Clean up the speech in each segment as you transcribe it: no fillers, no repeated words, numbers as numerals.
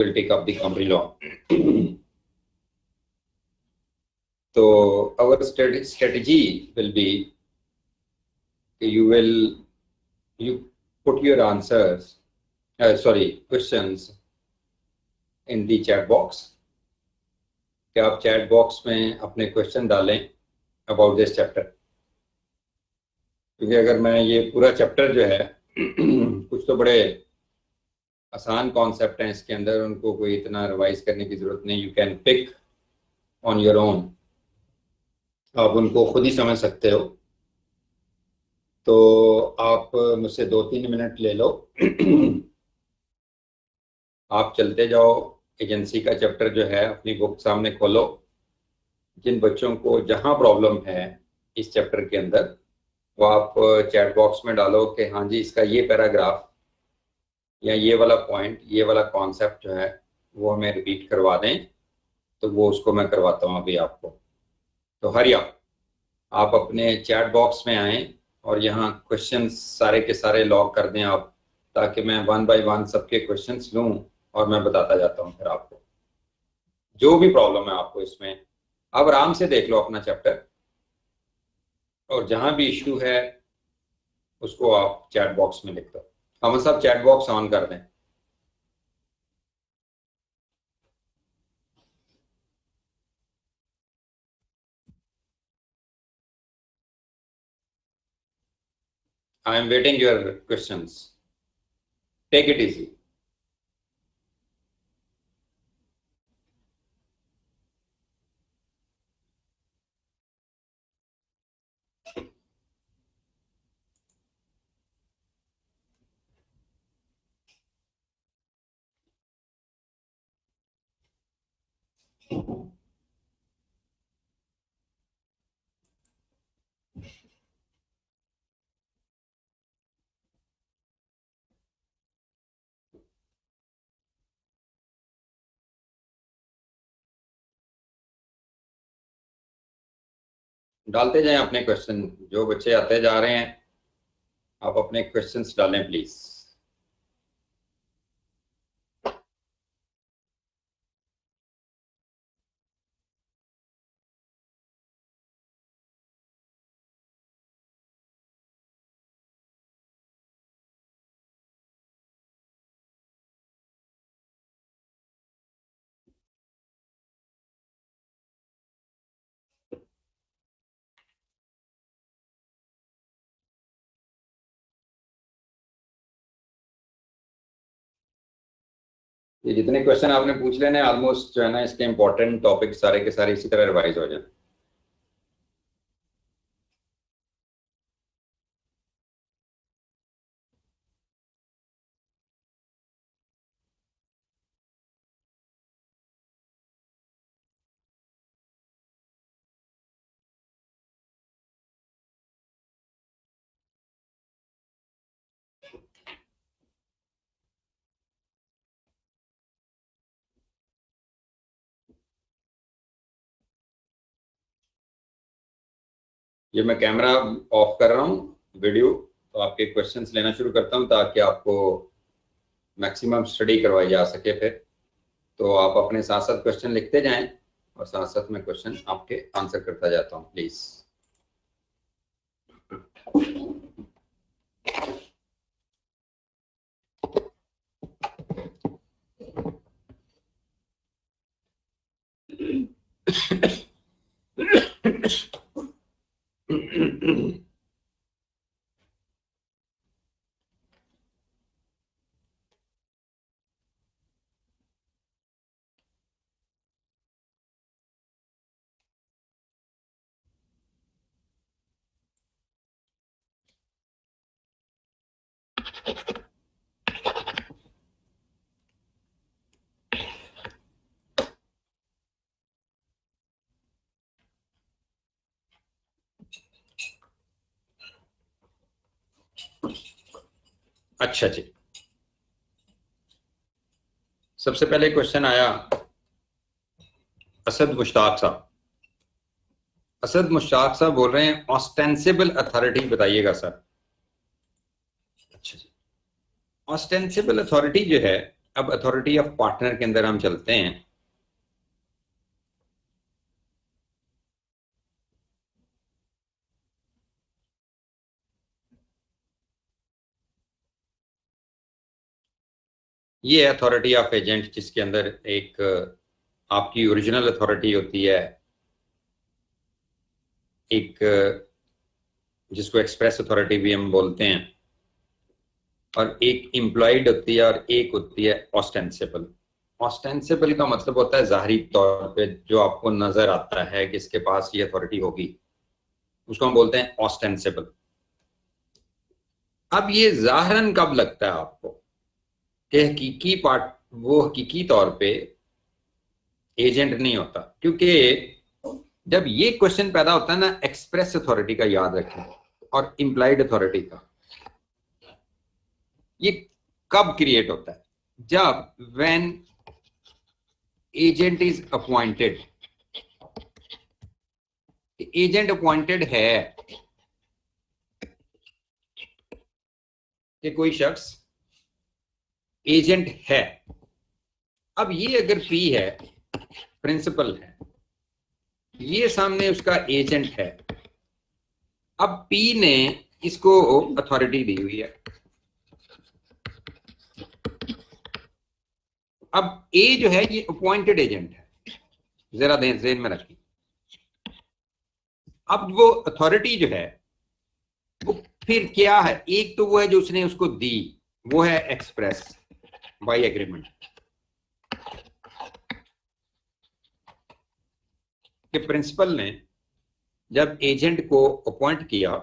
will take up the Company Law. So our strategy will be you put your answers, questions in the chat box. कि आप chat box में अपने question डालें about this chapter, क्योंकि अगर मैं ये पूरा चैप्टर जो है कुछ तो बड़े आसान कॉन्सेप्ट हैं इसके अंदर, उनको कोई इतना रिवाइज करने की जरूरत नहीं. You can pick on your own, आप उनको खुद ही समझ सकते हो. तो आप मुझसे 2-3 मिनट ले लो. आप चलते जाओ, एजेंसी का चैप्टर जो है अपनी बुक सामने खोलो. जिन बच्चों को जहां प्रॉब्लम है इस चैप्टर के अंदर, वो आप चैट बॉक्स में डालो कि हाँ जी इसका ये पैराग्राफ या ये वाला पॉइंट, ये वाला कॉन्सेप्ट जो है वो हमें रिपीट करवा दें. तो वो उसको मैं करवाता हूँ अभी आपको. तो हरी आप अपने चैट बॉक्स में आएँ और यहाँ क्वेश्चंस सारे के सारे लॉग कर दें आप, ताकि मैं 1 बाय 1 सबके क्वेश्चंस लूँ और मैं बताता जाता हूँ. फिर आपको जो भी प्रॉब्लम है आपको इसमें, आप आराम से देख लो अपना चैप्टर, और जहां भी इश्यू है उसको आप चैट बॉक्स में लिख दो. हम सब चैट बॉक्स ऑन कर दें. I am waiting your questions. Take it easy. डालते जाएं अपने क्वेश्चन. जो बच्चे आते जा रहे हैं आप अपने क्वेश्चंस डालें प्लीज. ये जितने क्वेश्चन आपने पूछ लेने ऑलमोस्ट जो है ना, इसके इंपॉर्टेंट टॉपिक सारे के सारे इसी तरह रिवाइज हो जाए. ये मैं कैमरा ऑफ कर रहा हूँ, वीडियो. तो आपके क्वेश्चंस लेना शुरू करता हूँ ताकि आपको मैक्सिमम स्टडी करवाई जा सके. फिर तो आप अपने साथ साथ क्वेश्चन लिखते जाएं और साथ साथ मैं क्वेश्चन आपके आंसर करता जाता हूँ प्लीज. अच्छा जी, सबसे पहले क्वेश्चन आया असद मुश्ताक साहब. असद मुश्ताक साहब बोल रहे हैं ऑस्टेंसिबल अथॉरिटी बताइएगा सर. अच्छा जी, ऑस्टेंसिबल अथॉरिटी जो है अब अथॉरिटी ऑफ पार्टनर के अंदर हम चलते हैं। ये अथॉरिटी ऑफ एजेंट, जिसके अंदर एक आपकी ओरिजिनल अथॉरिटी होती है, एक जिसको एक्सप्रेस अथॉरिटी भी हम बोलते हैं, और एक इम्प्लॉयड होती है, और एक होती है ऑस्टेंसिबल। ऑस्टेंसिबल का मतलब होता है जाहिरी तौर पे जो आपको नजर आता है कि इसके पास ये अथॉरिटी होगी, उसको हम बोलते हैं ऑस्टेंसिबल। अब ये जाहरन कब लगता है आपको कि हकीकी पार्ट वो हकीकी तौर पे एजेंट नहीं होता? क्योंकि जब ये क्वेश्चन पैदा होता है ना, एक्सप्रेस अथॉरिटी का याद रखें और इम्प्लाइड अथॉरिटी का, ये कब क्रिएट होता है? जब when agent is appointed. Agent appointed है कि कोई शख्स एजेंट है। अब ये अगर पी है, प्रिंसिपल है, ये सामने उसका एजेंट है। अब पी ने इसको अथॉरिटी दी हुई है। अब ए जो है ये अपॉइंटेड एजेंट है, जरा ध्यान में रखिए। अब वो अथॉरिटी जो है वो फिर क्या है? एक तो वो है जो उसने उसको दी, वो है एक्सप्रेस बाय एग्रीमेंट, कि प्रिंसिपल ने जब एजेंट को अपॉइंट किया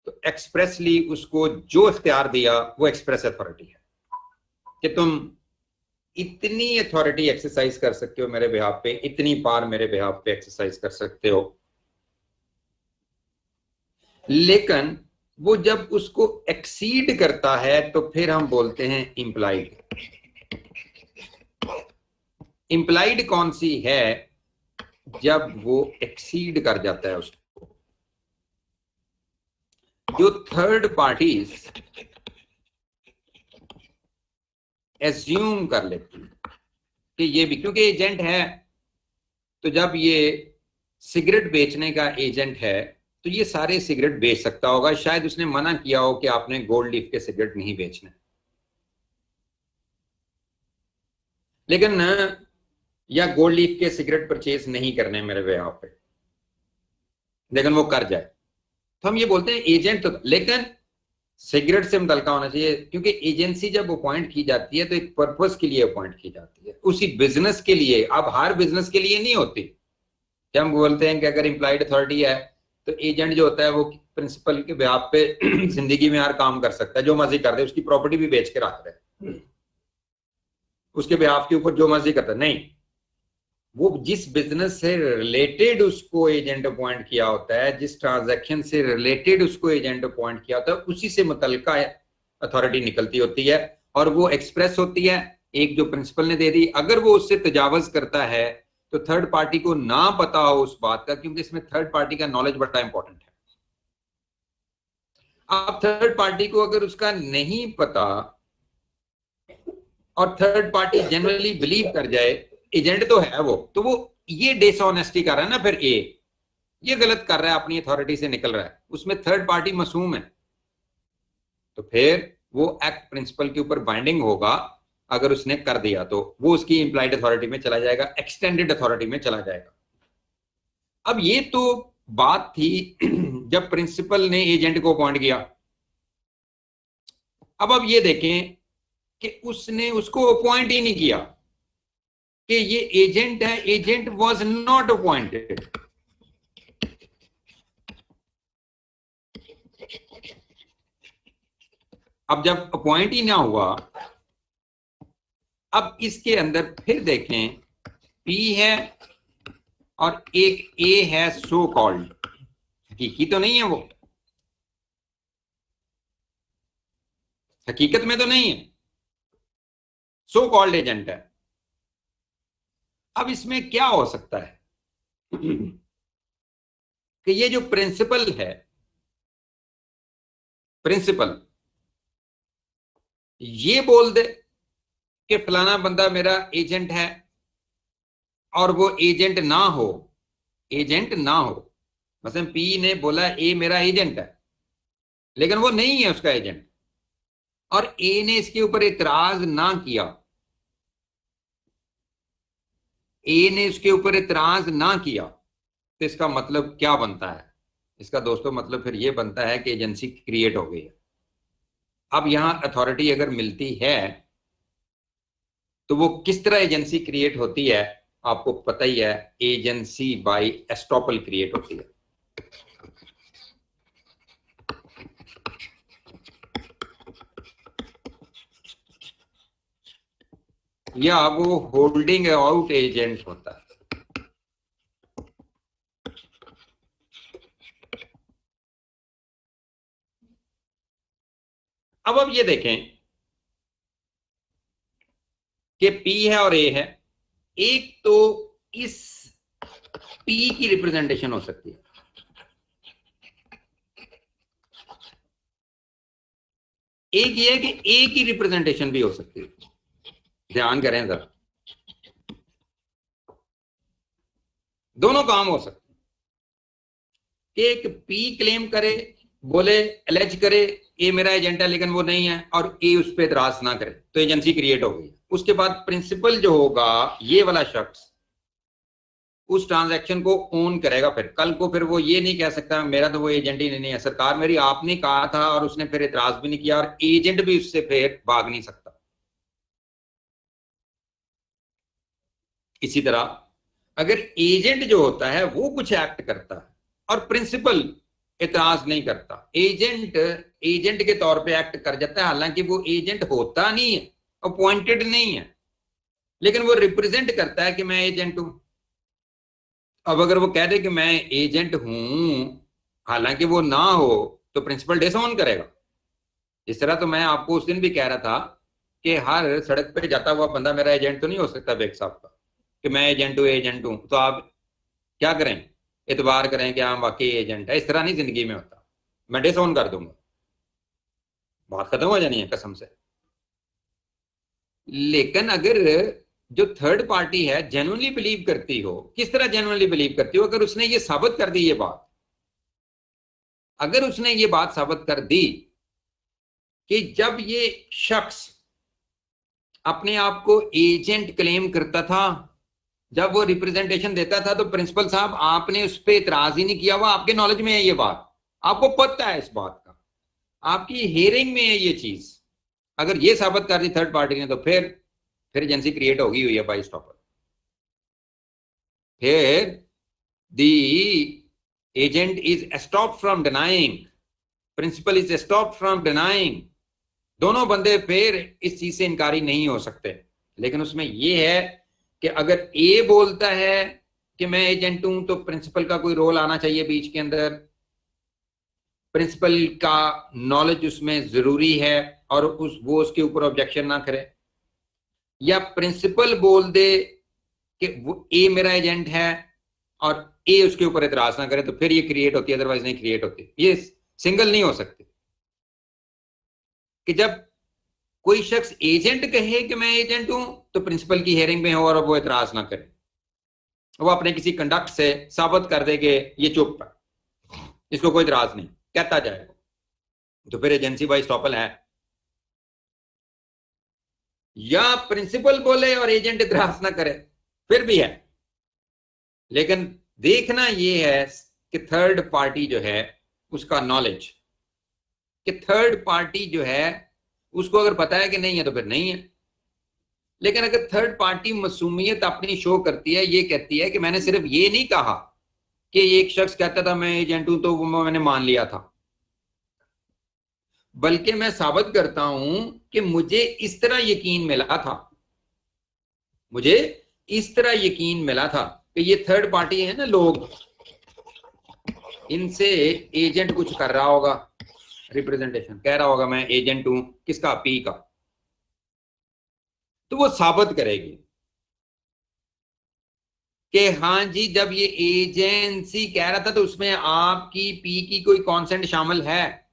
तो एक्सप्रेसली उसको जो इख्तियार दिया वो एक्सप्रेस अथॉरिटी है, कि तुम इतनी अथॉरिटी एक्सरसाइज कर सकते हो मेरे बिहाफ पे, इतनी पार मेरे बिहाफ पे एक्सरसाइज कर सकते हो। लेकिन वो जब उसको एक्सीड करता है तो फिर हम बोलते हैं इंप्लाइड। इंप्लाइड कौन सी है? जब वो एक्सीड कर जाता है उसको, जो थर्ड पार्टीज एज्यूम कर लेती कि ये भी, क्योंकि एजेंट है, तो जब ये सिगरेट बेचने का एजेंट है तो ये सारे सिगरेट बेच सकता होगा। शायद उसने मना किया हो कि आपने गोल्ड लीफ के सिगरेट नहीं बेचने, लेकिन या गोल्ड लीफ के सिगरेट परचेज नहीं करने मेरे बिहाफ पे, लेकिन वो कर जाए, तो हम ये बोलते हैं एजेंट। तो लेकिन सिगरेट से मुतल्का होना चाहिए, क्योंकि एजेंसी जब अपॉइंट की जाती है तो एक पर्पस के लिए अपॉइंट की जाती है, उसी बिजनेस के लिए। अब हर बिजनेस के लिए नहीं होती। जब हम बोलते हैं कि अगर इंप्लाइड अथॉरिटी है तो एजेंट जो होता है वो प्रिंसिपल के बिहाफ पे जिंदगी में हर काम कर सकता है, जो मर्जी कर दे, उसकी प्रॉपर्टी भी बेच के रख दे, उसके बिहाफ के ऊपर जो मर्जी करता है। नहीं, वो जिस बिजनेस से रिलेटेड उसको एजेंट अपॉइंट किया होता है, जिस ट्रांजैक्शन से रिलेटेड उसको एजेंट अपॉइंट किया होता है, उसी से मुतल्लिका अथॉरिटी निकलती होती है, और वो एक्सप्रेस होती है। एक जो प्रिंसिपल ने दे दी, अगर वो उससे तजावज करता है तो थर्ड पार्टी को ना पता हो उस बात का, क्योंकि इसमें थर्ड पार्टी का नॉलेज बड़ा इंपॉर्टेंट है। अब थर्ड पार्टी को अगर उसका नहीं पता और थर्ड पार्टी जनरली बिलीव कर जाए एजेंट तो है वो, तो वो ये डिसऑनेस्टी कर रहा है ना, फिर ये गलत कर रहा है, अपनी अथॉरिटी से निकल रहा है, उसमें थर्ड पार्टी मासूम है, तो फिर वो एक्ट प्रिंसिपल के ऊपर बाइंडिंग होगा। अगर उसने कर दिया तो वो उसकी इंप्लाइड अथॉरिटी में चला जाएगा, एक्सटेंडेड अथॉरिटी में चला जाएगा। अब ये तो बात थी जब प्रिंसिपल ने एजेंट को अपॉइंट किया। अब ये देखें कि उसने उसको अपॉइंट ही नहीं किया, कि ये एजेंट है, एजेंट वॉज नॉट अपॉइंटेड। अब जब अपॉइंट ही ना हुआ, अब इसके अंदर फिर देखें, पी है और एक ए है सो कॉल्ड, हकीकी तो नहीं है वो, हकीकत में तो नहीं है, सो कॉल्ड एजेंट है। अब इसमें क्या हो सकता है कि ये जो प्रिंसिपल है, प्रिंसिपल ये बोल दे कि फलाना बंदा मेरा एजेंट है और वो एजेंट ना हो, एजेंट ना हो, मतलब पी ने बोला ए मेरा एजेंट है लेकिन वो नहीं है उसका एजेंट, और ए ने इसके ऊपर इतराज ना किया, ए ने इसके ऊपर इतराज ना किया, तो इसका मतलब क्या बनता है? इसका दोस्तों मतलब फिर ये बनता है कि एजेंसी क्रिएट हो गई है। अब यहां अथॉरिटी अगर मिलती है तो वो किस तरह एजेंसी क्रिएट होती है आपको पता ही है, एजेंसी बाय एस्टॉपल क्रिएट होती है। या वो होल्डिंग आउट एजेंट होता है। अब ये देखें कि पी है और ए है, एक तो इस पी की रिप्रेजेंटेशन हो सकती है, एक ये है कि ए की रिप्रेजेंटेशन भी हो सकती है। ध्यान करें जरा, दोनों काम हो सकते हैं कि एक पी क्लेम करे, बोले एलेज करे ए मेरा एजेंट है लेकिन वो नहीं है, और ए उस पर इतराज ना करे, तो एजेंसी क्रिएट हो गई। उसके बाद प्रिंसिपल जो होगा ये वाला शख्स उस ट्रांजैक्शन को ओन करेगा। फिर कल को फिर वो ये नहीं कह सकता मेरा तो वो एजेंट ही नहीं है, सरकार मेरी आपने कहा था, और उसने फिर इतराज भी नहीं किया, और एजेंट भी उससे फिर भाग नहीं सकता। इसी तरह अगर एजेंट जो होता है वो कुछ एक्ट करता है और प्रिंसिपल इतराज नहीं करता, एजेंट एजेंट के तौर पे एक्ट कर जाता है, हालांकि वो एजेंट होता नहीं है, अपॉइंटेड नहीं है, लेकिन वो रिप्रेजेंट करता है कि मैं एजेंट हूं। अब अगर वो कह दे कि मैं एजेंट हूं हालांकि वो ना हो, तो प्रिंसिपल डिसऑन करेगा। इस तरह तो मैं आपको उस दिन भी कह रहा था कि हर सड़क पे जाता हुआ बंदा मेरा एजेंट तो नहीं हो सकता बेग साहब का, कि मैं एजेंट हूं, तो आप क्या करें, इतबार करें कि हम वाकई एजेंट है। इस तरह नहीं जिंदगी में होता, मैं डिसऑन कर दूंगा, बात खत्म हो जानी है कसम से। लेकिन अगर जो थर्ड पार्टी है जेन्युइनली बिलीव करती हो, किस तरह जेन्युइनली बिलीव करती हो, अगर उसने ये साबित कर दी ये बात, अगर उसने ये बात साबित कर दी कि जब ये शख्स अपने आप को एजेंट क्लेम करता था, जब वो रिप्रेजेंटेशन देता था, तो प्रिंसिपल साहब आपने उस पर इतराज ही नहीं किया, हुआ आपके नॉलेज में है ये बात, आपको पता है इस बात का, आपकी हियरिंग में है ये चीज, अगर ये साबित कर दी थर्ड पार्टी ने, तो फिर एजेंसी क्रिएट होगी हुई है बाई स्टॉपर। फिर the agent is stop from denying, principal is stop from denying, दोनों बंदे फिर इस चीज से इनकारी नहीं हो सकते। लेकिन उसमें यह है कि अगर ए बोलता है कि मैं एजेंट हूं, तो प्रिंसिपल का कोई रोल आना चाहिए बीच के अंदर, प्रिंसिपल का नॉलेज उसमें जरूरी है, और वो उसके ऊपर ऑब्जेक्शन ना करे, या प्रिंसिपल बोल दे कि वो ए मेरा एजेंट है और ए उसके ऊपर इतराज ना करे, तो फिर ये क्रिएट होती है, अदरवाइज नहीं क्रिएट होती। ये सिंगल नहीं हो सकती कि जब कोई शख्स एजेंट कहे कि मैं एजेंट हूं, तो प्रिंसिपल की हियरिंग में हो और वो इतराज ना करे, वो अपने किसी कंडक्ट से साबित कर दे कि ये चुप है, इसको कोई इतराज नहीं, कहता जाएगा, तो फिर एजेंसी बाय स्टॉपल है। या प्रिंसिपल बोले और एजेंट इतराज ना करे, फिर भी है। लेकिन देखना यह है कि थर्ड पार्टी जो है उसका नॉलेज, कि थर्ड पार्टी जो है उसको अगर पता है कि नहीं है तो फिर नहीं है। लेकिन अगर थर्ड पार्टी मासूमियत अपनी शो करती है, ये कहती है कि मैंने सिर्फ ये नहीं कहा कि एक शख्स कहता था मैं एजेंट हूं तो वो मैंने मान लिया था, बल्कि मैं साबित करता हूं कि मुझे इस तरह यकीन मिला था, मुझे इस तरह यकीन मिला था कि ये थर्ड पार्टी है ना लोग, इनसे एजेंट कुछ कर रहा होगा, रिप्रेजेंटेशन कह रहा होगा मैं एजेंट हूं, किसका, पी का, तो वो साबित करेगी कि हाँ जी जब ये एजेंसी कह रहा था तो उसमें आपकी पी की कोई कॉन्सेंट शामिल है।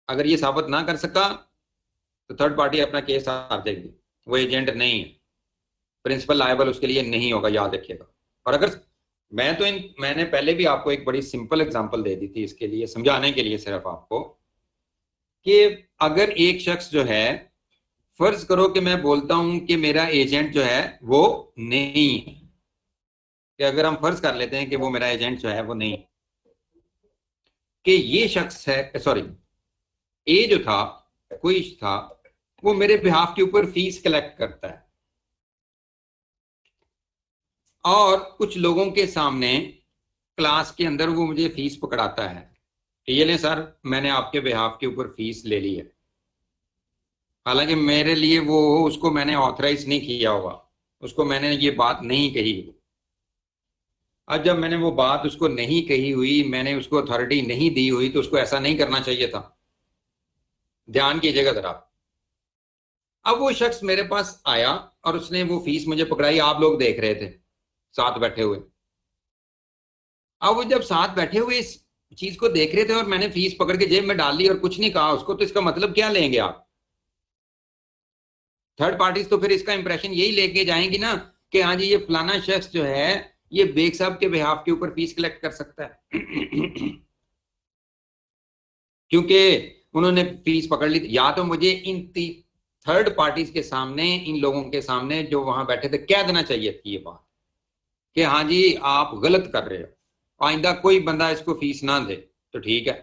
अगर ये साबित ना कर सका तो थर्ड पार्टी अपना केस हार जाएगी, वो एजेंट नहीं है, प्रिंसिपल लायबल उसके लिए नहीं होगा, याद रखिएगा। और अगर मैंने पहले भी आपको एक बड़ी सिंपल एग्जांपल दे दी थी इसके लिए, समझाने के लिए सिर्फ आपको, कि अगर एक शख्स जो है, फर्ज करो कि मैं बोलता हूं कि मेरा एजेंट जो है वो नहीं है, कि अगर हम फर्ज कर लेते हैं कि वो मेरा एजेंट जो है वो नहीं, कि ये शख्स है, सॉरी, ए जो था, कोई था, वो मेरे बिहाफ के ऊपर फीस कलेक्ट करता है और कुछ लोगों के सामने क्लास के अंदर वो मुझे फीस पकड़ाता है कि ये ले सर, मैंने आपके बिहाफ के ऊपर फीस ले ली है, हालांकि मेरे लिए वो, उसको मैंने ऑथराइज नहीं किया होगा, उसको मैंने ये बात नहीं कही। अब जब मैंने वो बात उसको नहीं कही हुई, मैंने उसको अथॉरिटी नहीं दी हुई, तो उसको ऐसा नहीं करना चाहिए था। ध्यान कीजिएगा जरा। अब वो शख्स मेरे पास आया और उसने वो फीस मुझे पकड़ाई, आप लोग देख रहे थे साथ बैठे हुए। अब वो जब साथ बैठे हुए इस चीज को देख रहे थे और मैंने फीस पकड़ के जेब में डाल ली और कुछ नहीं कहा उसको, तो इसका मतलब क्या लेंगे आप? थर्ड पार्टीज तो फिर इसका इंप्रेशन यही लेके जाएंगी ना कि हाँ जी, ये फलाना शख्स जो है ये बेग साहब के बिहाफ के ऊपर फीस कलेक्ट कर सकता है क्योंकि उन्होंने फीस पकड़ ली। या तो मुझे इन थर्ड पार्टीज के सामने, इन लोगों के सामने जो वहां बैठे थे, कह देना चाहिए थी ये बात कि हाँ जी आप गलत कर रहे हो, आइंदा कोई बंदा इसको फीस ना दे, तो ठीक है।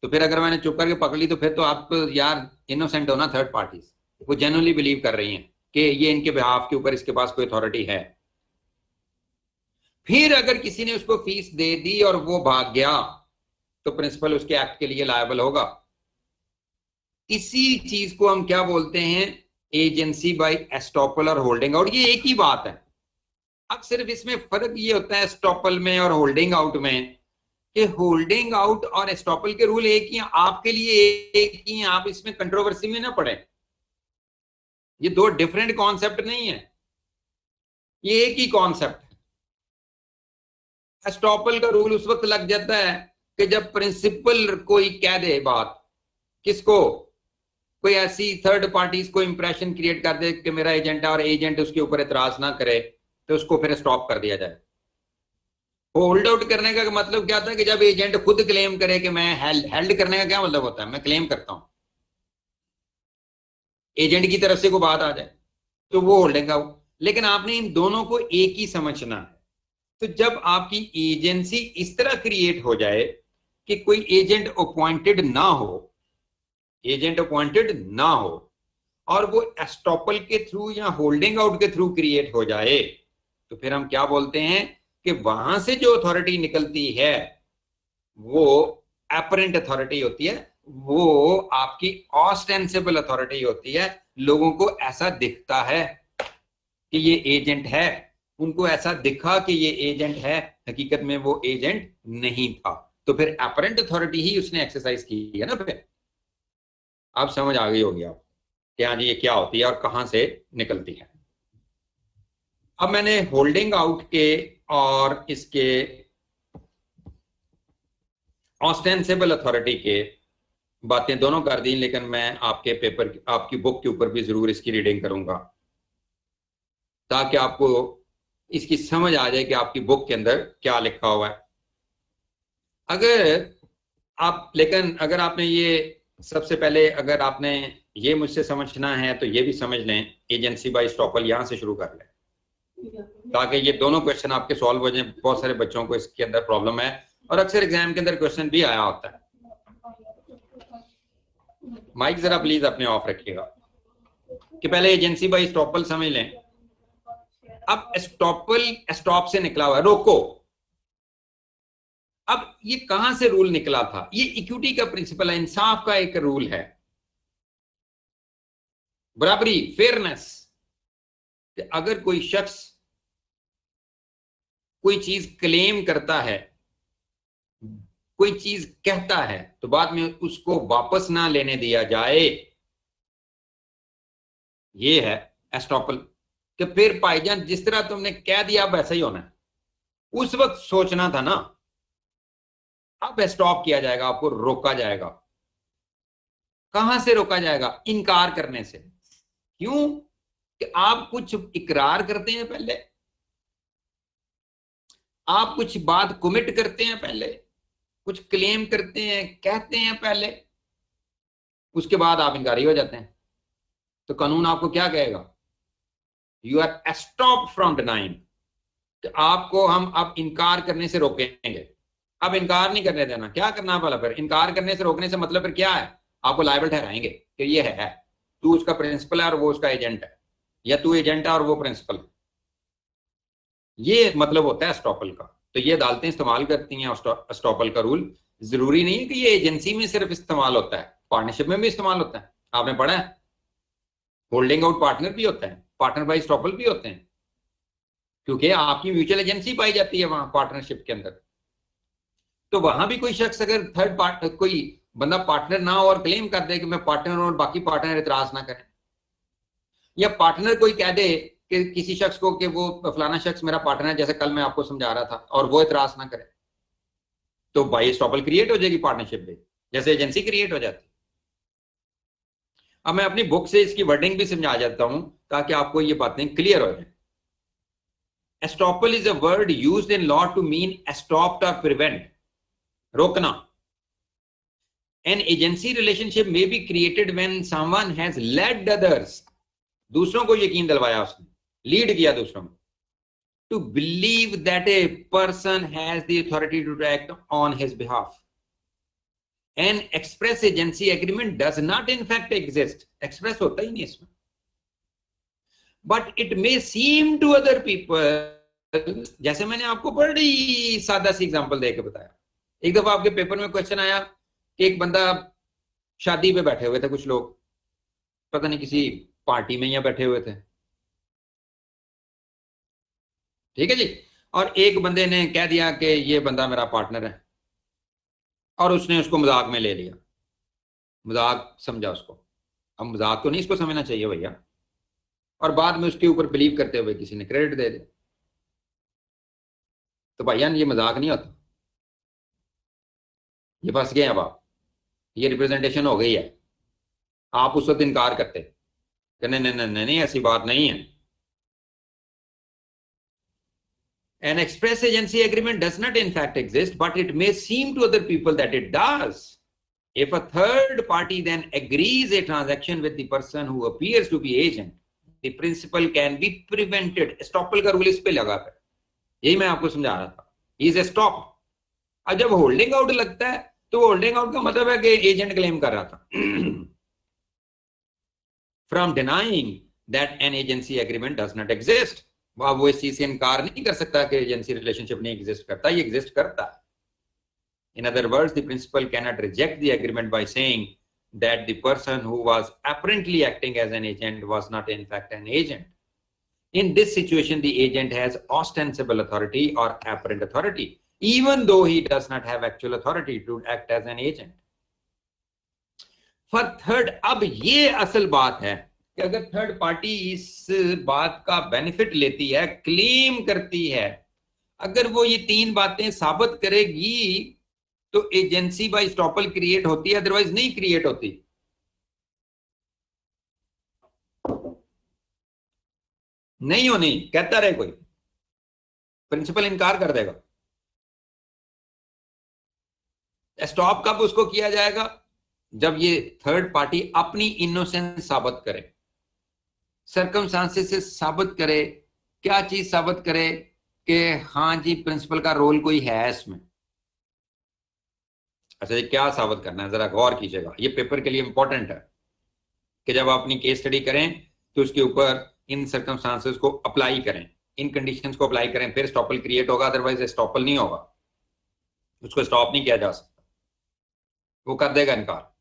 तो फिर अगर मैंने चुप करके पकड़ ली तो फिर तो आप यार इनोसेंट हो ना, थर्ड पार्टीज वो जेन्युइनली बिलीव कर रही हैं कि ये इनके बिहाफ के ऊपर इसके पास कोई अथॉरिटी है। फिर अगर किसी ने उसको फीस दे दी और वो भाग गया, तो प्रिंसिपल उसके एक्ट के लिए लायबल होगा। इसी चीज को हम क्या बोलते हैं? एजेंसी बाय एस्टॉपल और होल्डिंग आउट। ये एक ही बात है, अब सिर्फ इसमें फर्क ये होता है एस्टॉपल में और होल्डिंग आउट में, कि होल्डिंग आउट और एस्टॉपल के रूल एक ही हैं, आपके लिए एक ही हैं, आप इसमें कंट्रोवर्सी में ना पड़े। ये दो डिफरेंट कॉन्सेप्ट नहीं है, ये एक ही कॉन्सेप्ट है। एस्टॉपल का रूल उस वक्त लग जाता है कि जब प्रिंसिपल कोई कह दे बात, किसको? कोई ऐसी थर्ड पार्टीज को इंप्रेशन क्रिएट कर दे कि मेरा एजेंट है और एजेंट उसके ऊपर एतराज ना करे, तो उसको फिर स्टॉप कर दिया जाए। होल्ड आउट करने का मतलब क्या था कि जब एजेंट खुद क्लेम करे कि मैं हेल्ड करने का क्या मतलब होता है? मैं क्लेम करता हूं, एजेंट की तरफ से कोई बात आ जाए तो वो होल्डिंग आउट। लेकिन आपने इन दोनों को एक ही समझना है। तो जब आपकी एजेंसी इस तरह क्रिएट हो जाए कि कोई एजेंट अपॉइंटेड ना हो, एजेंट अपॉइंटेड ना हो, और वो एस्टॉपल के थ्रू या होल्डिंग आउट के थ्रू क्रिएट हो जाए, तो फिर हम क्या बोलते हैं कि वहां से जो अथॉरिटी निकलती है वो एपरेंट अथॉरिटी होती है, वो आपकी ऑस्टेंसिबल अथॉरिटी होती है। लोगों को ऐसा दिखता है कि ये एजेंट है, उनको ऐसा दिखा कि ये एजेंट है, हकीकत में वो एजेंट नहीं था, तो फिर एपरेंट अथॉरिटी ही उसने एक्सरसाइज की है ना। फिर आप समझ आ गई होगी आप कि हाँ जी ये क्या होती है और कहां से निकलती है। अब मैंने होल्डिंग आउट के और इसके ऑस्टेंसिबल अथॉरिटी के बातें दोनों कर दी, लेकिन मैं आपके पेपर, आपकी बुक के ऊपर भी जरूर इसकी रीडिंग करूंगा ताकि आपको इसकी समझ आ जाए कि आपकी बुक के अंदर क्या लिखा हुआ है। लेकिन अगर आपने ये, सबसे पहले अगर आपने ये मुझसे समझना है तो ये भी समझ लें, एजेंसी बाय एस्टॉपल यहां से शुरू कर लें ताकि ये दोनों क्वेश्चन आपके सॉल्व हो जाए। बहुत सारे बच्चों को इसके अंदर प्रॉब्लम है और अक्सर एग्जाम के अंदर क्वेश्चन भी आया होता है। माइक जरा प्लीज अपने ऑफ रखिएगा कि पहले एजेंसी बाय एस्टॉपल समझ लें। अब एस्टॉपल स्टॉप से निकला हुआ है, रोको। अब ये कहां से रूल निकला था? ये इक्विटी का प्रिंसिपल है, इंसाफ का एक रूल है, बराबरी, फेयरनेस। अगर कोई शख्स कोई चीज क्लेम करता है, कोई चीज कहता है, तो बाद में उसको वापस ना लेने दिया जाए, ये है एस्टॉपल। कि फिर भाईजान जिस तरह तुमने कह दिया वैसा ही होना है, उस वक्त सोचना था ना, अब स्टॉप किया जाएगा, आपको रोका जाएगा। कहां से रोका जाएगा? इनकार करने से। क्यों? कि आप कुछ इकरार करते हैं पहले, आप कुछ बात कमिट करते हैं पहले, कुछ क्लेम करते हैं, कहते हैं पहले, उसके बाद आप इनकारी हो जाते हैं। तो कानून आपको क्या कहेगा? You are stopped from denying. आपको हम अब इनकार करने से रोकेंगे। अब इनकार नहीं करने देना। क्या करना भला फिर? इनकार करने से रोकने से मतलब फिर क्या है? आपको लायबल ठहराएंगे कि ये है, तू उसका प्रिंसिपल है और वो उसका एजेंट है, या तू एजेंट है और वो प्रिंसिपल है। ये मतलब होता है एस्टॉपल का। तो ये अदालतें इस्तेमाल करती हैं एस्टॉपल का रूल। जरूरी नहीं है कि ये एजेंसी में सिर्फ इस्तेमाल होता है, पार्टनरशिप में भी इस्तेमाल होता है। आपने पढ़ा है, होल्डिंग आउट पार्टनर भी होता है, पार्टनर बाय एस्टॉपल भी होते हैं, क्योंकि आपकी म्यूचुअल एजेंसी पाई जाती है वहां पार्टनरशिप के अंदर। तो वहां भी कोई शख्स अगर थर्ड पार्टनर, कोई बंदा पार्टनर ना हो और क्लेम कर दे कि मैं पार्टनर और बाकी पार्टनर इतराज ना करें, या पार्टनर कोई कह दे कि किसी शख्स को कि वो फलाना शख्स मेरा पार्टनर है, जैसे कल मैं आपको समझा रहा था, और वो इतराज ना करे, तो बाय एस्टॉपल क्रिएट हो जाएगी पार्टनरशिप में, जैसे एजेंसी क्रिएट हो जाती है। अब मैं अपनी बुक से इसकी वर्डिंग भी समझा जाता हूं ताकि आपको ये बातें क्लियर हो जाए। Estoppel is a word used in law to mean stopped और प्रिवेंट, रोकना। An agency relationship may be created when someone has led others, दूसरों को यकीन दिलवाया, उसने लीड किया दूसरों को, to believe that a person has the authority to act on his behalf. An express agency agreement does not in fact exist, express होता ही नहीं इसमें, but it may seem to other people, जैसे मैंने आपको बड़ी सादा सी एग्जांपल देके बताया। एक दफा आपके पेपर में क्वेश्चन आया कि एक बंदा, शादी पे बैठे हुए थे कुछ लोग, पता नहीं किसी पार्टी में या बैठे हुए थे, ठीक है जी, और एक बंदे ने कह दिया कि ये बंदा मेरा पार्टनर है, और उसने उसको मजाक में ले लिया, मजाक समझा उसको। अब मजाक तो नहीं इसको समझना चाहिए भैया, और बाद में उसके ऊपर बिलीव करते हुए किसी ने क्रेडिट दे दिया, तो भैया ये मजाक नहीं होता, ये फंस गए। अब आप, ये रिप्रेजेंटेशन हो गई है, आप उस वक्त इनकार करते कि नहीं नहीं नहीं नहीं ऐसी बात नहीं है। An express agency agreement does not in fact exist, but it may seem to other people that it does. If a third party then agrees a transaction with the person who appears to be agent, the principal can be prevented. Estoppel का rule इस पे लगा कर, यही मैं आपको समझा रहा था, is stopped. अब जब होल्डिंग आउट लगता है तो होल्डिंग आउट का मतलब है कि एजेंट क्लेम कर रहा था from denying that an agency agreement does not exist. वो इस चीज से इनकार नहीं कर सकता कि एजेंसी रिलेशनशिप नहीं एग्जिस्ट करता, ये एग्जिस्ट करता है। In other words, the principal cannot reject the agreement by saying that the person who was apparently acting as an agent was not in fact an agent. In this situation, the agent has ostensible authority or apparent authority, even though he does not have actual authority to act as an agent. For third, अब ये असल बात है कि अगर third party इस बात का बेनिफिट लेती है, क्लेम करती है, अगर वो ये तीन बातें साबित करेगी तो एजेंसी बाय एस्टॉपल क्रिएट होती है, अदरवाइज नहीं क्रिएट होती। नहीं होनी, कहता रहे कोई, प्रिंसिपल इनकार कर देगा। स्टॉप कब उसको किया जाएगा? जब ये थर्ड पार्टी अपनी इनोसेंस साबित करे, सर्कमस्टांसेस से साबित करे। क्या चीज साबित करे? कि हाँ जी प्रिंसिपल का रोल कोई है इसमें। अच्छा, ये क्या साबित करना है, जरा गौर कीजिएगा, ये पेपर के लिए इंपॉर्टेंट है कि जब आप अपनी केस स्टडी करें तो उसके ऊपर इन सर्कमस्टांसेस को अप्लाई करें, इन कंडीशंस को अप्लाई करें, फिर स्टॉपल क्रिएट होगा, अदरवाइज स्टॉपल नहीं होगा, उसको स्टॉप नहीं किया जा सकता, वो कर देगा इनकार।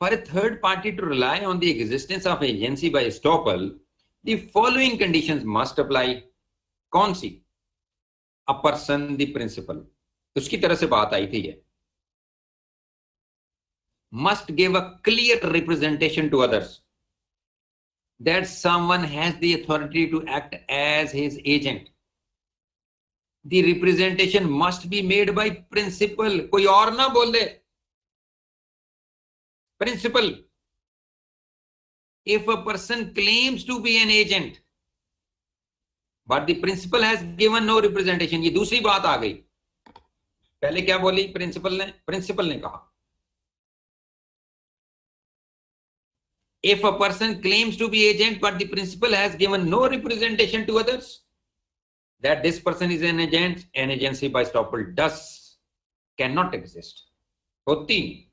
For a third party to rely on the existence of agency by estoppel, the following conditions must apply. कौन सी? A person, the principal, उसकी तरह से बात आई थी ये, must give a clear representation to others that someone has the authority to act as his agent. The representation must be made by principal, कोई और ना बोले। Principal, if a person claims to be an agent but the principal has given no representation, ये दूसरी बात आ गई। पहले क्या बोली प्रिंसिपल ने कहा if a person claims to be agent but the principal has given no representation to others, that this person is an agent, an agency by estoppel cannot exist, होती नहीं।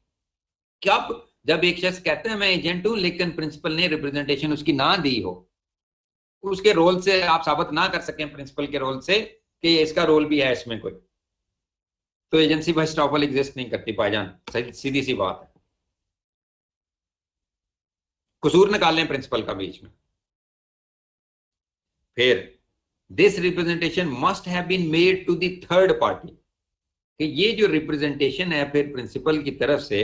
कब? जब एक शख्स कहते हैं मैं एजेंट हूं लेकिन प्रिंसिपल ने रिप्रेजेंटेशन उसकी ना दी हो, उसके रोल से आप साबित ना कर सकें प्रिंसिपल के रोल से कि इसका रोल भी है इसमें कोई, तो एजेंसी बाय एस्टॉपल एग्जिस्ट नहीं करती भाईजान, सीधी सी बात है। कसूर निकाल लें प्रिंसिपल का बीच में। फिर this representation must have been made to the third party, कि ये जो रिप्रेजेंटेशन है फिर प्रिंसिपल की तरफ से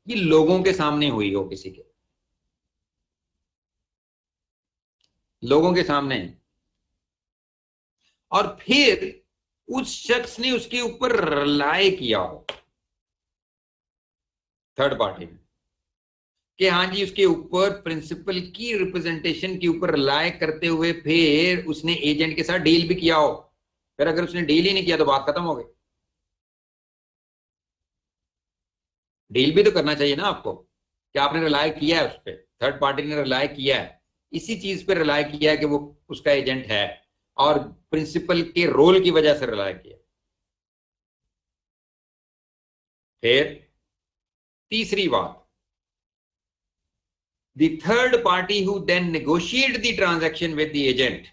ये लोगों के सामने हुई हो, किसी के लोगों के सामने, और फिर उस शख्स ने उसके ऊपर रिलाय किया हो थर्ड पार्टी में कि हाँ जी उसके ऊपर प्रिंसिपल की रिप्रेजेंटेशन के ऊपर रिलाय करते हुए फिर उसने एजेंट के साथ डील भी किया हो। फिर अगर उसने डील ही नहीं किया तो बात खत्म हो गई। डील भी तो करना चाहिए ना आपको, कि आपने रिलाय किया है उस पर, थर्ड पार्टी ने रिलाय किया है, इसी चीज पे रिलाय किया है कि वो उसका एजेंट है और प्रिंसिपल के रोल की वजह से रिलाय किया। फिर तीसरी बात, the third party who then negotiated the transaction with the agent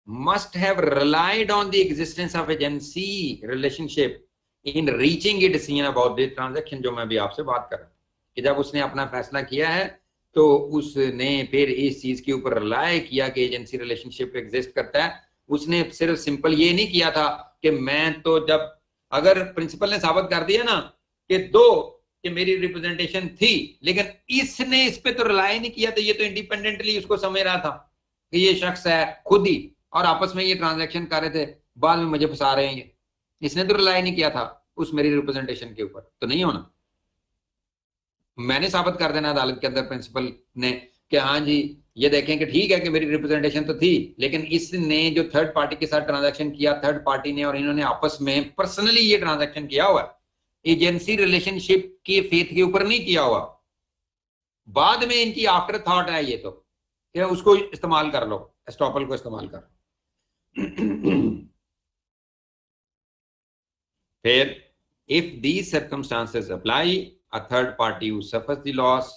must have relied on the existence of agency relationship in reaching a decision about the transaction। जो मैं भी आपसे बात कर रहा हूं कि जब उसने अपना फैसला किया है तो उसने फिर इस चीज के ऊपर रिलाय किया कि एजेंसी रिलेशनशिप एग्जिस्ट करता है। उसने सिर्फ सिंपल ये नहीं किया था कि मैं तो जब, अगर प्रिंसिपल ने साबित कर दिया ना कि मेरी रिप्रेजेंटेशन थी लेकिन इसने इस पे तो रिलाय नहीं किया, तो ये तो इंडिपेंडेंटली उसको समझ रहा था कि ये शख्स है खुद ही, और आपस में ये ट्रांजैक्शन कर रहे थे, बाद में मुझे फंसा रहे हैं ये, इसने तो रिलाय नहीं किया था उस मेरी रिप्रेजेंटेशन के ऊपर, तो नहीं होना। मैंने साबित कर देना अदालत के अंदर प्रिंसिपल ने कि हाँ जी ये देखें कि ठीक है कि मेरी रिप्रेजेंटेशन तो थी लेकिन इसने जो थर्ड पार्टी के साथ ट्रांजैक्शन किया, थर्ड पार्टी ने और इन्होंने आपस में पर्सनली ये ट्रांजैक्शन किया हुआ है, एजेंसी रिलेशनशिप के फेथ के ऊपर नहीं किया हुआ। बाद में इनकी आफ्टर थॉट है ये तो कि उसको इस्तेमाल कर लो, एस्टॉपल को इस्तेमाल कर लो। फिर if these circumstances apply, a third party who suffers the loss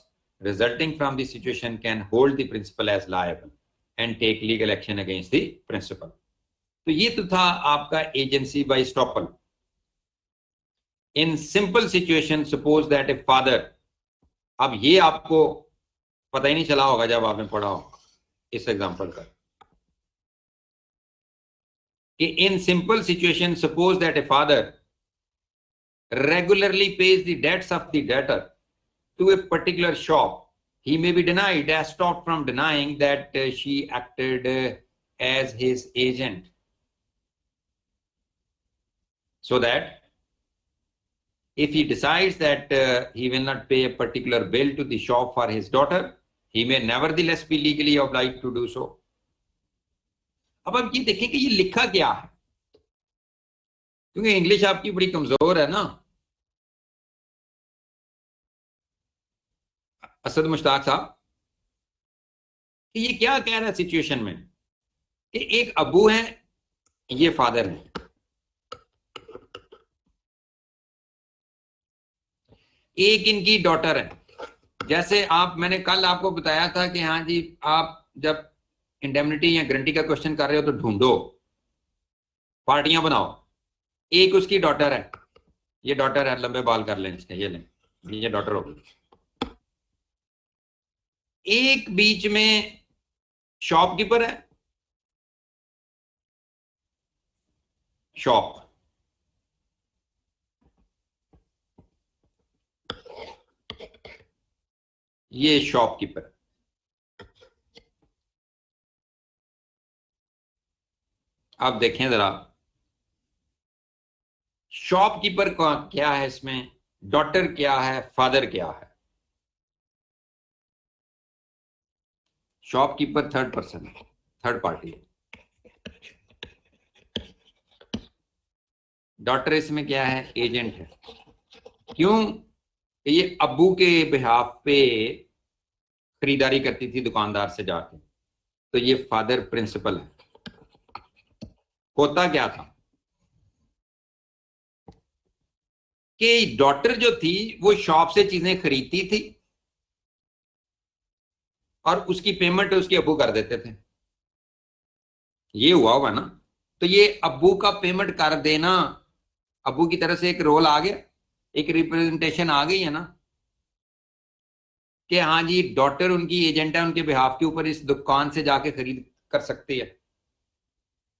resulting from the situation can hold the principal as liable and take legal action against the principal। तो ये तो था आपका agency by estoppel. In simple situation, suppose that a father, अब ये आपको पता ही नहीं चला होगा जब आपने पढ़ा हो इस एग्जांपल का, कि in simple situation, suppose that a father regularly pays the debts of the debtor to a particular shop, he may be denied as stopped from denying that she acted as his agent, so that if he decides that he will not pay a particular bill to the shop for his daughter, he may nevertheless be legally obliged to do so। अब आप ये देखें कि ये लिखा क्या है, क्योंकि इंग्लिश आपकी बड़ी कमजोर है ना असद मुश्ताक साहब, कि ये क्या कह रहा है सिचुएशन में कि एक अबू है, ये फादर है, एक इनकी डॉटर है। जैसे मैंने कल आपको बताया था कि हाँ जी आप जब इंडेमनिटी या गारंटी का क्वेश्चन कर रहे हो तो ढूंढो, पार्टियां बनाओ। एक उसकी डॉटर है, ये डॉटर है, लंबे बाल कर लें इसके, ये लें, ये डॉटर होगी। एक बीच में शॉपकीपर है, शॉप, ये शॉपकीपर। अब देखें जरा शॉपकीपर का क्या है, इसमें डॉटर क्या है, फादर क्या है। शॉपकीपर थर्ड पर्सन है, थर्ड पार्टी है। डॉटर इसमें क्या है, एजेंट है। क्यों? ये अब्बू के बिहाफ पे खरीदारी करती थी दुकानदार से जाके, तो ये फादर प्रिंसिपल है। होता क्या था कि डॉटर जो थी वो शॉप से चीजें खरीदती थी और उसकी पेमेंट उसके अब्बू कर देते थे। ये हुआ होगा ना? तो ये अब्बू का पेमेंट कर देना, अब्बू की तरफ से एक रोल आ गया, एक रिप्रेजेंटेशन आ गई है ना कि हाँ जी डॉटर उनकी एजेंट है, उनके बिहाफ के ऊपर इस दुकान से जाके खरीद कर सकती है।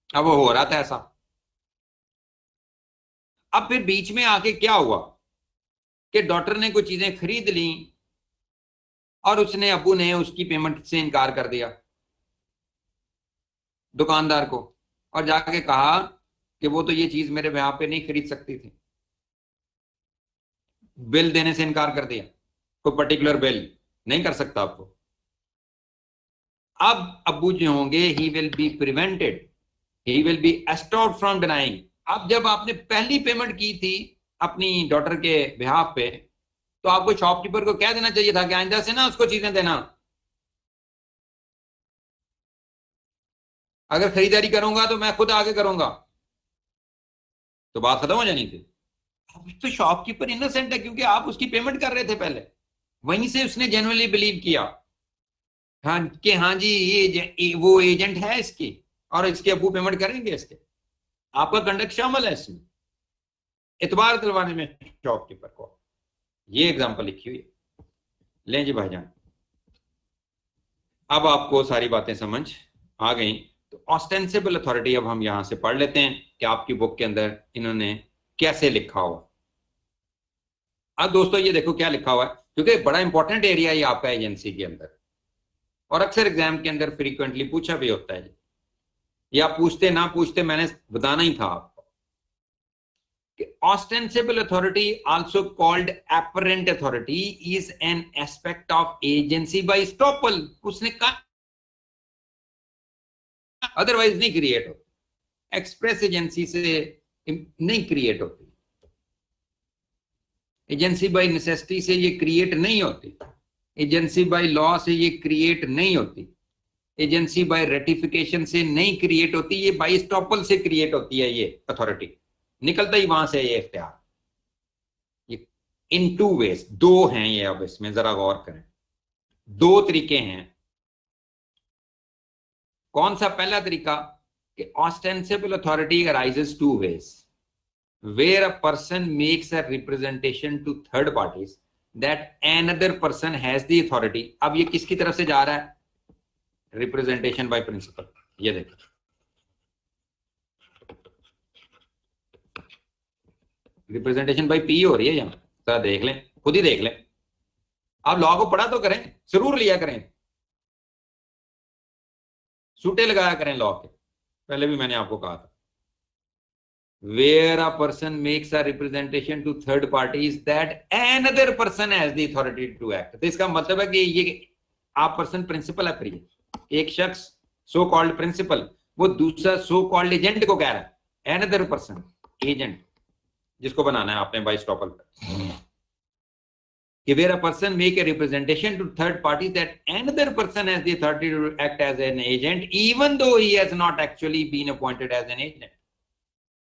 अब वो हो रहा था ऐसा। अब फिर बीच में आके क्या हुआ कि डॉटर ने कुछ चीजें खरीद ली और उसने, अब्बू ने उसकी पेमेंट से इनकार कर दिया दुकानदार को, और जाके कहा कि वो तो ये चीज मेरे बिहाफ पे नहीं खरीद सकती थी, बिल देने से इनकार कर दिया, कोई पर्टिकुलर बिल नहीं कर सकता आपको। अब अब्बू जो होंगे, he will be prevented, he will be stopped from denying. अब जब आपने पहली पेमेंट की थी अपनी डॉटर के बिहाफ पे, तो आपको शॉपकीपर को कह देना चाहिए था कि आइंदा से ना उसको चीजें देना, अगर खरीदारी करूंगा तो मैं खुद आगे करूंगा, तो बात खत्म हो जानी थी। अब तो शॉपकीपर इनोसेंट है क्योंकि आप उसकी पेमेंट कर रहे थे पहले, वहीं से उसने जेन्युइनली बिलीव किया हाँ कि हाँ जी ये वो एजेंट है इसकी और इसके अब्बू पेमेंट करेंगे इसके, आपका कंडक्ट शामिल है इसमें, इतबार दिलवाने में शॉपकीपर को। ये एग्जांपल लिखी हुई है। लें जी भाईजान, अब आपको सारी बातें समझ आ गई। तो ऑस्टेंसिबल अथॉरिटी अब हम यहां से पढ़ लेते हैं कि आपकी बुक के अंदर इन्होंने कैसे लिखा हुआ। अब दोस्तों ये देखो क्या लिखा हुआ है, क्योंकि बड़ा इंपॉर्टेंट एरिया ये आपका एजेंसी के अंदर, और अक्सर एग्जाम के अंदर फ्रीक्वेंटली पूछा भी होता है, या पूछते ना पूछते मैंने बताना ही था आपको कि ostensible authority also called apparent authority is an aspect of agency by estoppel. उसने कहा अदरवाइज नहीं क्रिएट होती, एक्सप्रेस एजेंसी से नहीं क्रिएट होती, एजेंसी बाय नेसेसिटी से ये क्रिएट नहीं होती, एजेंसी बाय लॉ से ये क्रिएट नहीं होती, एजेंसी बाय रेटिफिकेशन से नहीं क्रिएट होती, ये बाय स्टॉपल से क्रिएट होती है। ये अथॉरिटी निकलता ही वहां से ये इख्तियार, ये इन टू वेज, दो हैं ये। अब इसमें जरा गौर करें, दो तरीके हैं। कौन सा? पहला तरीका कि ostensible authority arises two ways, where a person makes a representation to third parties that another person has the authority। अब ये किसकी तरफ से जा रहा है? Representation by principal. ये देखो, रिप्रेजेंटेशन बाय पी हो रही है यहां, जरा देख लें, खुद ही देख लें। आप लॉ को पढ़ा तो करें, जरूर लिया करें, सूटे लगाया करें लॉ के, पहले भी मैंने आपको कहा था। Where a person makes a representation to third parties that another person has the authority to act। तो इसका मतलब है कि ये आप पर्सन प्रिंसिपल है, फिर एक शख्स सो कॉल्ड प्रिंसिपल वो दूसरा सो कॉल्ड एजेंट को कह रहा है, another person एजेंट, जिसको बनाना है आपने बाय स्टॉपल पर, कि where a person make a representation to third parties that another person has the authority to act as an agent even though he has not actually been appointed as an agent।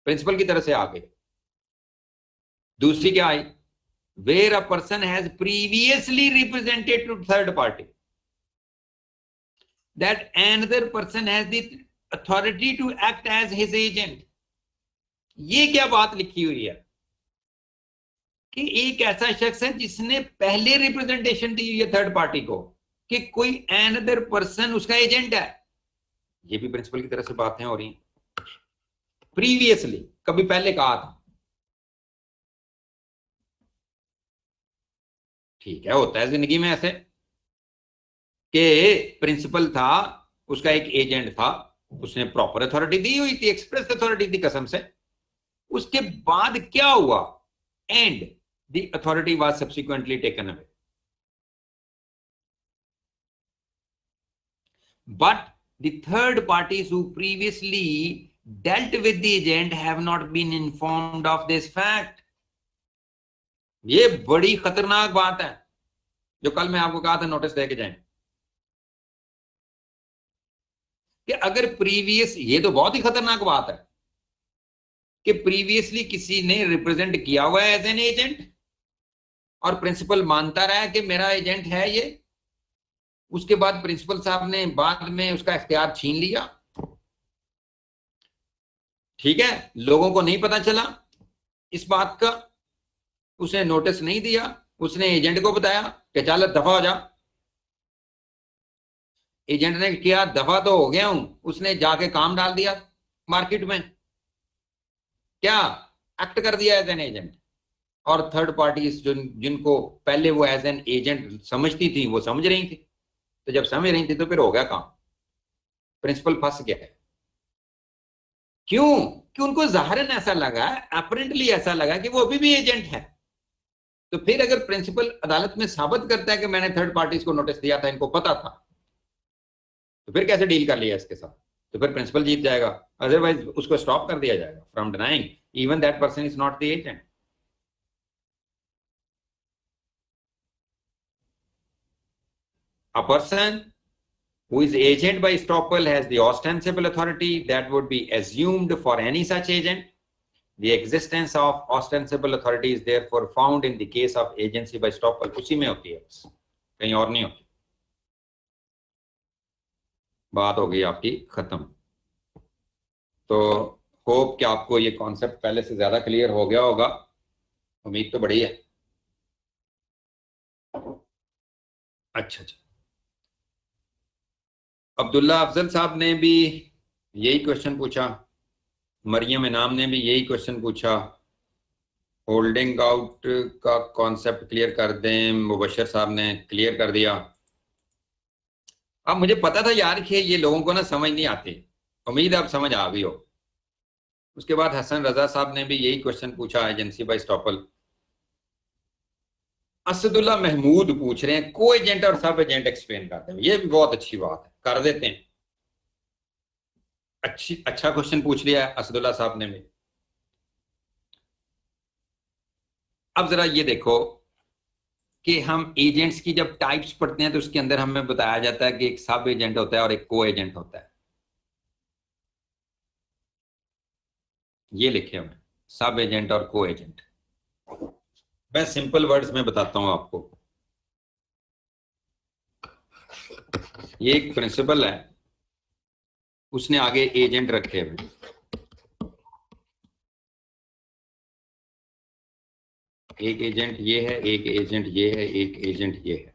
Principal की तरफ से आ गई। दूसरी क्या आई? Where a person has previously represented to third party that another person has the authority to act as his agent. ये क्या बात लिखी हुई है कि एक ऐसा शख्स है जिसने पहले रिप्रेजेंटेशन दी हुई है थर्ड पार्टी को कि कोई अनदर पर्सन उसका एजेंट है। ये भी प्रिंसिपल की तरफ से बातें हो रही हैं। प्रीवियसली, कभी पहले कहा था, ठीक है, होता है जिंदगी में ऐसे कि प्रिंसिपल था, उसका एक एजेंट था, उसने प्रॉपर अथॉरिटी दी हुई थी, एक्सप्रेस अथॉरिटी थी कसम से। उसके बाद क्या हुआ? And the authority was subsequently taken away. but the third parties who previously dealt with the agent have not been informed of this fact. ये बड़ी खतरनाक बात है जो कल मैं आपको कहा था नोटिस देके जाएं कि अगर प्रीवियस, ये तो बहुत ही खतरनाक बात है कि प्रीवियसली किसी ने रिप्रेजेंट किया हुआ है एज एन एजेंट और प्रिंसिपल मानता रहा कि मेरा एजेंट है ये, उसके बाद प्रिंसिपल साहब ने बाद में उसका इख्तियार छीन लिया, ठीक है, लोगों को नहीं पता चला इस बात का, उसने नोटिस नहीं दिया, उसने एजेंट को बताया कि चल दफा हो जा, एजेंट ने किया दफा तो हो गया हूं, उसने जाके काम डाल दिया मार्केट में, क्या एक्ट कर दिया एज एन एजेंट, और थर्ड पार्टीज जिनको पहले वो एज एन एजेंट समझती थी वो समझ रही थी, तो जब समझ रही थी तो फिर हो गया काम, प्रिंसिपल फंस गया है। क्यों? कि उनको ज़ाहिरन ऐसा लगा, अपरेंटली ऐसा लगा कि वो अभी भी एजेंट है। तो फिर अगर प्रिंसिपल अदालत में साबित करता है कि मैंने थर्ड पार्टीज को नोटिस दिया था, इनको पता था, तो फिर कैसे डील कर लिया इसके साथ? तो फिर प्रिंसिपल जीत जाएगा, अदरवाइज उसको स्टॉप कर दिया जाएगा from denying even that person is not the agent. A person who is agent by estoppel has the ostensible authority that would be assumed for any such agent. The existence of ostensible authority is therefore found in the case of agency by estoppel. उसी में होती है, बस कहीं और नहीं होती। बात हो गई आपकी खत्म। तो होप कि आपको ये कॉन्सेप्ट पहले से ज्यादा क्लियर हो गया होगा, उम्मीद तो बड़ी है। अच्छा, अब्दुल्ला अफजल साहब ने भी यही क्वेश्चन पूछा, मरियम इनाम ने भी यही क्वेश्चन पूछा, होल्डिंग आउट का कॉन्सेप्ट क्लियर कर दें, मुबशर साहब ने क्लियर कर दिया। अब मुझे पता था यार कि ये लोगों को ना समझ नहीं आती, उम्मीद आप समझ आ गई हो। उसके बाद हसन रजा साहब ने भी यही क्वेश्चन पूछा, agency by estoppel. Asadullah Mahmood पूछ रहे हैं को एजेंट और सब एजेंट एक्सप्लेन करते हैं, ये भी बहुत अच्छी बात है, कर देते हैं। अच्छा क्वेश्चन पूछ लिया है असदुल्ला साहब ने भी। अब जरा ये देखो कि हम एजेंट्स की जब टाइप्स पढ़ते हैं तो उसके अंदर हमें बताया जाता है कि एक सब एजेंट होता है और एक को एजेंट होता है। ये लिखे हुए सब एजेंट और को एजेंट। मैं सिंपल वर्ड्स में बताता हूं आपको। ये एक प्रिंसिपल है, उसने आगे एजेंट रखे हुए, एक एजेंट ये है, एक एजेंट ये है, एक एजेंट ये है।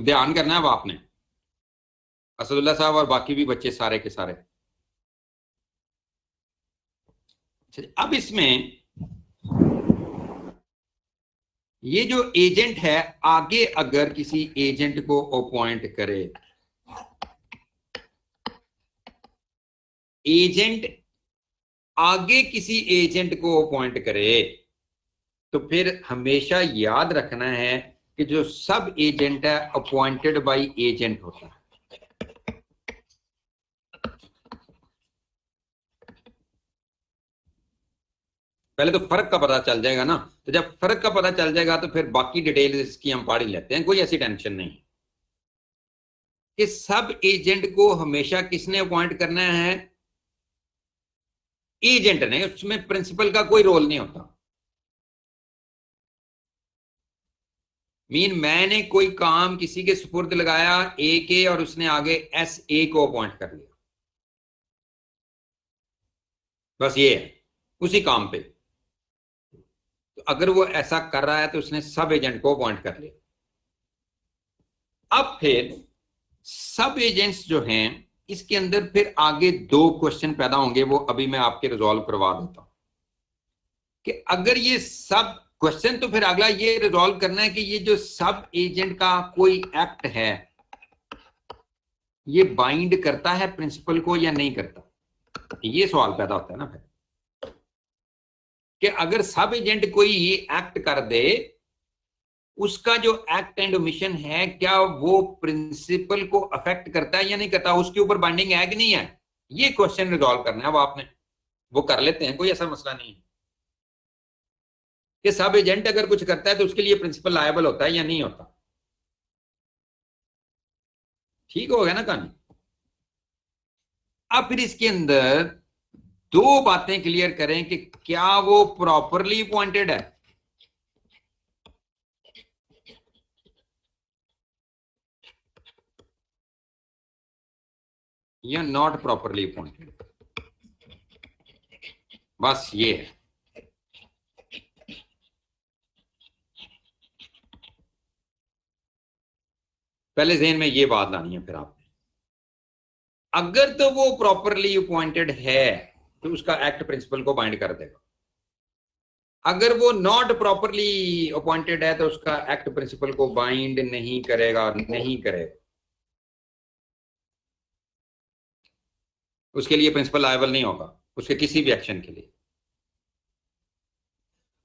ध्यान करना है अब आपने, असदुल्ला साहब और बाकी भी बच्चे सारे के सारे। अब इसमें ये जो एजेंट है आगे अगर किसी एजेंट को अपॉइंट करे, एजेंट आगे किसी एजेंट को अपॉइंट करे, तो फिर हमेशा याद रखना है कि जो सब एजेंट है अपॉइंटेड बाय एजेंट होता है। पहले तो फर्क का पता चल जाएगा ना, तो जब फर्क का पता चल जाएगा तो फिर बाकी डिटेल्स इसकी हम पढ़ ही लेते हैं, कोई ऐसी टेंशन नहीं। कि सब एजेंट को हमेशा किसने अपॉइंट करना है? एजेंट ने, उसमें प्रिंसिपल का कोई रोल नहीं होता। मैंने कोई काम किसी के सुपुर्द लगाया ए के और उसने आगे एस ए को अपॉइंट कर लिया, बस ये है उसी काम पे। तो अगर वो ऐसा कर रहा है तो उसने सब एजेंट को अपॉइंट कर लिया। अब फिर सब एजेंट्स जो हैं इसके अंदर फिर आगे दो क्वेश्चन पैदा होंगे, वो अभी मैं आपके रिजॉल्व करवा देता हूं कि अगर ये सब क्वेश्चन, तो फिर अगला ये रिजॉल्व करना है कि ये जो सब एजेंट का कोई एक्ट है ये बाइंड करता है प्रिंसिपल को या नहीं करता। ये सवाल पैदा होता है ना फिर कि अगर सब एजेंट कोई एक्ट कर दे उसका जो एक्ट एंड ओमिशन है क्या वो प्रिंसिपल को अफेक्ट करता है या नहीं करता, उसके ऊपर बाइंडिंग है कि नहीं है, ये क्वेश्चन रिजॉल्व करना है। वो आपने वो कर लेते हैं, कोई ऐसा मसला नहीं है कि सब एजेंट अगर कुछ करता है तो उसके लिए प्रिंसिपल लायबल होता है या नहीं होता। ठीक हो गया ना कहानी। अब फिर इसके अंदर दो बातें क्लियर करें कि क्या वो प्रॉपरली अपॉइंटेड है या नॉट प्रॉपरली अपॉइंटेड, बस ये है। पहले ज़हन में ये बात लानी है। फिर आपने अगर तो वो प्रॉपरली अपॉइंटेड है तो उसका एक्ट प्रिंसिपल को बाइंड कर देगा। अगर वो नॉट प्रॉपरली अपॉइंटेड है तो उसका एक्ट प्रिंसिपल को बाइंड नहीं करेगा, नहीं करेगा। उसके लिए प्रिंसिपल लायबल नहीं होगा उसके किसी भी एक्शन के लिए।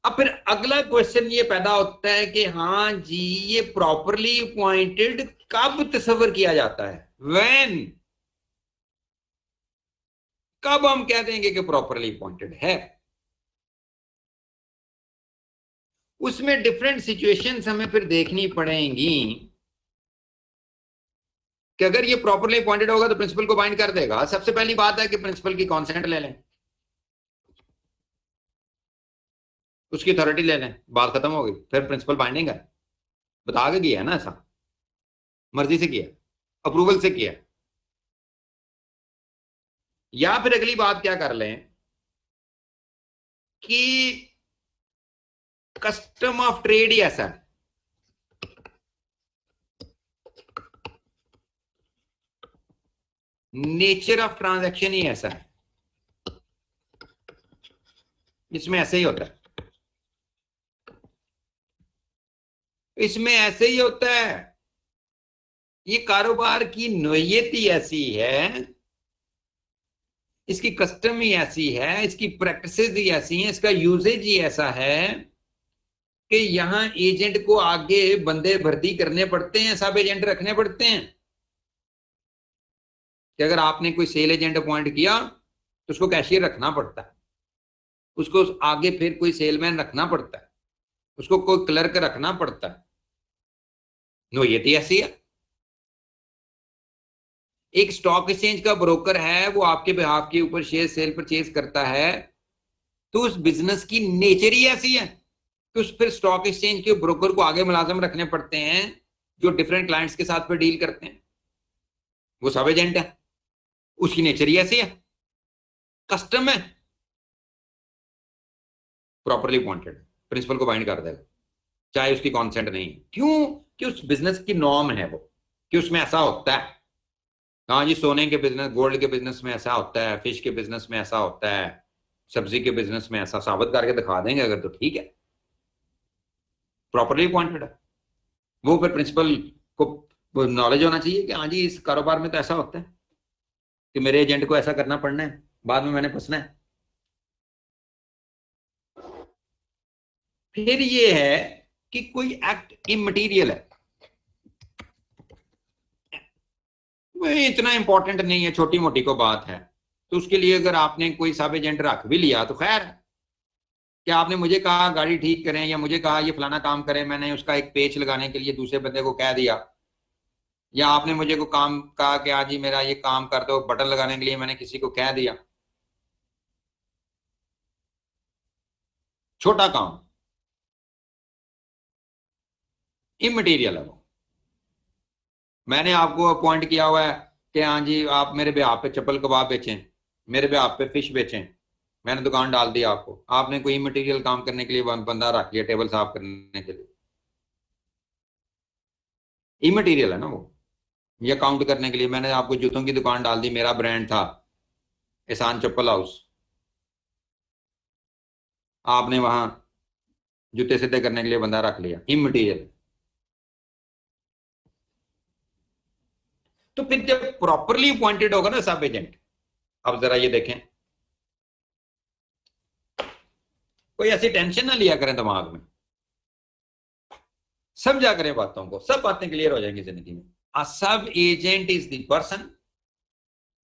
अब फिर अगला क्वेश्चन ये पैदा होता है कि हाँ जी ये प्रॉपरली अपॉइंटेड कब तस्वर किया जाता है, व्हेन, कब हम कह देंगे कि प्रॉपरली अपॉइंटेड है। उसमें डिफरेंट सिचुएशंस हमें फिर देखनी पड़ेंगी कि अगर ये प्रॉपरली अपॉइंटेड होगा तो प्रिंसिपल को बाइंड कर देगा। सबसे पहली बात है कि प्रिंसिपल की कॉन्सेंट ले लें, उसकी अथॉरिटी ले लें, बात खत्म हो गई। फिर प्रिंसिपल बाइंडिंग है, बता के किया है ना, ऐसा मर्जी से किया, अप्रूवल से किया। या फिर अगली बात क्या कर लें कि कस्टम ऑफ ट्रेड ही ऐसा है, नेचर ऑफ ट्रांजैक्शन ही ऐसा है, इसमें ऐसे ही होता है, इसमें ऐसे ही होता है। ये कारोबार की नोयत ही ऐसी है, इसकी कस्टम ही ऐसी है, इसकी प्रैक्टिसेस ही ऐसी हैं, इसका यूजेज ही ऐसा है कि यहां एजेंट को आगे बंदे भर्ती करने पड़ते हैं, सब एजेंट रखने पड़ते हैं। कि अगर आपने कोई सेल एजेंट अपॉइंट किया तो उसको कैशियर रखना पड़ता है, उसको आगे फिर कोई सेलमैन रखना पड़ता है, उसको कोई क्लर्क रखना पड़ता है। नोयत ही ऐसी है। एक स्टॉक एक्सचेंज का ब्रोकर है, वो आपके बिहाफ के ऊपर शेयर सेल परचेज करता है, तो उस बिजनेस की नेचर ही ऐसी है कि उस फिर स्टॉक एक्सचेंज के ब्रोकर को आगे मुलाजम रखने पड़ते हैं जो डिफरेंट क्लाइंट्स के साथ फिर डील करते हैं। वो सब एजेंट है, उसकी नेचर ही ऐसी है, कस्टम है, प्रॉपरली अपॉइंटेड, प्रिंसिपल को बाइंड कर देगा चाहे उसकी कॉन्सेंट नहीं है। क्यों? कि उस बिजनेस की नॉर्म है वो, कि उसमें ऐसा होता है। हाँ जी, सोने के बिजनेस, गोल्ड के बिजनेस में ऐसा होता है, फिश के बिजनेस में ऐसा होता है, सब्जी के बिजनेस में ऐसा, साबित करके दिखा देंगे अगर तो ठीक है, प्रॉपरली अपॉइंटेड है। वो फिर प्रिंसिपल को नॉलेज होना चाहिए कि हाँ जी इस कारोबार में तो ऐसा होता है कि मेरे एजेंट को ऐसा करना पड़ना है, बाद में मैंने फंसना है। फिर ये है कि कोई एक्ट इमटेरियल है, वो इतना इंपॉर्टेंट नहीं है, छोटी मोटी को बात है, तो उसके लिए अगर आपने कोई सब एजेंट रख भी लिया तो खैर है। कि आपने मुझे कहा गाड़ी ठीक करें या मुझे कहा ये फलाना काम करें, मैंने उसका एक पेच लगाने के लिए दूसरे बंदे को कह दिया, या आपने मुझे को काम कहा कि हाँ जी मेरा ये काम कर दो, बटन लगाने के लिए मैंने किसी को कह दिया, छोटा काम, इमटेरियल है वो। मैंने आपको अपॉइंट किया हुआ है कि हाँ जी आप मेरे ब्याह पे चप्पल कबाब बेचें, मेरे ब्याह पे फिश बेचें, मैंने दुकान डाल दी आपको, आपने कोई इमटेरियल काम करने के लिए बंदा रख लिया टेबल साफ करने के लिए, इमटेरियल है ना वो। या काउंट करने के लिए मैंने आपको जूतों की दुकान डाल दी, मेरा ब्रांड था एहसान चप्पल हाउस, आपने वहां जूते सीधे करने के लिए बंदा रख लिया, इमटेरियल। तो फिर जब प्रॉपरली अपॉइंटेड होगा ना सब एजेंट, अब जरा ये देखें, कोई ऐसी टेंशन ना लिया करें दिमाग में समझा करें बातों को, सब बातें क्लियर हो जाएंगी जिंदगी में। अ सब agent is the person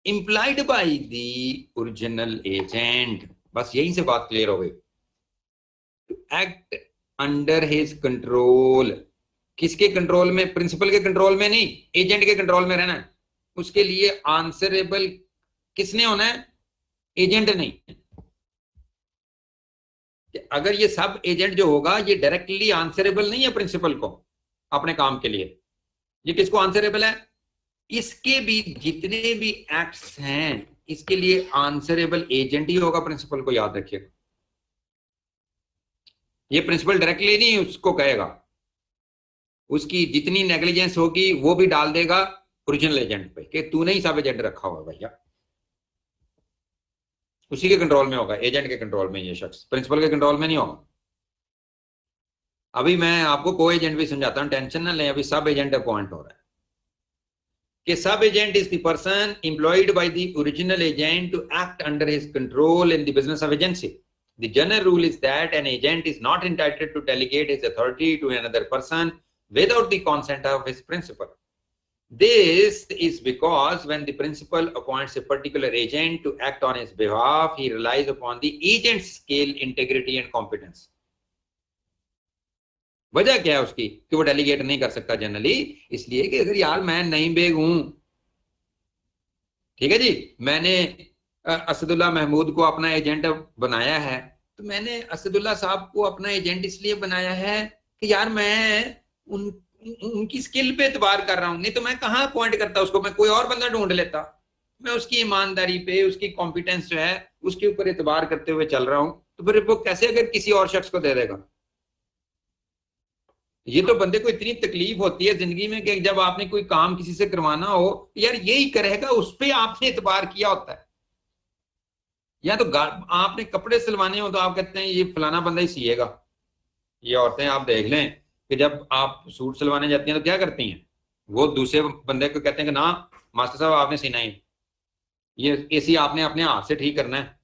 implied by the original agent, बस यहीं से बात क्लियर हो गई। एक्ट अंडर हिज कंट्रोल, किसके कंट्रोल में? प्रिंसिपल के कंट्रोल में नहीं, एजेंट के कंट्रोल में रहना है। उसके लिए आंसरेबल किसने होना है? एजेंट नहीं। अगर ये सब एजेंट जो होगा ये डायरेक्टली आंसरेबल नहीं है प्रिंसिपल को अपने काम के लिए। ये किसको आंसरेबल है? इसके भी जितने भी एक्ट्स हैं इसके लिए आंसरेबल एजेंट ही होगा प्रिंसिपल को, याद रखिएगा। ये प्रिंसिपल डायरेक्टली नहीं उसको कहेगा, उसकी जितनी नेग्लिजेंस होगी वो भी डाल देगा ओरिजिनल एजेंट पे कि तूने ही सब एजेंट रखा हुआ भैया। उसी के कंट्रोल में होगा, एजेंट के कंट्रोल में ये शख्स, प्रिंसिपल के कंट्रोल में नहीं होगा। अभी मैं आपको को एजेंट भी समझाता हूं, टेंशन ना लें। अभी सब एजेंट अपॉइंट हो रहा है कि sub agent is the person employed by the original agent to act under his control in the business of agency. The general rule is that an agent is not entitled to delegate his authority to another person without the consent of his principal. This is because when the principal appoints a particular agent to act on his behalf, he relies upon the agent's skill, integrity and competence. वजह क्या है उसकी कि वो delegate नहीं कर सकता generally? इसलिए कि अगर यार मैं नईम बेग हूं, ठीक है जी, मैंने असदुल्ला महमूद को अपना एजेंट बनाया है, तो मैंने असदुल्ला साहब को अपना एजेंट इसलिए बनाया है कि यार मैं उनकी स्किल पे एतबार कर रहा हूं, नहीं तो मैं कहाँ अपॉइंट करता उसको, मैं कोई और बंदा ढूंढ लेता। मैं उसकी ईमानदारी पे, उसकी कॉम्पिटेंस जो है उसके ऊपर एतबार करते हुए चल रहा हूं, तो फिर वो कैसे अगर किसी और शख्स को दे देगा? ये तो बंदे को इतनी तकलीफ होती है जिंदगी में कि जब आपने कोई काम किसी से करवाना हो, यार यही करेगा, उस पर आपने एतबार किया होता है। या तो आपने कपड़े सिलवाने हो तो आप कहते हैं ये फलाना बंदा ही सिएगा। ये औरतें आप देख लें कि जब आप सूट सिलवाने जाती हैं तो क्या करती हैं, वो दूसरे बंदे को कहते हैं कि ना मास्टर साहब आपने सीना ही, ये एसी आपने अपने हाथ से ठीक करना है।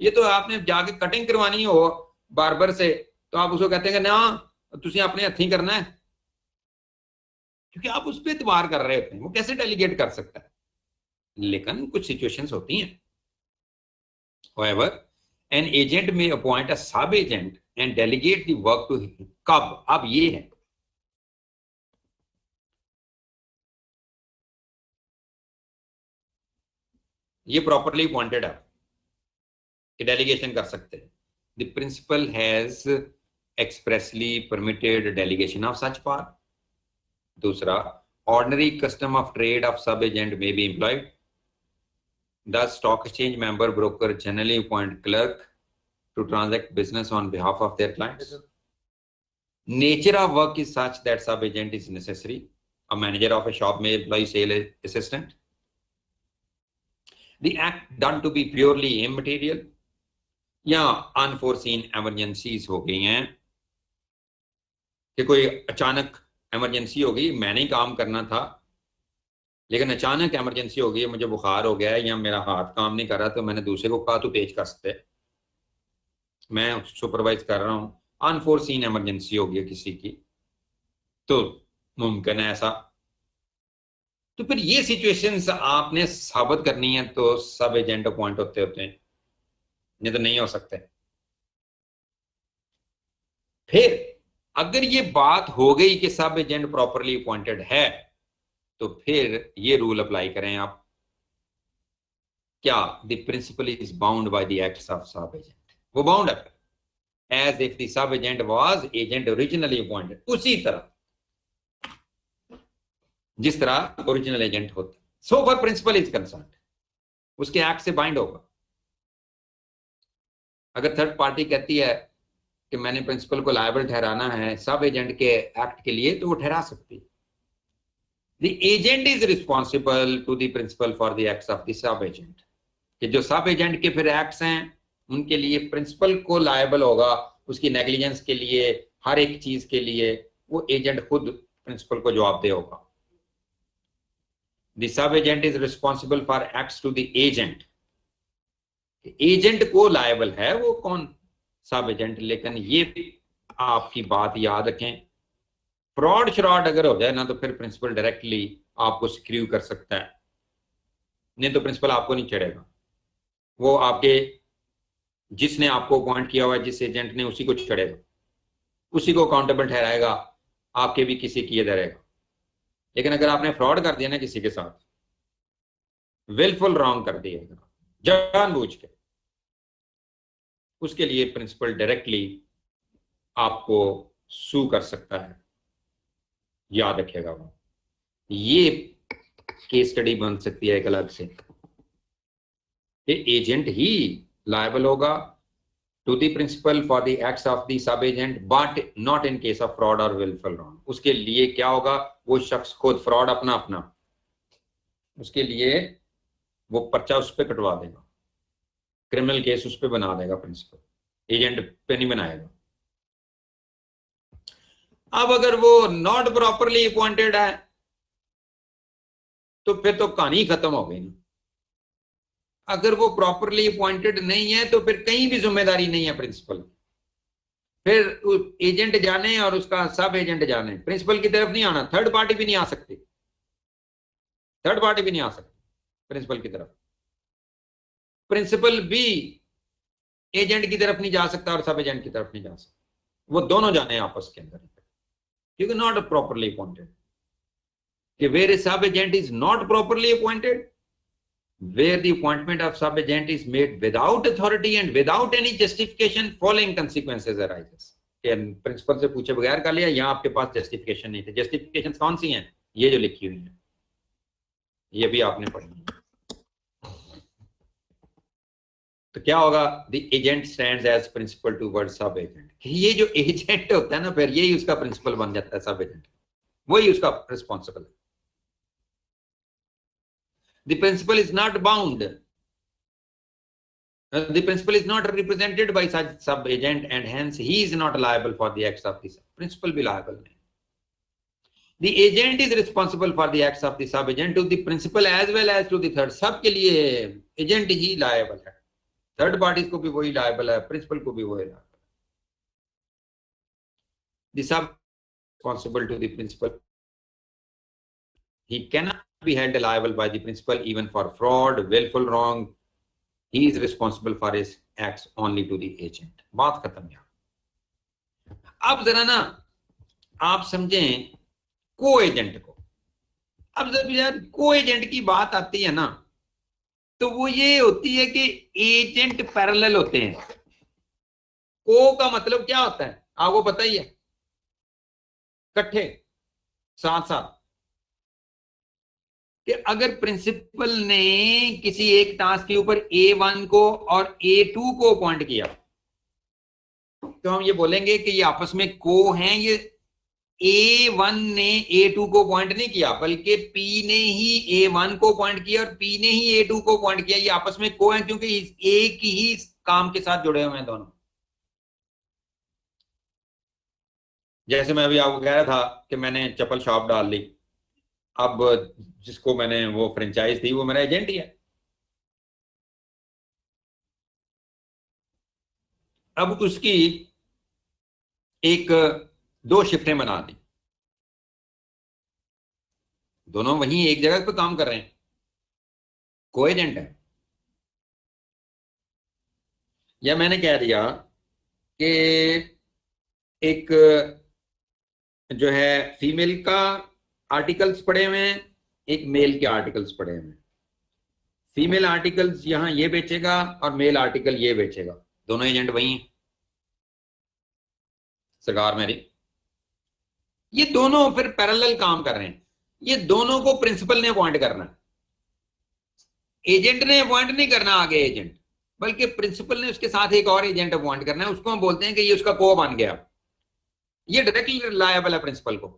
ये तो आपने जाके कटिंग करवानी हो बार्बर से तो आप उसको कहते हैं कि ना तुझे अपने हथी करना है, क्योंकि आप उस पर एतबार कर रहे होते हैं। वो कैसे डेलीगेट कर सकता है? लेकिन कुछ सिचुएशंस होती हैं। However, an agent may appoint a sub-agent and delegate the work to him. कब? अब ये है, ये प्रॉपरली अपॉइंटेड है कि डेलीगेशन कर सकते हैं। The principal has expressly permitted delegation of such power. दूसरा, ordinary custom of trade of sub-agent may be employed. The stock exchange member broker generally appoint clerk to transact business on behalf of their clients. Nature of work is such that sub-agent is necessary. A manager of a shop may employ sales assistant. The act done to be purely immaterial या unforeseen emergencies हो गई हैं कि कोई अचानक emergency हो गई, मैंने ही काम करना था लेकिन अचानक इमरजेंसी हो गई, मुझे बुखार हो गया है या मेरा हाथ काम नहीं कर रहा, तो मैंने दूसरे को कहा तू तेज कस दे, मैं सुपरवाइज कर रहा हूं, अनफोर्सीन इमरजेंसी हो गई किसी की, तो मुमकिन है ऐसा। तो फिर ये सिचुएशंस आपने साबित करनी है तो सब एजेंट अपॉइंट होते हैं, नहीं तो नहीं हो सकते। फिर अगर ये बात हो गई कि सब एजेंट प्रॉपरली अपॉइंटेड है तो फिर ये रूल अप्लाई करें आप, क्या? The principal is bound by the acts of sub agent. वो बाउंड है as if the sub agent was agent originally appointed, उसी तरह जिस तरह ओरिजिनल एजेंट होता। So for principal is concern, उसके एक्ट से बाइंड होगा। अगर थर्ड पार्टी कहती है कि मैंने प्रिंसिपल को लायबल ठहराना है सब एजेंट के एक्ट के लिए, तो वो ठहरा सकती है। The agent is responsible to the principal for the acts of the sub agent. कि जो सब एजेंट के फिर एक्ट्स हैं उनके लिए प्रिंसिपल को लायबल होगा, उसकी नेग्लिजेंस के लिए, हर एक चीज के लिए वो एजेंट खुद प्रिंसिपल को जवाबदेह होगा। The sub agent is responsible for acts to the agent. Agent को लायबल है वो कौन? सब एजेंट। लेकिन ये आपकी बात याद रखें फ्रॉड श्रॉड अगर हो जाए ना तो फिर प्रिंसिपल डायरेक्टली आपको स्क्रू कर सकता है, नहीं तो प्रिंसिपल आपको नहीं चढ़ेगा। वो आपके जिसने आपको अपॉइंट किया हुआ है, जिस एजेंट ने, उसी को चढ़ेगा, उसी को अकाउंटेबल ठहराएगा, आपके भी किसी किए रहेगा। लेकिन अगर आपने फ्रॉड कर दिया ना किसी के साथ, विलफुल रॉन्ग कर दिया जानबूझ के, उसके लिए प्रिंसिपल डायरेक्टली आपको सू कर सकता है, याद रखिएगा। वो ये केस स्टडी बन सकती है एक अलग से, एजेंट ही लायबल होगा to the principal for the acts of the sub agent but not in case of fraud और विलफुल रॉन्ग। उसके लिए क्या होगा, वो शख्स खुद फ्रॉड अपना उसके लिए वो पर्चा उस पर कटवा देगा, क्रिमिनल केस उस पर बना देगा, प्रिंसिपल एजेंट पे नहीं बनाएगा। अब अगर वो नॉट प्रॉपरली अपॉइंटेड है तो फिर तो कहानी खत्म हो गई ना। अगर वो प्रॉपरली अपॉइंटेड नहीं है तो फिर कहीं भी जिम्मेदारी नहीं है प्रिंसिपल, फिर एजेंट जाने और उसका सब एजेंट जाने, प्रिंसिपल की तरफ नहीं आना, थर्ड पार्टी भी नहीं आ सकती, थर्ड पार्टी भी नहीं आ सकती प्रिंसिपल की तरफ। प्रिंसिपल भी एजेंट की तरफ नहीं जा सकता और सब एजेंट की तरफ नहीं जा सकता, वो दोनों जाने आपस के अंदर, क्योंकि नॉट प्रॉपरली अपॉइंटेड। कि वेयर ए सब agent is not properly appointed, where the appointment of sub agent is made without authority and without any justification, following consequences arises। Principal से पूछे बगैर कर लिया, यहाँ आपके पास जस्टिफिकेशन नहीं थे। जस्टिफिकेशन कौन सी हैं, ये जो लिखी हुई है, ये भी आपने पढ़नी है। तो क्या होगा, the agent stands as principal toward sub agent. ये जो एजेंट होता है ना, फिर यही उसका प्रिंसिपल बन जाता है, सब एजेंट वही उसका रिस्पॉन्सिबल है। The principal is not bound. The principal is not represented by such sub agent and hence he is not liable for the acts of the sub. Principal भी liable नहीं। The agent is responsible for the acts of the sub agent to the principal as well as to the third। सब के लिए agent ही liable है, third parties को भी वही liable है, प्रिंसिपल को भी वही liable है। The sub responsible to the principal, he cannot be held liable by the principal even for fraud, willful wrong। He is responsible for his acts only to the agent। बात खत्म यार। अब जरा ना आप समझें को एजेंट को। अब जब यार को एजेंट की बात आती है ना, तो वो ये होती है कि एजेंट पैरेलल होते हैं। को का मतलब क्या होता है आपको पता ही है, इकट्ठे साथ साथ। कि अगर प्रिंसिपल ने किसी एक टास्क के ऊपर A1 को और A2 को अपॉइंट किया, तो हम ये बोलेंगे कि ये आपस में को हैं। ये A1 ने A2 को अपॉइंट नहीं किया, बल्कि P ने ही A1 को अपॉइंट किया और P ने ही A2 को अपॉइंट किया। ये आपस में को हैं क्योंकि एक ही काम के साथ जुड़े हुए हैं दोनों। जैसे मैं अभी आपको कह रहा था कि मैंने चप्पल शॉप डाल ली, अब जिसको मैंने वो फ्रेंचाइज दी वो मेरा एजेंट ही है। अब उसकी एक दो शिफ्टें बना दी, दोनों वहीं एक जगह पे काम कर रहे हैं, को एजेंट है। या मैंने कह दिया कि एक जो है फीमेल का आर्टिकल्स पड़े हुए हैं, एक मेल के आर्टिकल्स पड़े हुए हैं। फीमेल आर्टिकल्स यहां ये बेचेगा और मेल आर्टिकल ये बेचेगा, दोनों एजेंट वही हैं सरकार मेरी। ये दोनों फिर पैरेलल काम कर रहे हैं। ये दोनों को प्रिंसिपल ने अपॉइंट करना है, एजेंट ने अपॉइंट नहीं करना आगे एजेंट, बल्कि प्रिंसिपल ने उसके साथ एक और एजेंट अपॉइंट करना है। उसको हम बोलते हैं कि ये उसका को बन गया। ये डायरेक्टली लायबल है प्रिंसिपल को,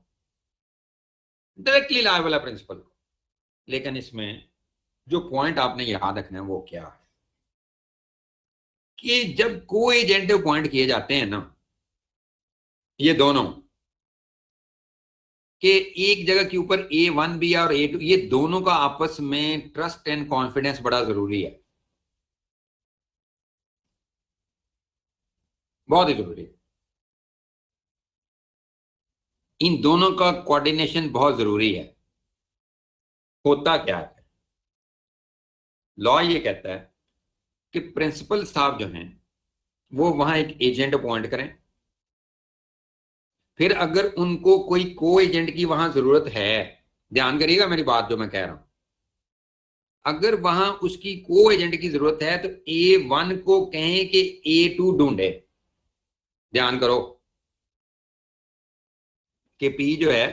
डायरेक्टली लायबल है प्रिंसिपल को। लेकिन इसमें जो पॉइंट आपने याद रखना है वो क्या है कि जब को एजेंट अपॉइंट किए जाते हैं ना, ये दोनों के एक जगह के ऊपर A1 भी है और A2, ये दोनों का आपस में ट्रस्ट एंड कॉन्फिडेंस बड़ा जरूरी है, बहुत ही जरूरी है। इन दोनों का कोऑर्डिनेशन बहुत जरूरी है। होता क्या है, लॉ ये कहता है कि प्रिंसिपल साहब जो हैं वो वहां एक एजेंट अपॉइंट करें, फिर अगर उनको कोई को एजेंट की वहां जरूरत है, ध्यान करिएगा मेरी बात जो मैं कह रहा हूं, अगर वहां उसकी को एजेंट की जरूरत है तो A1 को कहें कि A2 ढूंढे। ध्यान करो कि P जो है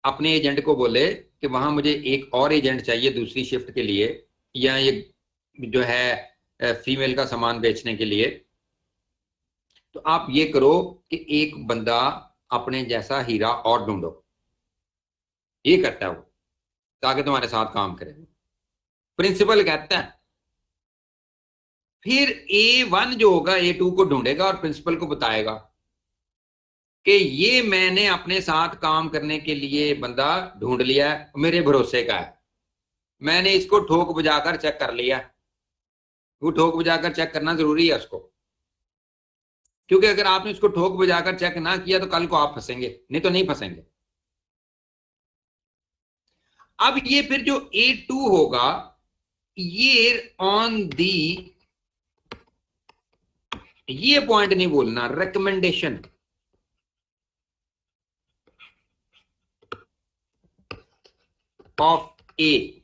अपने एजेंट को बोले कि वहां मुझे एक और एजेंट चाहिए दूसरी शिफ्ट के लिए, या ये जो है फीमेल का सामान बेचने के लिए। तो आप ये करो कि एक बंदा अपने जैसा हीरा और ढूंढो। ये करता है वो ताकि तुम्हारे साथ काम करे। प्रिंसिपल कहता है फिर A1 जो होगा A2 को ढूंढेगा और प्रिंसिपल को बताएगा कि ये मैंने अपने साथ काम करने के लिए बंदा ढूंढ लिया है, मेरे भरोसे का है, मैंने इसको ठोक बजाकर चेक कर लिया। वो ठोक बजाकर चेक करना जरूरी है उसको, क्योंकि अगर आपने उसको ठोक बजाकर चेक ना किया तो कल को आप फंसेंगे, नहीं तो नहीं फंसेंगे। अब ये फिर जो A2 होगा ये ऑन दी, ये पॉइंट नहीं बोलना, रिकमेंडेशन ऑफ ए,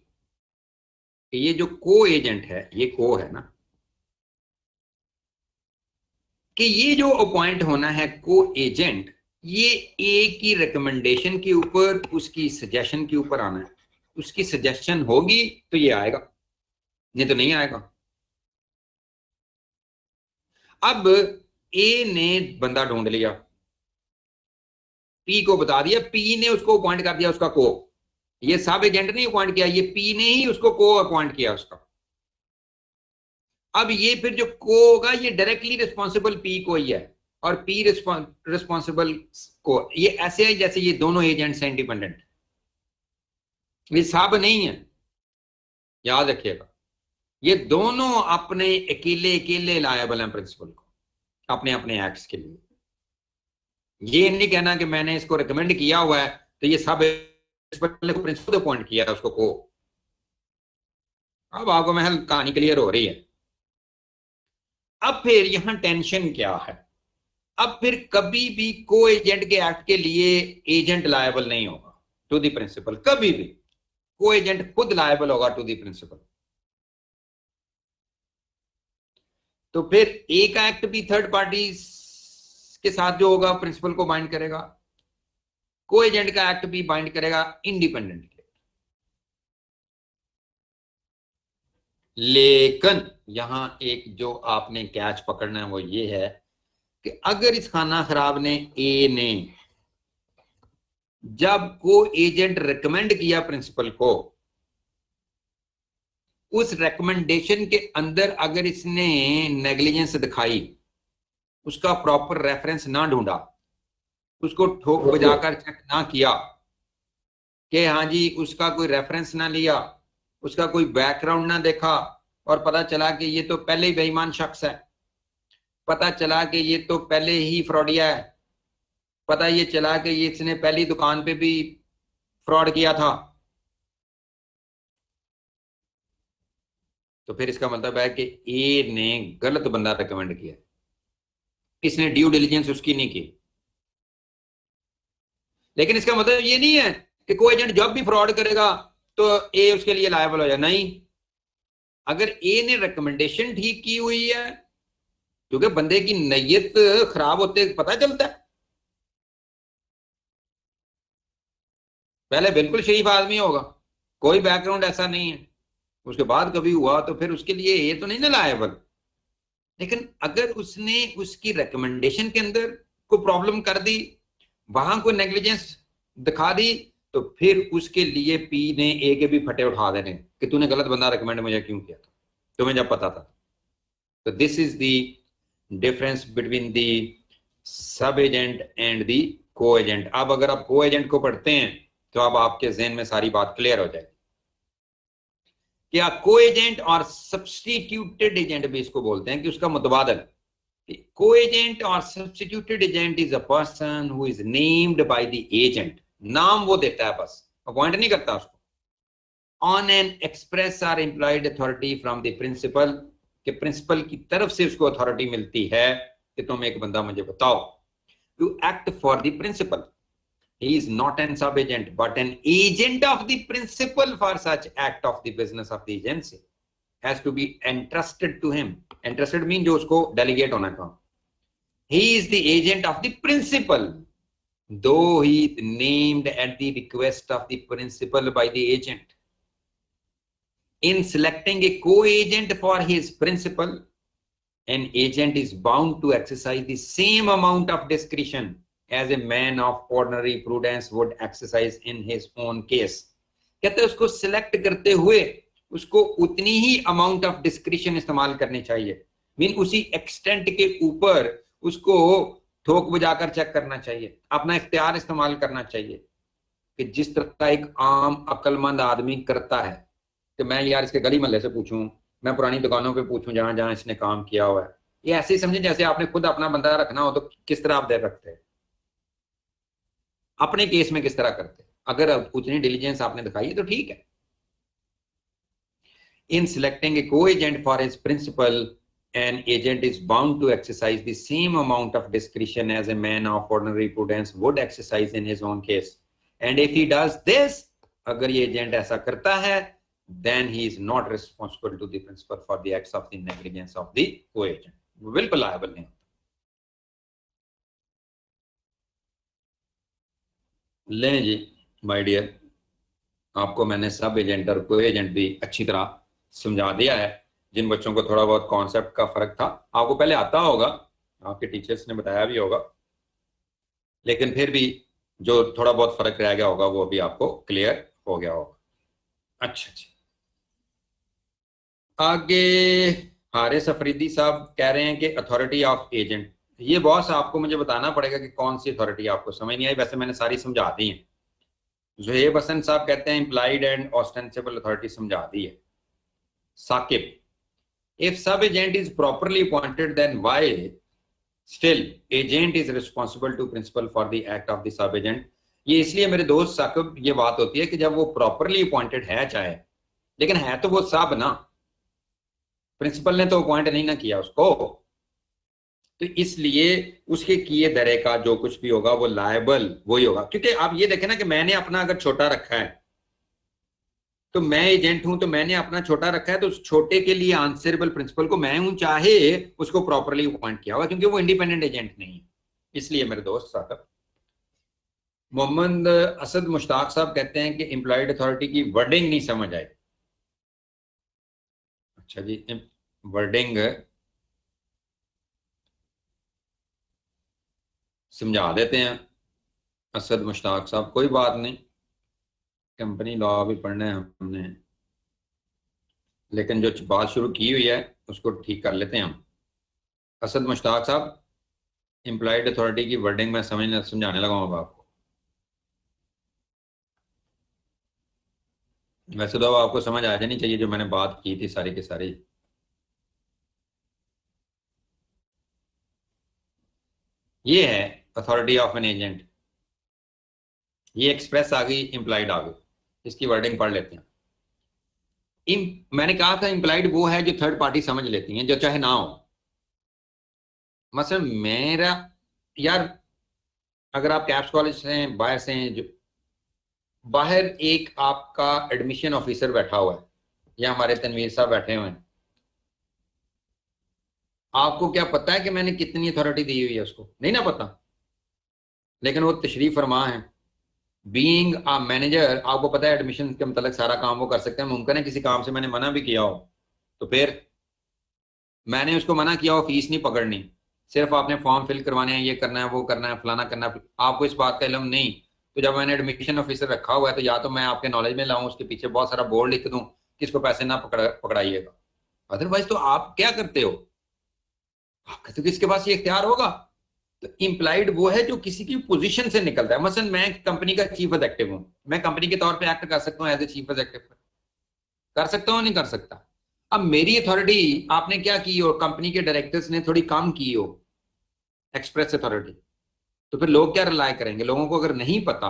ये जो को एजेंट है, ये को है ना, कि ये जो अपॉइंट होना है को एजेंट, ये ए की रिकमेंडेशन के ऊपर, उसकी सजेशन के ऊपर आना है। उसकी सजेशन होगी तो ये आएगा, नहीं तो नहीं आएगा। अब ए ने बंदा ढूंढ लिया, पी को बता दिया, पी ने उसको अपॉइंट कर दिया उसका को, ये सब एजेंट नहीं अपॉइंट किया, ये पी ने ही उसको को अपॉइंट किया उसका। अब ये फिर जो को होगा ये डायरेक्टली रिस्पॉन्सिबल पी को ही है, और पी रिस्पॉन्सिबल को, ये ऐसे है जैसे ये दोनों एजेंट्स हैं इंडिपेंडेंट, ये सब नहीं है, याद रखिएगा। ये दोनों अपने अकेले अकेले लायबल हैं प्रिंसिपल को, अपने अपने एक्ट्स के लिए। ये नहीं कहना कि मैंने इसको रिकमेंड किया हुआ है तो ये सब प्रिंसिपल अपॉइंट किया है उसको को। अब आपको महल कहानी क्लियर हो रही है। अब फिर यहां टेंशन क्या है, अब फिर कभी भी को एजेंट के एक्ट के लिए एजेंट लायबल नहीं होगा टू द प्रिंसिपल, कभी भी को एजेंट खुद लायबल होगा टू द प्रिंसिपल। तो फिर एक एक्ट भी थर्ड पार्टी के साथ जो होगा प्रिंसिपल को बाइंड करेगा, को एजेंट का एक्ट भी बाइंड करेगा इंडिपेंडेंटली। लेकिन यहां एक जो आपने कैच पकड़ना है वो ये है कि अगर इस खाना खराब ने ए ने जब को एजेंट रिकमेंड किया प्रिंसिपल को, उस रिकमेंडेशन के अंदर अगर इसने नेग्लिजेंस दिखाई, उसका प्रॉपर रेफरेंस ना ढूंढा, उसको ठोक बजाकर चेक ना किया कि हाँ जी उसका कोई रेफरेंस ना लिया, उसका कोई बैकग्राउंड ना देखा, और पता चला कि ये तो पहले ही बेईमान शख्स है, पता चला कि ये तो पहले ही फ्रॉडिया है, पता ये चला कि ये इसने पहली दुकान पे भी फ्रॉड किया था, तो फिर इसका मतलब है कि ए ने गलत बंदा रिकमेंड किया, इसने ड्यू डिलिजेंस उसकी नहीं की। लेकिन इसका मतलब ये नहीं है कि कोई एजेंट जब भी फ्रॉड करेगा तो ए उसके लिए लायबल हो जाए, नहीं। अगर ए ने रिकमेंडेशन ठीक की हुई है, क्योंकि बंदे की नीयत खराब होते पता चलता है, पहले बिल्कुल शरीफ आदमी होगा, कोई बैकग्राउंड ऐसा नहीं है, उसके बाद कभी हुआ तो फिर उसके लिए ये तो नहीं ना लायबल। लेकिन अगर उसने उसकी रिकमेंडेशन के अंदर कोई प्रॉब्लम कर दी, वहां कोई नेग्लिजेंस दिखा दी, तो फिर उसके लिए पी ने ए के भी फटे उठा देने कि तूने गलत बंदा रिकमेंड मुझे क्यों किया था, तुम्हें जब पता था। तो this is the difference between the sub agent and the को एजेंट। अब अगर आप को एजेंट को पढ़ते हैं तो अब आपके जहन में सारी बात क्लियर हो जाएगी। क्या को एजेंट और सब्सटीट्यूटेड एजेंट भी इसको बोलते हैं, कि उसका मुतबादल, Co-agent or substituted agent is a person who is named by the agent. नाम वो देता है, बस अपॉइंट नहीं करता उसको. On an express or implied authority from the principal, कि प्रिंसिपल की तरफ से उसको अथॉरिटी मिलती है कि तुम एक बंदा मुझे बताओ. To act for the principal. He is not an sub-agent but an agent of the principal for such act of the business of the agency. Has to be entrusted to him. Entrusted mean जो उसको delegate होना काम. He is the agent of the principal, though he is named at the request of the principal by the agent. In selecting a co-agent for his principal, an agent is bound to exercise the same amount of discretion as a man of ordinary prudence would exercise in his own case. कहते हैं उसको select करते हुए उसको उतनी ही amount of discretion इस्तेमाल करनी चाहिए. मीन उसी एक्सटेंट के ऊपर उसको ठोक बजाकर चेक करना चाहिए, अपना इख्तियार इस्तेमाल करना चाहिए कि जिस तरह एक आम अक्लमंद आदमी करता है कि मैं यार इसके गली महल्ले से पूछूं, मैं पुरानी दुकानों पे पूछूं जहां जहां इसने काम किया हुआ है. ये ऐसे ही समझे जैसे आपने खुद अपना बंदा रखना हो तो किस तरह आप दे रखते हैं, अपने केस में किस तरह करते हैं. अगर उतनी डिलीजेंस आपने दिखाई है तो ठीक है. In selecting a co-agent for his principal, an agent is bound to exercise the same amount of discretion as a man of ordinary prudence would exercise in his own case. And if he does this, अगर ये agent ऐसा करता है, then he is not responsible to the principal for the acts of the negligence of the co-agent. बिल्कुल liable नहीं. लें जी my dear, आपको मैंने सब एजेंट और को एजेंट भी अच्छी तरह समझा दिया है. जिन बच्चों को थोड़ा बहुत कॉन्सेप्ट का फर्क था, आपको पहले आता होगा, आपके टीचर्स ने बताया भी होगा, लेकिन फिर भी जो थोड़ा बहुत फर्क रह गया होगा वो भी आपको क्लियर हो गया होगा. अच्छा जी, आगे हारिस अफरीदी साहब कह रहे हैं कि अथॉरिटी ऑफ एजेंट. ये बॉस आपको मुझे बताना पड़ेगा कि कौन सी अथॉरिटी आपको समझ नहीं आई. वैसे मैंने सारी समझा दी है. जुहेब हसन साहब कहते हैं इम्प्लाइड एंड ऑस्टेंसिबल अथॉरिटी समझा दी है. Saqib, if sub agent is properly appointed, then why still agent is responsible to principal for the act of the sub agent? ये इसलिए मेरे दोस्त साकिब ये बात होती है कि जब वो प्रॉपरली अपॉइंटेड है चाहे, लेकिन है तो वो सब ना, प्रिंसिपल ने तो अपॉइंट नहीं ना किया उसको, तो इसलिए उसके किए दरे का जो कुछ भी होगा वो लायबल वही होगा. क्योंकि आप ये देखें ना कि मैंने अपना अगर छोटा रखा है तो मैं एजेंट हूं, तो मैंने अपना छोटा रखा है तो उस छोटे के लिए आंसरेबल प्रिंसिपल को मैं हूं, चाहे उसको प्रॉपरली अपॉइंट किया हुआ, क्योंकि वो इंडिपेंडेंट एजेंट नहीं है. इसलिए मेरे दोस्त साहब. मोहम्मद असद मुश्ताक साहब कहते हैं कि एम्प्लॉयड अथॉरिटी की वर्डिंग नहीं समझ आई. अच्छा जी, वर्डिंग समझा देते हैं असद मुश्ताक साहब, कोई बात नहीं, कंपनी लॉ भी पढ़ना है हमने, लेकिन जो बात शुरू की हुई है उसको ठीक कर लेते हैं हम. असद मुश्ताक साहब, एम्प्लॉयड अथॉरिटी की वर्डिंग में समझाने लगा हूँ आपको. वैसे तो आपको समझ आ जानी चाहिए जो मैंने बात की थी सारी की सारी. ये है अथॉरिटी ऑफ एन एजेंट. ये एक्सप्रेस आ गई, इम्प्लाइड आ गई. इसकी वर्डिंग पढ़ लेते हैं. मैंने कहा था इम्प्लाइड वो है जो थर्ड पार्टी समझ लेती हैं, जो चाहे ना हो. मसलन मेरा यार, अगर आप कैप्स कॉलेज से बाहर से हैं, जो बाहर एक आपका एडमिशन ऑफिसर बैठा हुआ है या हमारे तनवीर साहब बैठे हुए हैं, आपको क्या पता है कि मैंने कितनी अथॉरिटी दी हुई है उसको? नहीं ना पता. लेकिन वो तशरीफ फरमा है, बीइंग अ मैनेजर, आपको पता है एडमिशन के मतलब सारा काम वो कर सकते हैं. मुमकिन है किसी काम से मैंने मना भी किया हो, तो फिर मैंने उसको मना किया हो, फीस नहीं पकड़नी, सिर्फ आपने फॉर्म फिल करवाने हैं, ये करना है, वो करना है, फलाना करना है, आपको इस बात का इल्म नहीं, तो जब मैंने एडमिशन ऑफिसर रखा हुआ है तो या तो मैं आपके नॉलेज में लाऊं, उसके पीछे बहुत सारा बोर्ड लिख दूं कि इसको पैसे ना पकड़ाइएगा. अदरवाइज तो आप क्या करते हो, आप कहते हो कि इसके पास ये इख्तियार होगा. तो इम्प्लाइड वो है जो किसी की पोजीशन से निकलता है. मसलन मैं कंपनी का चीफ एग्जीक्यूटिव हूं, मैं कंपनी के तौर पे एक्ट कर सकता हूं एज ए चीफ एग्जीक्यूटिव, कर सकता हूं नहीं कर सकता. अब मेरी अथॉरिटी आपने क्या की और कंपनी के डायरेक्टर्स ने थोड़ी कम की हो, एक्सप्रेस अथॉरिटी। तो फिर लोग क्या रिलाय करेंगे? लोगों को अगर नहीं पता,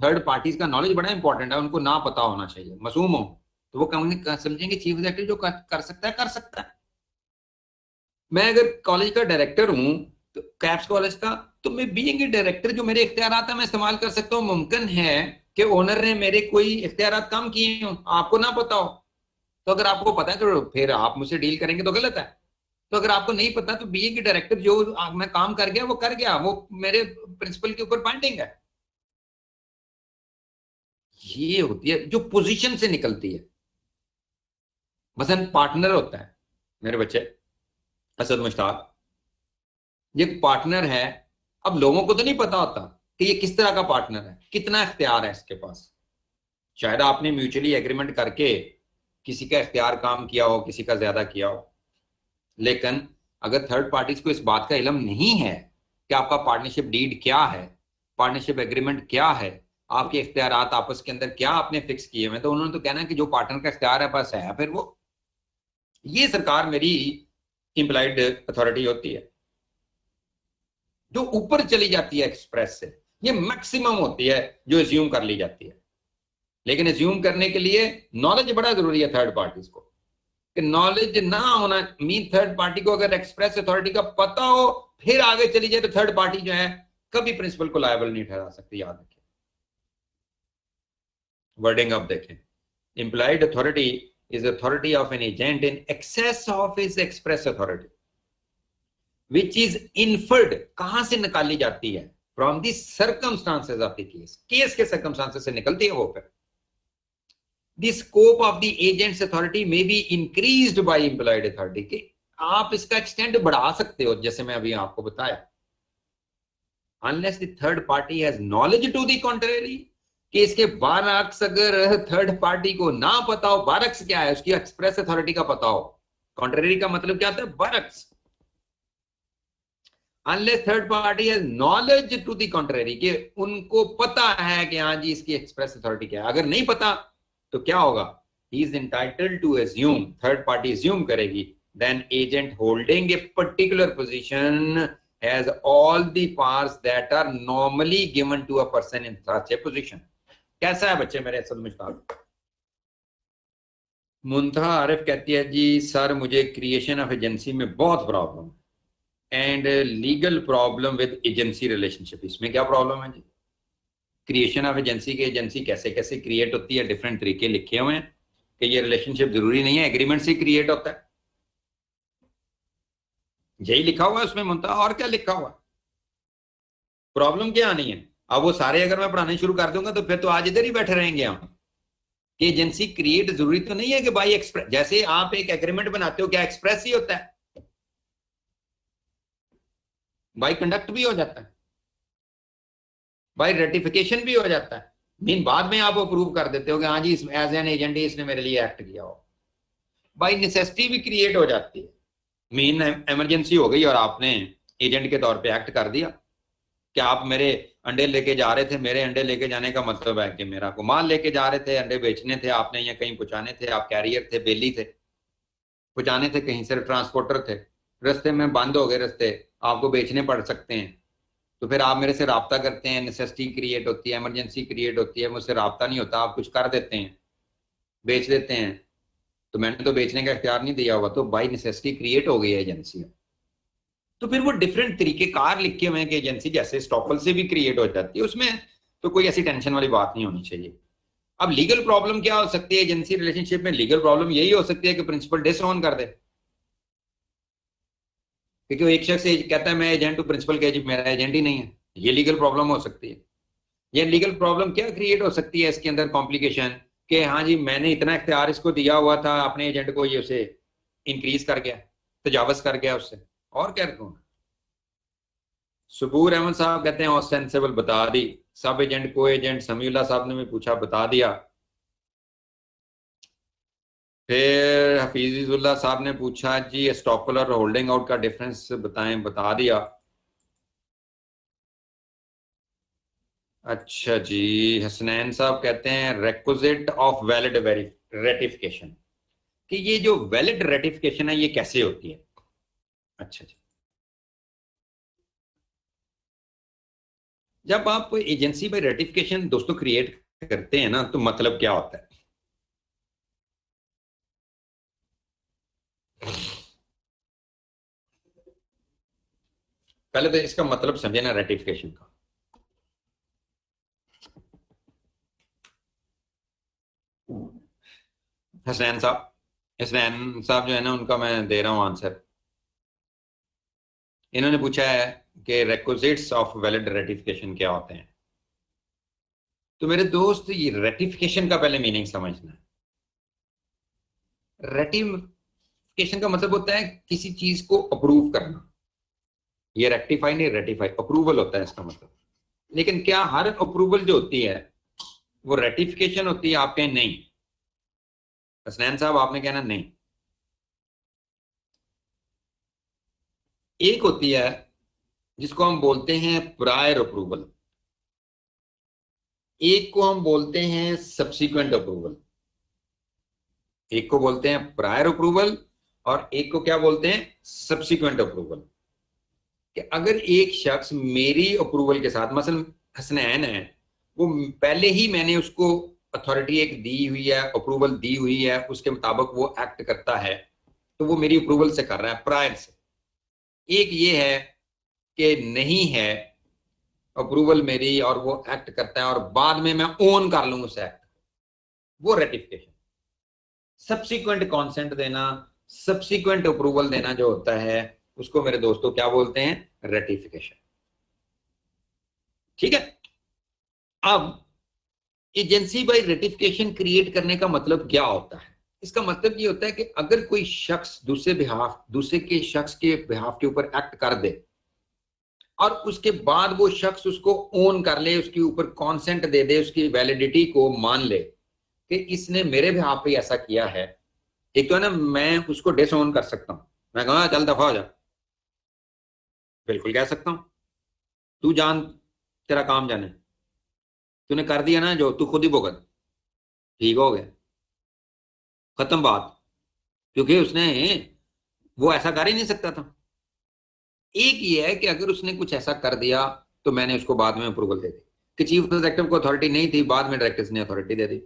थर्ड पार्टीज का नॉलेज बड़ा इंपॉर्टेंट है, उनको ना पता होना चाहिए, मासूम हो तो वो समझेंगे चीफ एग्जीक्यूटिव जो कर सकता है कर सकता है। मैं अगर कॉलेज का डायरेक्टर हूं, तो कैप्स कॉलेज का, तो मैं बीइंग ए डायरेक्टर जो मेरे इख्तियारात है मैं इस्तेमाल कर सकता हूं। मुमकिन है कि ओनर ने मेरे कोई इख्तियारात कम किए हो, आपको ना पता हो। तो अगर आपको पता है तो फिर आप मुझसे डील करेंगे तो गलत है। तो अगर आपको नहीं पता तो बीइंग ए डायरेक्टर जो मैं काम कर गया वो कर गया, वो मेरे प्रिंसिपल के ऊपर बाइंडिंग है। ये होती है जो पोजीशन से निकलती है। मसलन पार्टनर होता है, मेरे बच्चे असद मुश्ताक, ये पार्टनर है। अब लोगों को तो नहीं पता होता कि ये किस तरह का पार्टनर है, कितना इख्तियार है इसके पास। शायद आपने म्यूचुअली एग्रीमेंट करके किसी का इख्तियार काम किया हो, किसी का ज्यादा किया हो, लेकिन अगर थर्ड पार्टीज को इस बात का इल्म नहीं है कि आपका पार्टनरशिप डीड क्या है, पार्टनरशिप एग्रीमेंट क्या है, आपके इख्तियारात आपस के अंदर क्या आपने फिक्स किए हुए, तो उन्होंने तो कहना है कि जो पार्टनर का इख्तियार है बस है। फिर वो ये सरकार मेरी इंप्लाइड अथॉरिटी होती है जो ऊपर चली जाती है एक्सप्रेस से। ये मैक्सिमम होती है जो एज्यूम कर ली जाती है। लेकिन एज्यूम करने के लिए नॉलेज बड़ा जरूरी है थर्ड पार्टीज को। कि नॉलेज ना होना मीन थर्ड पार्टी को अगर एक्सप्रेस अथॉरिटी का पता हो फिर आगे चली जाए तो थर्ड पार्टी जो है कभी प्रिंसिपल को लायबल नहीं ठहरा सकती। याद रखें, वर्डिंग अब देखें, implied authority is authority of an agent in excess of his express authority which is inferred। कहां से निकाली जाती है? from the circumstances of the case। Case के circumstances से निकलती है वो। फिर the scope of the agent's authority may be increased by implied authority। कि आप इसका एक्सटेंड बढ़ा सकते हो, जैसे मैं अभी आपको बताया, unless the third party has knowledge to the contrary। कि इसके बारक्स अगर थर्ड पार्टी को ना पता हो, बारक्स क्या है उसकी एक्सप्रेस अथॉरिटी का पता हो, कॉन्ट्रेरी का मतलब क्या होता है? बारक्स। Unless third party has knowledge to the contrary, कि उनको पता है कि हाँ जी इसकी एक्सप्रेस अथॉरिटी क्या है। अगर नहीं पता तो क्या होगा? He is entitled to assume, third party assume करेगी, then agent holding a particular position has all the powers that are normally given to a person in such a position. कैसा है बच्चे मेरे समझदार? मुंतहा आरिफ कहती है जी सर मुझे क्रिएशन ऑफ एजेंसी में बहुत problem and legal problem with agency relationship. इसमें क्या प्रॉब्लम है जी? क्रिएशन ऑफ एजेंसी की एजेंसी कैसे कैसे क्रिएट होती है, डिफरेंट तरीके लिखे हुए हैं कि ये रिलेशनशिप जरूरी नहीं है एग्रीमेंट से क्रिएट होता है। यही लिखा हुआ है उसमें मुंतहा, और क्या लिखा हुआ है? प्रॉब्लम क्या आनी है? अब वो सारे अगर मैं पढ़ाने शुरू कर दूंगा तो फिर तो आज इधर ही बैठे रहेंगे हम। कि एजेंसी क्रिएट जरूरी तो नहीं है कि बाई एक्सप्रेस, जैसे आप एक एग्रीमेंट बनाते हो क्या एक्सप्रेस ही होता है? बाई कंडक्ट भी हो जाता है, बाई रेटिफिकेशन भी हो जाता है। मीन बाद में आप अप्रूव कर देते हो कि हाँ जी एज एन एजेंट इसने मेरे लिए एक्ट किया हो। बाई नेसेसिटी भी क्रिएट हो जाती है। मीन इमरजेंसी हो गई और आपने एजेंट के तौर पे एक्ट कर दिया कि आप मेरे अंडे लेके जा रहे थे, मेरे अंडे लेके जाने का मतलब है कि मेरा को माल लेके जा रहे थे, अंडे बेचने थे आपने या कहीं पहुंचाने थे, आप कैरियर थे, बेली थे, पहुंचाने थे कहीं से, ट्रांसपोर्टर थे, रास्ते में बंद हो गए रास्ते, आपको बेचने पड़ सकते हैं, तो फिर आप मेरे से राब्ता करते हैं, नेसेसिटी क्रिएट होती है, इमरजेंसी क्रिएट होती है, मुझसे राब्ता नहीं होता, आप कुछ कर देते हैं, बेच देते हैं, तो मैंने तो बेचने का इख्तियार नहीं दिया हुआ, तो बाई नेसेसिटी क्रिएट हो गई है एजेंसी। तो फिर वो डिफरेंट तरीके कार लिखे हुए हैं कि एजेंसी जैसे स्टॉपल से भी क्रिएट हो जाती है, उसमें तो कोई ऐसी टेंशन वाली बात नहीं होनी चाहिए। अब लीगल प्रॉब्लम क्या हो सकती है एजेंसी रिलेशनशिप में? लीगल प्रॉब्लम यही हो सकती है कि प्रिंसिपल डिसऑन कर दे, क्योंकि एक शख्स कहता है मैं एजेंट हूं, प्रिंसिपल कहे जी मेरा एजेंट ही नहीं है। ये लीगल प्रॉब्लम हो सकती है। ये लीगल प्रॉब्लम क्या क्रिएट हो सकती है इसके अंदर? कॉम्प्लिकेशन कि हाँ जी मैंने इतना इख्तियार इसको दिया हुआ था अपने एजेंट को, ये उसे इंक्रीज कर गया, तजावज कर गया उससे, और क्या कहूँ। सबूर अहमद साहब कहते हैं ऑस्टेंसिबल बता दी, सब एजेंट को एजेंट, समीउल्लाह साहब ने भी पूछा बता दिया। फिर हफीजुल्लाह साहब ने पूछा जी स्टॉपल और होल्डिंग आउट का डिफरेंस बताएं, बता दिया। अच्छा जी, हसनैन साहब कहते हैं रेक्विजिट ऑफ वैलिड रेटिफिकेशन, कि ये जो वैलिड रेटिफिकेशन है ये कैसे होती है? अच्छा जी, जब आप एजेंसी बाय रेटिफिकेशन दोस्तों क्रिएट करते हैं ना, तो मतलब क्या होता है? पहले तो इसका मतलब समझे ना रेटिफिकेशन का। हसनैन साहब जो है ना, उनका मैं दे रहा हूं आंसर। इन्होंने पूछा है कि रेक्विजिट्स ऑफ वैलिड रेटिफिकेशन क्या होते हैं। तो मेरे दोस्त, ये रेटिफिकेशन का पहले मीनिंग समझना है। रेटिफिकेशन का मतलब होता है किसी चीज को अप्रूव करना। ये रेक्टिफाई नहीं, रेटिफाई अप्रूवल होता है इसका मतलब। लेकिन क्या हर अप्रूवल जो होती है वो रेटिफिकेशन होती है? आप कहें नहीं। हसनैन साहब आपने कहना नहीं। एक होती है जिसको हम बोलते हैं प्रायर अप्रूवल, एक को हम बोलते हैं सब्सिक्वेंट अप्रूवल। एक को बोलते हैं प्रायर अप्रूवल और एक को क्या बोलते हैं? Subsequent approval. कि अगर एक शख्स मेरी अप्रूवल के साथ, मसलन हसनैन है, वो पहले ही मैंने उसको अथॉरिटी एक दी हुई है, अप्रूवल दी हुई है, उसके मुताबिक वो एक्ट करता है, तो वो मेरी अप्रूवल से कर रहा है, प्रायर से। एक ये है कि नहीं है अप्रूवल मेरी और वो एक्ट करता है और बाद में मैं ओन कर लूं उस एक्ट, वो रेटिफिकेशन। सब्सिक्वेंट कॉन्सेंट देना, सब्सिक्वेंट अप्रूवल देना जो होता है, उसको मेरे दोस्तों क्या बोलते हैं? रेटिफिकेशन। ठीक है। अब एजेंसी बाय रेटिफिकेशन क्रिएट करने का मतलब क्या होता है? इसका मतलब ये होता है कि अगर कोई शख्स दूसरे के शख्स के बिहाफ के ऊपर एक्ट कर दे और उसके बाद वो शख्स उसको ओन कर ले, उसके ऊपर कॉन्सेंट दे दे, उसकी वैलिडिटी को मान ले कि इसने मेरे बिहाफ पे ऐसा किया है। एक तो है ना, मैं उसको डिसओन कर सकता हूं, मैं कहूँगा चल दफा हो जा, बिल्कुल कह सकता हूं। तू जान, तेरा काम जाने, तूने कर दिया ना जो, तू खुद ही भुगत, ठीक हो गया, खत्म बात। क्योंकि उसने, वो ऐसा कर ही नहीं सकता था। एक ये है कि अगर उसने कुछ ऐसा कर दिया तो मैंने उसको बाद में अप्रूवल दे दी। कि चीफ एग्जेक्टिव को अथॉरिटी नहीं थी, बाद में डायरेक्टर्स ने अथॉरिटी दे दी।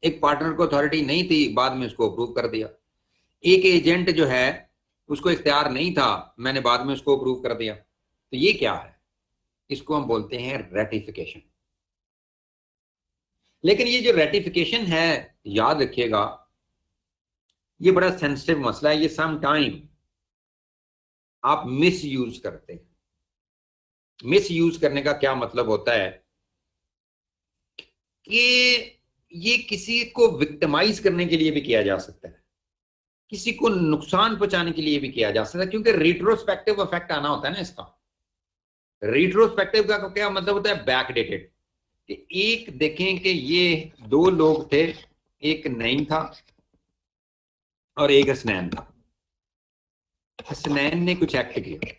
एक पार्टनर को अथॉरिटी नहीं थी, बाद में उसको अप्रूव कर दिया। एक एजेंट जो है उसको इख्तियार नहीं था, मैंने बाद में उसको अप्रूव कर दिया। तो ये क्या है? इसको हम बोलते हैं रेटिफिकेशन। लेकिन ये जो रेटिफिकेशन है, याद रखिएगा, ये बड़ा सेंसिटिव मसला है। ये सम टाइम आप मिस यूज करते हैं। मिस यूज करने का क्या मतलब होता है? कि ये किसी को विक्टिमाइज करने के लिए भी किया जा सकता है, किसी को नुकसान पहुंचाने के लिए भी किया जा सकता है, क्योंकि रिट्रोस्पेक्टिव इफेक्ट आना होता है ना इसका। रिट्रोस्पेक्टिव का क्या मतलब होता है? बैकडेटेड। कि एक देखें कि ये दो लोग थे, एक नईम था और एक हसनैन था। हसनैन ने कुछ एक्ट किया,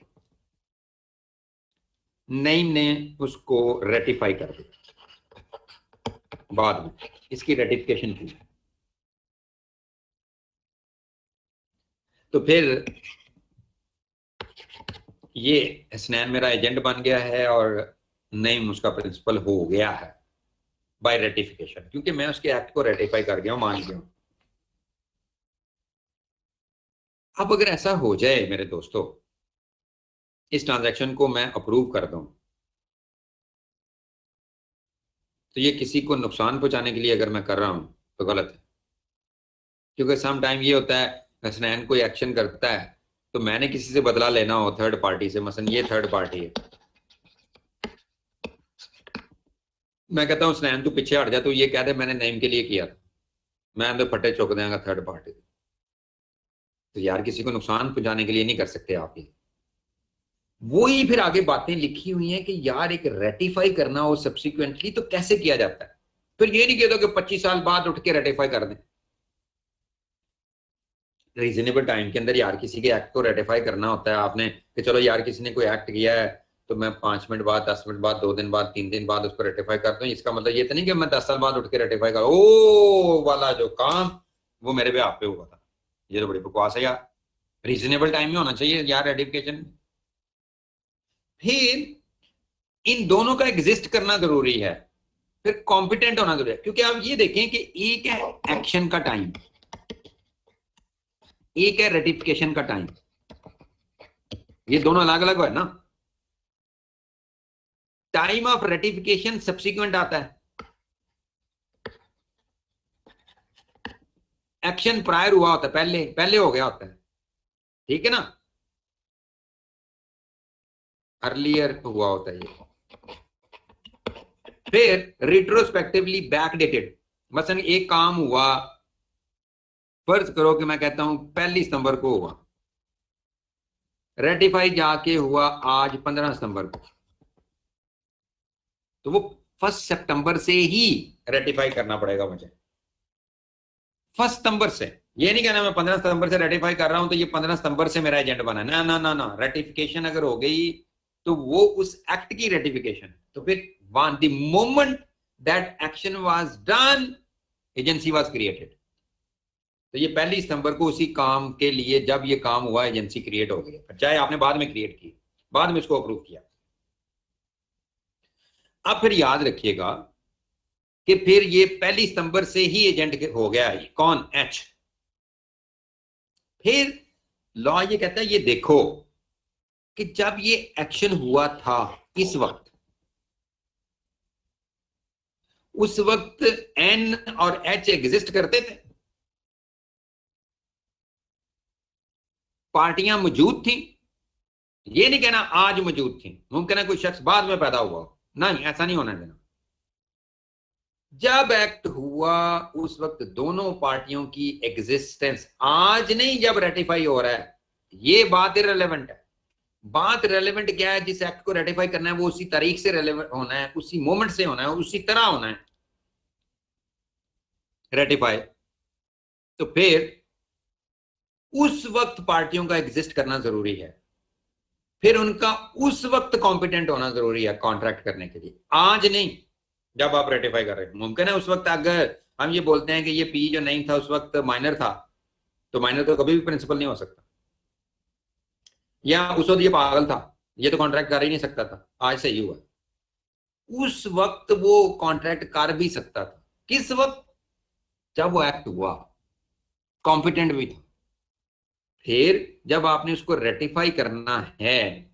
नईम ने उसको रेटिफाई कर दिया, बाद में इसकी रेटिफिकेशन की। तो फिर ये हसनैन मेरा एजेंट बन गया है और नईम उसका प्रिंसिपल हो गया है बाय रेटिफिकेशन, क्योंकि मैं उसके एक्ट को रेटिफाई कर गया हूं, मान गया हूं। अब अगर ऐसा हो जाए मेरे दोस्तों, इस ट्रांजैक्शन को मैं अप्रूव कर दूं, तो ये किसी को नुकसान पहुंचाने के लिए अगर मैं कर रहा हूं तो गलत है। क्योंकि सम टाइम ये होता है, हसनैन कोई एक्शन करता है तो मैंने किसी से बदला लेना हो थर्ड पार्टी से, मसलन ये थर्ड पार्टी है, मैं कहता हूँ हसनैन तू पीछे हट जा, तो ये कह दे मैंने नईम के लिए किया था, मैं तो फटे चौक देंगे थर्ड पार्टी। तो यार किसी को नुकसान पहुंचाने के लिए नहीं कर सकते आप ये। वो ही फिर आगे बातें लिखी हुई हैं कि यार एक रेटिफाई करना हो सब्सिक्वेंटली तो कैसे किया जाता है। फिर ये नहीं कहता कि 25 साल बाद उठ के रेटिफाई कर दें। रीजनेबल टाइम के अंदर यार किसी के एक्ट को रेटिफाई करना होता है आपने, कि चलो यार किसी ने कोई एक्ट किया है तो मैं 5 मिनट बाद, 10 मिनट बाद, 2 दिन बाद, 3 दिन बाद उसको रेटिफाई करता हूँ। इसका मतलब ये तो नहीं कि मैं 10 साल बाद उठ के रेटिफाई कर, ओ वाला जो काम वो मेरे पे आप पे हुआ था। ये तो बड़ी बकवास है यार। रीजनेबल टाइम में होना चाहिए यार रेटिफिकेशन। फिर इन दोनों का एग्जिस्ट करना जरूरी है, फिर कॉम्पिटेंट होना जरूरी है। क्योंकि आप ये देखें कि एक है एक्शन का टाइम, एक है रेटिफिकेशन का टाइम, ये दोनों अलग अलग है ना। टाइम ऑफ रेटिफिकेशन सब्सिक्वेंट आता है, एक्शन प्रायर हुआ होता है, पहले पहले हो गया होता है, ठीक है ना, अर्लियर हुआ होता है ये। फिर रिट्रोस्पेक्टिवली बैकडेटेड, मसलन एक काम हुआ, फर्ज करो कि मैं कहता हूं 1 सितंबर को हुआ, रेटिफाई जाके हुआ आज 15 सितंबर को, तो वो 1 सितंबर से ही रेटिफाई करना पड़ेगा मुझे, 1 सितंबर से। ये नहीं कहना मैं 15 सितंबर से रेटिफाई कर रहा हूं तो ये 15 सितंबर से मेरा एजेंट बना, ना ना ना ना। रेटिफिकेशन अगर हो गई तो वो उस एक्ट की रेटिफिकेशन, तो फिर one the moment that action was done agency was created. तो ये 1 सितंबर को उसी काम के लिए जब ये काम हुआ एजेंसी क्रिएट हो गई, चाहे आपने बाद में क्रिएट की, बाद में इसको अप्रूव किया। अब फिर याद रखिएगा कि फिर ये 1 सितंबर से ही एजेंट हो गया है, कौन, एच। फिर लॉ ये कहता है ये देखो कि जब ये एक्शन हुआ था इस वक्त, उस वक्त एन और एच एग्जिस्ट करते थे, पार्टियां मौजूद थी। ये नहीं कहना आज मौजूद थी, मुमकिन है कोई शख्स बाद में पैदा हुआ, नहीं, ऐसा नहीं होना देना। जब एक्ट हुआ उस वक्त दोनों पार्टियों की एग्जिस्टेंस, आज नहीं जब रेटिफाई हो रहा है, ये बात इररिलेवेंट है। बात रेलेवेंट क्या है, जिस एक्ट को रेटिफाई करना है वो उसी तारीख से रेलेवेंट होना है, उसी मोमेंट से होना है, उसी तरह होना है रेटिफाई। तो फिर उस वक्त पार्टियों का एग्जिस्ट करना जरूरी है, फिर उनका उस वक्त कॉम्पिटेंट होना जरूरी है कॉन्ट्रैक्ट करने के लिए, आज नहीं जब आप रेटिफाई कर रहे हैं। मुमकिन है उस वक्त अगर हम ये बोलते हैं कि ये पी जो नहीं था उस वक्त माइनर था, तो माइनर तो कभी भी प्रिंसिपल नहीं हो सकता, या उस वक्त ये पागल था, ये तो कॉन्ट्रैक्ट कर ही नहीं सकता था, आज सही हुआ। उस वक्त वो कॉन्ट्रैक्ट कर भी सकता था, किस वक्त, जब वो एक्ट हुआ, कॉम्पिटेंट भी था। फिर जब आपने उसको रेटिफाई करना है,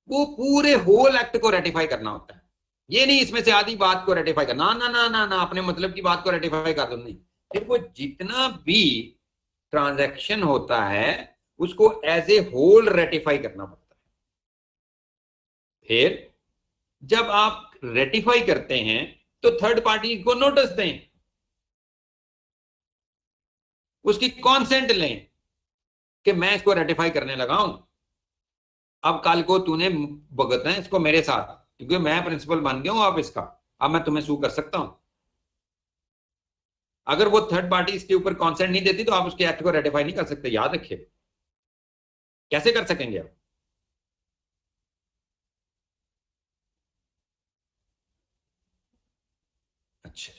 वो पूरे होल एक्ट को रेटिफाई करना होता है, ये नहीं इसमें से आधी बात को रेटिफाई करना, ना ना ना ना, अपने मतलब की बात को रेटिफाई कर दो, नहीं। फिर वो जितना भी ट्रांजैक्शन होता है उसको एज ए होल रेटिफाई करना पड़ता है। फिर जब आप रेटिफाई करते हैं तो थर्ड पार्टी को नोटिस दें, उसकी कॉन्सेंट लें कि मैं इसको रेटिफाई करने लगा हूं, अब कल को तूने भुगतना है इसको मेरे साथ, क्योंकि मैं प्रिंसिपल बन गया हूं अब इसका, अब मैं तुम्हें सू कर सकता हूं। अगर वो थर्ड पार्टी इसके ऊपर कॉन्सेंट नहीं देती तो आप उसके एक्ट को रेटिफाई नहीं कर सकते, याद रखिए। कैसे कर सकेंगे आप? अच्छा,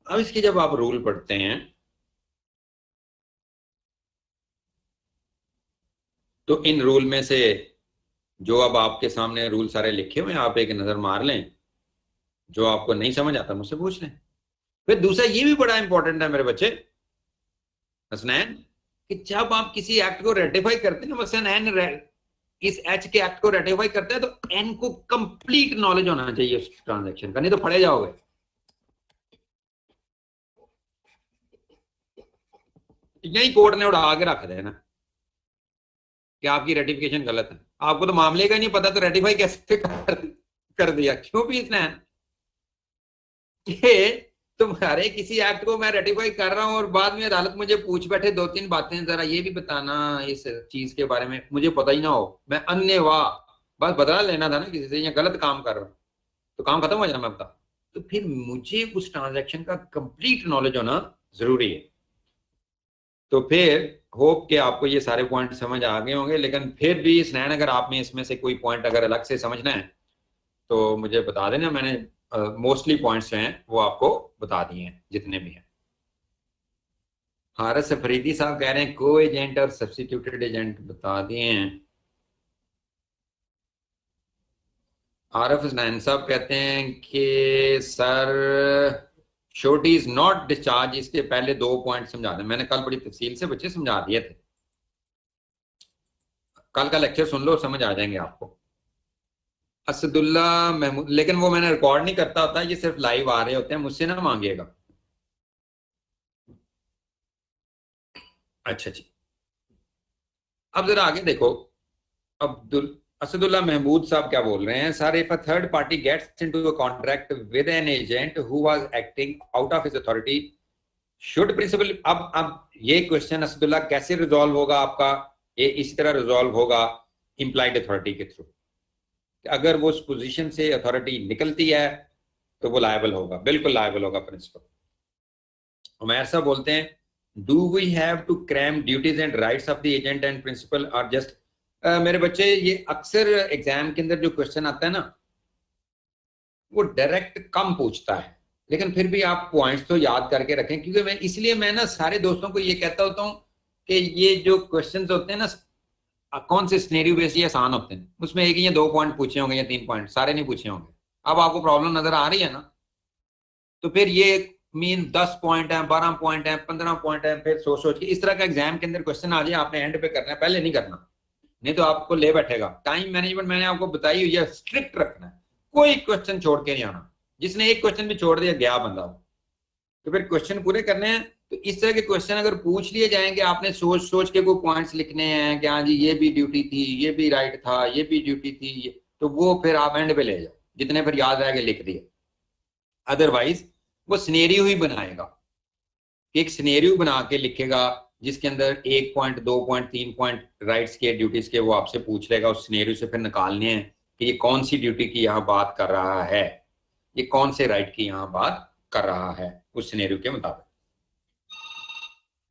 अब इसके जब आप रूल पढ़ते हैं तो इन रूल में से जो अब आपके सामने रूल सारे लिखे हुए हैं आप एक नजर मार लें, जो आपको नहीं समझ आता मुझसे पूछ लें। फिर दूसरा ये भी बड़ा इंपॉर्टेंट है मेरे बच्चे हसनैन, कि जब आप किसी एक्ट को रेटिफाई करते हैं ना, मसलन एन इस एच के एक्ट को रेटिफाई करते हैं तो एन को कंप्लीट नॉलेज होना चाहिए उस ट्रांजैक्शन का, नहीं तो फड़े जाओगे। यही कोर्ट ने उड़ा के रख देना कि आपकी रेटिफिकेशन गलत है, आपको तो मामले का नहीं पता तो रेटिफाई कैसे कर दिया, क्यों भी इसने कि तुम्हारे किसी एक्ट को मैं रेटिफाई कर रहा हूं और बाद में अदालत मुझे पूछ बैठे 2-3 बातें, जरा ये भी बताना इस चीज के बारे में, मुझे पता ही ना हो, मैं अन्य वाह बस बदला लेना था ना किसी से, या गलत काम कर रहा हूं तो काम खत्म हो जाना, मैं बता। तो फिर मुझे उस ट्रांजैक्शन का कंप्लीट नॉलेज होना जरूरी है। तो फिर होप कि आपको ये सारे पॉइंट समझ आ गए होंगे, लेकिन फिर भी स्नैन अगर आप में इसमें से कोई पॉइंट अगर अलग से समझना है तो मुझे बता देना, मैंने मोस्टली पॉइंट्स जो हैं वो आपको बता दिए हैं जितने भी हैं। हारिस अफरीदी साहब कह रहे हैं को एजेंट और सब्स्टिट्यूटेड एजेंट बता दिए हैं। आरएफ हसनैन साहब कहते हैं कि sir surety is not discharge, इसके पहले 2 पॉइंट समझा दें। मैंने कल बड़ी तफसील से बच्चे समझा दिए थे, कल का लेक्चर सुन लो, समझ आ जाएंगे आपको। असदुल्ला महमूद, लेकिन वो मैंने रिकॉर्ड नहीं करता होता, ये सिर्फ लाइव आ रहे होते हैं, मुझसे ना मांगिएगा। अच्छा जी, अब जरा आगे देखो। असदुल्ला महमूद साहब क्या बोल रहे हैं, sir if a third party gets into a contract with an agent who was acting out of his authority should principal. अब ये क्वेश्चन असदुल्ला कैसे रिजॉल्व होगा आपका, ये इस तरह रिजॉल्व होगा इंप्लाइड अथॉरिटी के थ्रू। अगर वो उस पोजीशन से अथॉरिटी निकलती है तो वो लायबल होगा, बिल्कुल लायबल होगा प्रिंसिपल। उमैर साहब बोलते हैं do we have to cram duties and rights of the agent and principal are just. मेरे बच्चे, ये अक्सर एग्जाम के अंदर जो क्वेश्चन आता है ना, वो डायरेक्ट कम पूछता है, लेकिन फिर भी आप पॉइंट्स तो याद करके रखें, क्योंकि मैं ना सारे दोस्तों को ये कहता होता हूँ कि ये जो क्वेश्चंस होते हैं ना, कौन से सिनेरियो बेस्ड ये आसान होते हैं, उसमें एक या 2 पॉइंट पूछे होंगे या 3 पॉइंट, सारे नहीं पूछे होंगे। अब आपको प्रॉब्लम नजर आ रही है ना, तो फिर ये मीन 10 पॉइंट है, 12 पॉइंट है, 15 पॉइंट है, फिर सोच सोच के इस तरह का एग्जाम के अंदर क्वेश्चन आ जाए, आपने एंड पे करना है, पहले नहीं करना, नहीं तो आपको ले बैठेगा। टाइम मैनेजमेंट मैंने आपको बताई हुई है, स्ट्रिक्ट रखना है, कोई क्वेश्चन छोड़ के नहीं आना। जिसने एक क्वेश्चन भी छोड़ दिया गया बंदा। तो फिर क्वेश्चन पूरे करने हैं, तो इस तरह के क्वेश्चन अगर पूछ लिए जाएंगे, आपने सोच सोच के कोई पॉइंट्स लिखने हैं कि हाँ जी ये भी ड्यूटी थी, ये भी राइट था, ये भी ड्यूटी थी, तो वो फिर आप एंड पे ले जाओ, जितने फिर याद रह गए लिख दिए। अदरवाइज वो सिनेरियो ही बनाएगा, एक सिनेरियो बना के लिखेगा जिसके अंदर 1 पॉइंट, 2 पॉइंट, 3 पॉइंट राइट्स के, ड्यूटीज के, वो आपसे पूछ लेगा। उस सिनेरियो से फिर निकालने हैं कि ये कौन सी ड्यूटी की यहाँ बात कर रहा है, ये कौन से राइट की यहाँ बात कर रहा है उस सिनेरियो के मुताबिक।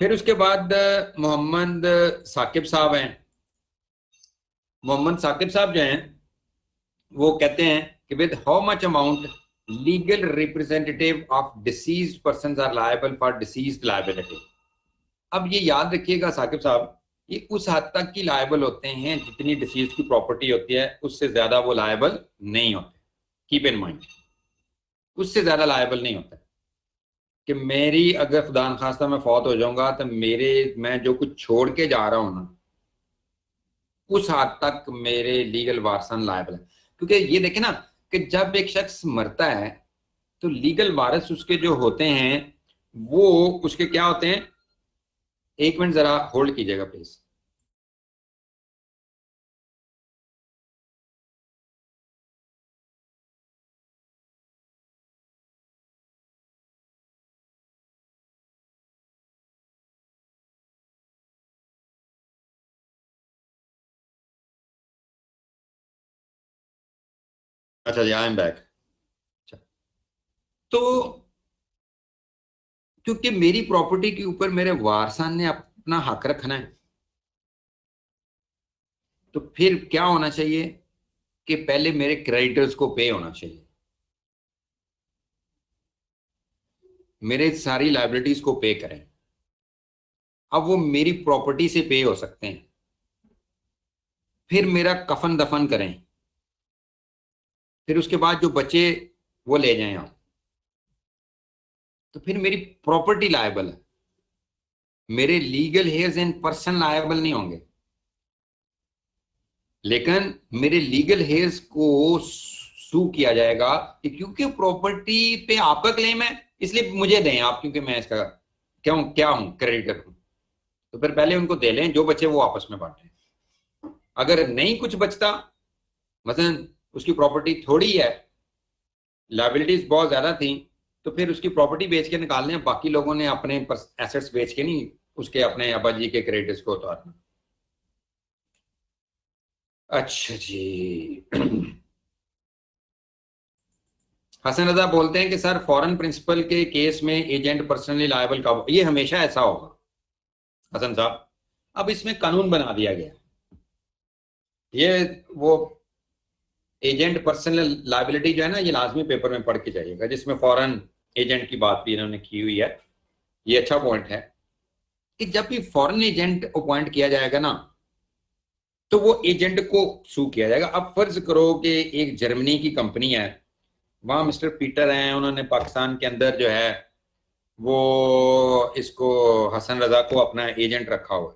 फिर उसके बाद मोहम्मद साकिब साहब हैं। मोहम्मद साकिब साहब जो हैं वो कहते हैं कि with how much amount legal representative of deceased persons are liable for deceased liability. अब ये याद रखिएगा साकिब साहब, ये उस हद तक की लायबल होते हैं जितनी डिसीज की प्रॉपर्टी होती है, उससे ज्यादा वो लायबल नहीं होते। कीप इन माइंड, उससे ज्यादा लायबल नहीं होता कि मेरी अगर खुदा न खास्ता मैं फौत हो जाऊंगा तो मैं जो कुछ छोड़ के जा रहा हूं ना, उस हद तक मेरे लीगल वारसन लायबल है। क्योंकि ये देखे ना कि जब एक शख्स मरता है तो लीगल वारिस उसके जो होते हैं वो उसके क्या होते हैं। 1 मिनट जरा होल्ड कीजिएगा प्लीज। अच्छा जी, आई एम बैक। तो क्योंकि मेरी प्रॉपर्टी के ऊपर मेरे वारसान ने अपना हक रखना है, तो फिर क्या होना चाहिए कि पहले मेरे क्रेडिटर्स को पे होना चाहिए, मेरे सारी लाइबिलिटीज को पे करें। अब वो मेरी प्रॉपर्टी से पे हो सकते हैं, फिर मेरा कफन दफन करें, फिर उसके बाद जो बचे वो ले जाएं आप, तो फिर मेरी प्रॉपर्टी लायबल है, मेरे legal hairs and person liable नहीं होंगे। लेकिन मेरे लीगल हेयर्स को सू किया जाएगा कि क्योंकि प्रॉपर्टी पे आपका क्लेम है इसलिए मुझे दें आप, क्योंकि मैं इसका क्या हूं क्रेडिटर हूं। तो फिर पहले उनको दे लें, जो बचे वो आपस में बांटें। अगर नहीं कुछ बचता, मसलन उसकी प्रॉपर्टी थोड़ी है, लाइबिलिटीज बहुत ज्यादा थी, तो फिर उसकी प्रॉपर्टी बेच के निकाल लें, बाकी लोगों ने अपने एसेट्स बेच के नहीं उसके अपने अब्बा जी के क्रेडिटर्स को उतारना। अच्छा जी। हसन रजा बोलते हैं कि सर फॉरेन प्रिंसिपल के केस में एजेंट पर्सनली लायबल कब, ये हमेशा ऐसा होगा हसन साहब। अब इसमें कानून बना दिया गया, ये वो एजेंट पर्सनल लायबिलिटी जो है ना, ये लाजमी पेपर में पढ़ के जाइएगा, जिसमें फॉरेन एजेंट की बात भी इन्होंने की हुई है। ये अच्छा पॉइंट है कि जब भी फॉरेन एजेंट अपॉइंट किया जाएगा ना, तो वो एजेंट को सू किया जाएगा। अब फर्ज करो कि एक जर्मनी की कंपनी है, वहां मिस्टर पीटर हैं, उन्होंने पाकिस्तान के अंदर जो है वो इसको हसन रजा को अपना एजेंट रखा हुआ है।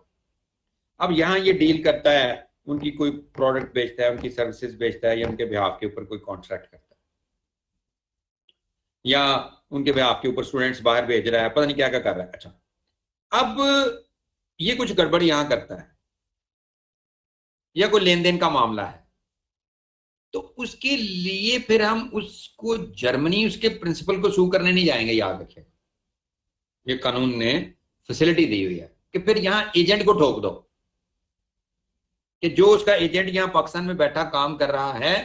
अब यहाँ ये डील करता है, उनकी कोई प्रोडक्ट बेचता है, उनकी सर्विसेज बेचता है, या उनके बिहाफ के ऊपर कोई कॉन्ट्रैक्ट करता है, या उनके बिहाफ के ऊपर स्टूडेंट्स बाहर भेज रहा है, पता नहीं क्या क्या कर रहा है। अच्छा, अब ये कुछ गड़बड़ यहां करता है, या कोई लेन देन का मामला है, तो उसके लिए फिर हम उसको जर्मनी उसके प्रिंसिपल को सू करने नहीं जाएंगे। याद रखिए, ये कानून ने फैसिलिटी दी हुई है कि फिर यहां एजेंट को ठोक दो कि जो उसका एजेंट यहां पाकिस्तान में बैठा काम कर रहा है,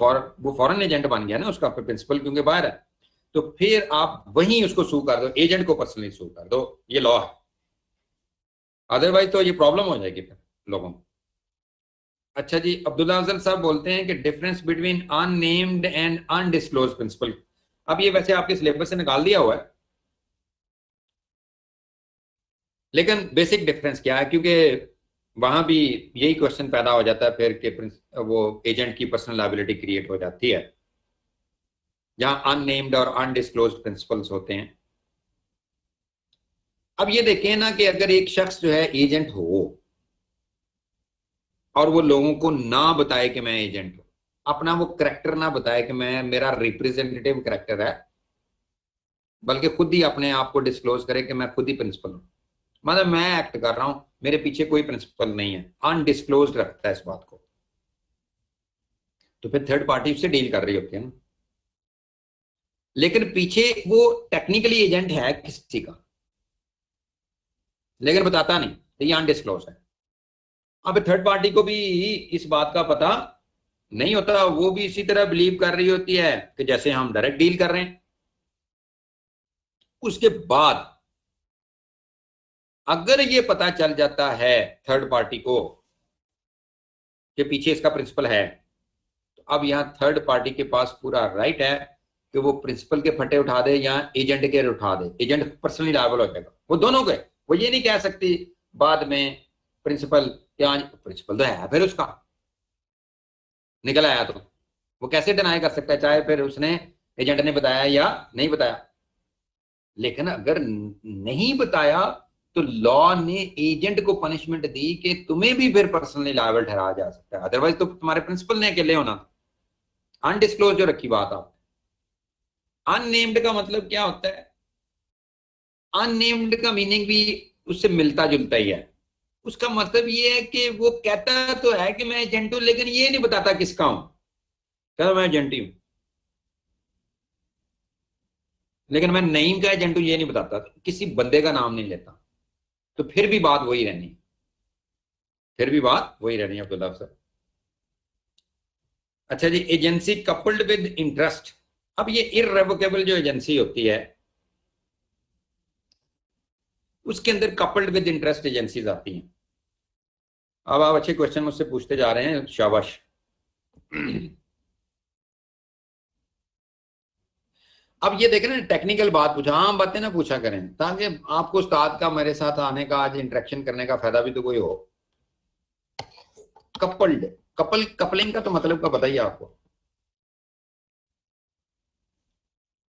वो फॉरेन एजेंट बन गया ना उसका प्रिंसिपल, क्योंकि बाहर है, तो फिर आप वहीं उसको सू कर दो, एजेंट को पर्सनली सू कर दो, ये लॉ है। अदरवाइज तो ये प्रॉब्लम हो जाएगी फिर लोगों को। अच्छा जी, अब्दुल्ला अफजल साहब बोलते हैं कि difference between unnamed and undisclosed principal. अब ये वैसे आपके सिलेबस से निकाल दिया हुआ है, लेकिन बेसिक डिफरेंस क्या है, क्योंकि वहां भी यही क्वेश्चन पैदा हो जाता है फिर कि वो एजेंट की पर्सनल लायबिलिटी क्रिएट हो जाती है जहां अननेम्ड और अनडिस्क्लोज प्रिंसिपल्स होते हैं। अब ये देखें ना कि अगर एक शख्स जो है एजेंट हो और वो लोगों को ना बताए कि मैं एजेंट हूं, अपना वो करेक्टर ना बताए कि मैं, मेरा रिप्रेजेंटेटिव करेक्टर है, बल्कि खुद ही अपने आप को डिस्क्लोज करे कि मैं खुद ही प्रिंसिपल हूं, मतलब मैं एक्ट कर रहा हूं, मेरे पीछे कोई प्रिंसिपल नहीं है, अनडिस्क्लोज रखता है इस बात को, तो फिर थर्ड पार्टी उससे डील कर रही होती है ना। लेकिन पीछे वो टेक्निकली एजेंट है किसी का, लेकिन बताता नहीं, तो ये अनडिस्क्लोज है। अब थर्ड पार्टी को भी इस बात का पता नहीं होता, वो भी इसी तरह बिलीव कर रही होती है कि जैसे हम डायरेक्ट डील कर रहे हैं। उसके बाद अगर ये पता चल जाता है थर्ड पार्टी को कि पीछे इसका प्रिंसिपल है, तो अब यहां थर्ड पार्टी के पास पूरा राइट है कि वो प्रिंसिपल के फटे उठा दे या एजेंट के उठा दे, एजेंट पर्सनली लायबल हो जाएगा वो दोनों के। वो ये नहीं कह सकती बाद में प्रिंसिपल, क्या प्रिंसिपल तो है फिर उसका, निकल आया तो वो कैसे डिनाई कर सकता है, चाहे फिर उसने एजेंट ने बताया या नहीं बताया। लेकिन अगर नहीं बताया तो लॉ ने एजेंट को पनिशमेंट दी कि तुम्हें भी फिर पर्सनली लायबल ठहराया जा सकता है, अदरवाइज तो तुम्हारे प्रिंसिपल ने अकेले होना था। अनडिस्क्लोज जो रखी बात आप, अननेम्ड का मतलब क्या होता है, अननेम्ड का मीनिंग भी उससे मिलता जुलता ही है। उसका मतलब ये है कि वो कहता तो है कि मैं एजेंट हूं, लेकिन ये नहीं बताता किसका हूं, कहता मैं एजेंट ही हूं, लेकिन मैं नईम का एजेंट हूं ये नहीं बताता, किसी बंदे का नाम नहीं लेता, तो फिर भी बात वही रहनी, फिर भी बात वही रहनी है अब्दुल्ला सर। अच्छा जी, एजेंसी कपल्ड विद इंटरेस्ट। अब ये इररेवोकेबल जो एजेंसी होती है उसके अंदर कपल्ड विद इंटरेस्ट एजेंसीज आती हैं। अब आप अच्छे क्वेश्चन मुझसे पूछते जा रहे हैं, शाबाश। अब ये देखें ना, टेक्निकल बात पूछा, आम बातें ना पूछा करें, ताकि आपको उस्ताद का मेरे साथ आने का, आज इंटरेक्शन करने का फायदा भी तो कोई हो। कपल्ड, कपलिंग का तो मतलब का बताइए आपको,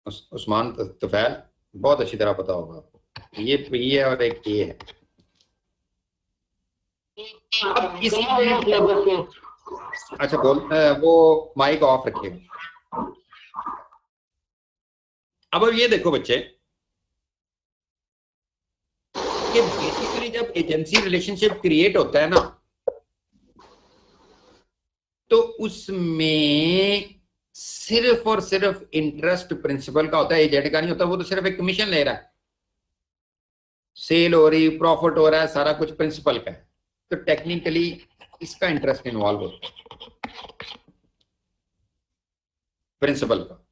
उस्मान तुफैल, बहुत अच्छी तरह पता होगा आपको, ये पी है और एक ए है। अब इस, अच्छा बोल, वो माइक ऑफ रखिएगा। अब ये देखो बच्चे कि बेसिकली जब एजेंसी रिलेशनशिप क्रिएट होता है ना, तो उसमें सिर्फ और सिर्फ इंटरेस्ट प्रिंसिपल का होता है, एजेंट का नहीं होता। वो तो सिर्फ एक कमीशन ले रहा है, सेल हो रही, प्रॉफिट हो रहा है, सारा कुछ प्रिंसिपल का है, तो टेक्निकली इसका इंटरेस्ट इन्वॉल्व होता है, प्रिंसिपल का।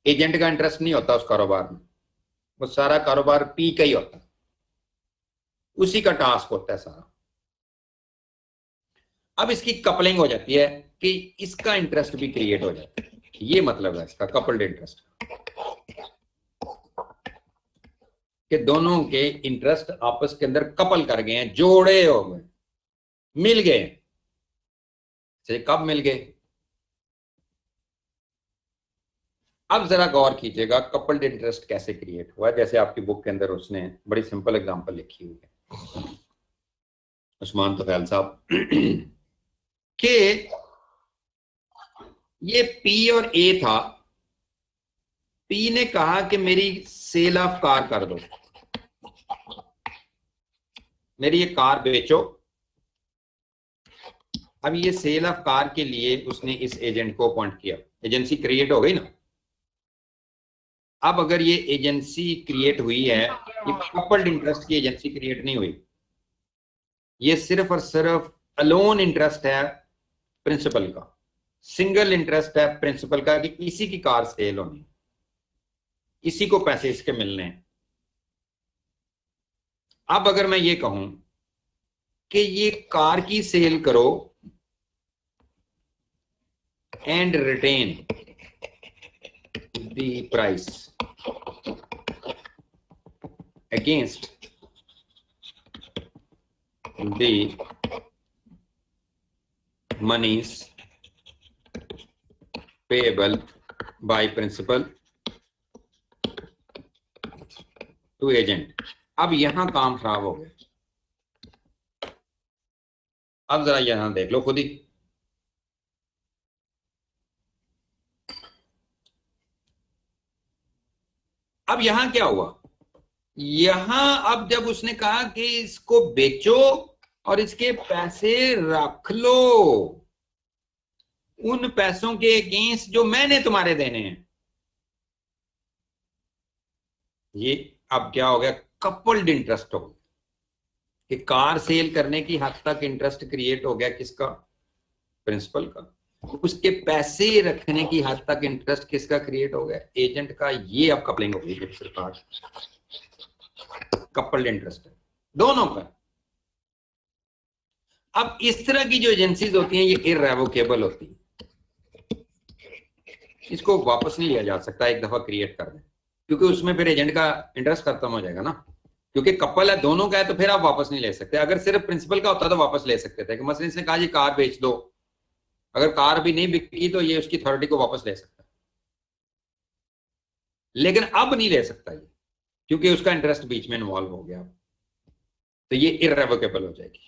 एजेंट का इंटरेस्ट नहीं होता उस कारोबार में, वो सारा कारोबार पी का ही होता है, उसी का टास्क होता है सारा। अब इसकी कपलिंग हो जाती है कि इसका इंटरेस्ट भी क्रिएट हो जाता है, ये मतलब है इसका कपल्ड इंटरेस्ट, कि दोनों के इंटरेस्ट आपस के अंदर कपल कर गए हैं, जोड़े हो गए, मिल गए। चलिए कब मिल गए? अब जरा गौर कीजिएगा कपल्ड इंटरेस्ट कैसे क्रिएट हुआ। जैसे आपकी बुक के अंदर उसने बड़ी सिंपल एग्जांपल लिखी हुई है, उस्मान तफैल साहब, कि ये पी और ए था। पी ने कहा कि मेरी सेल ऑफ कार कर दो, मेरी ये कार बेचो। अब ये सेल ऑफ कार के लिए उसने इस एजेंट को अपॉइंट किया, एजेंसी क्रिएट हो गई ना। अब अगर ये एजेंसी क्रिएट हुई है, ये कपल्ड इंटरेस्ट की एजेंसी क्रिएट नहीं हुई, ये सिर्फ और सिर्फ अलोन इंटरेस्ट है प्रिंसिपल का, सिंगल इंटरेस्ट है प्रिंसिपल का कि इसी की कार सेल होनी, इसी को पैसे इसके मिलने हैं। अब अगर मैं ये कहूं कि ये कार की सेल करो and retain the price against the moneys payable by principal to agent. अब यहां काम खराब हो गया। अब जरा यहां देख लो खुद ही, अब यहां क्या हुआ? यहां अब जब उसने कहा कि इसको बेचो और इसके पैसे रख लो, उन पैसों के अगेंस्ट जो मैंने तुम्हारे देने हैं, ये अब क्या हो गया? कपल्ड इंटरेस्ट हो गया कि कार सेल करने की हद तक इंटरेस्ट क्रिएट हो गया किसका? प्रिंसिपल का। उसके पैसे रखने की हद तक इंटरेस्ट किसका क्रिएट हो गया? एजेंट का। ये अब कपलिंग हो गई सरकार, कपल्ड इंटरेस्ट है दोनों का। अब इस तरह की जो एजेंसीज होती हैं ये इररेवोकेबल होती है, इसको वापस नहीं लिया जा सकता एक दफा क्रिएट कर दें, क्योंकि उसमें फिर एजेंट का इंटरेस्ट खत्म हो जाएगा ना। क्योंकि कपल है, दोनों का है, तो फिर आप वापस नहीं ले सकते। अगर सिर्फ प्रिंसिपल का होता तो वापस ले सकते थे कि मसलन इसने कहा जी कार बेच दो, अगर कार भी नहीं बिकी तो ये उसकी अथॉरिटी को वापस ले सकता है, लेकिन अब नहीं ले सकता ये, क्योंकि उसका इंटरेस्ट बीच में इन्वॉल्व हो गया, तो ये इररेवोकेबल हो जाएगी।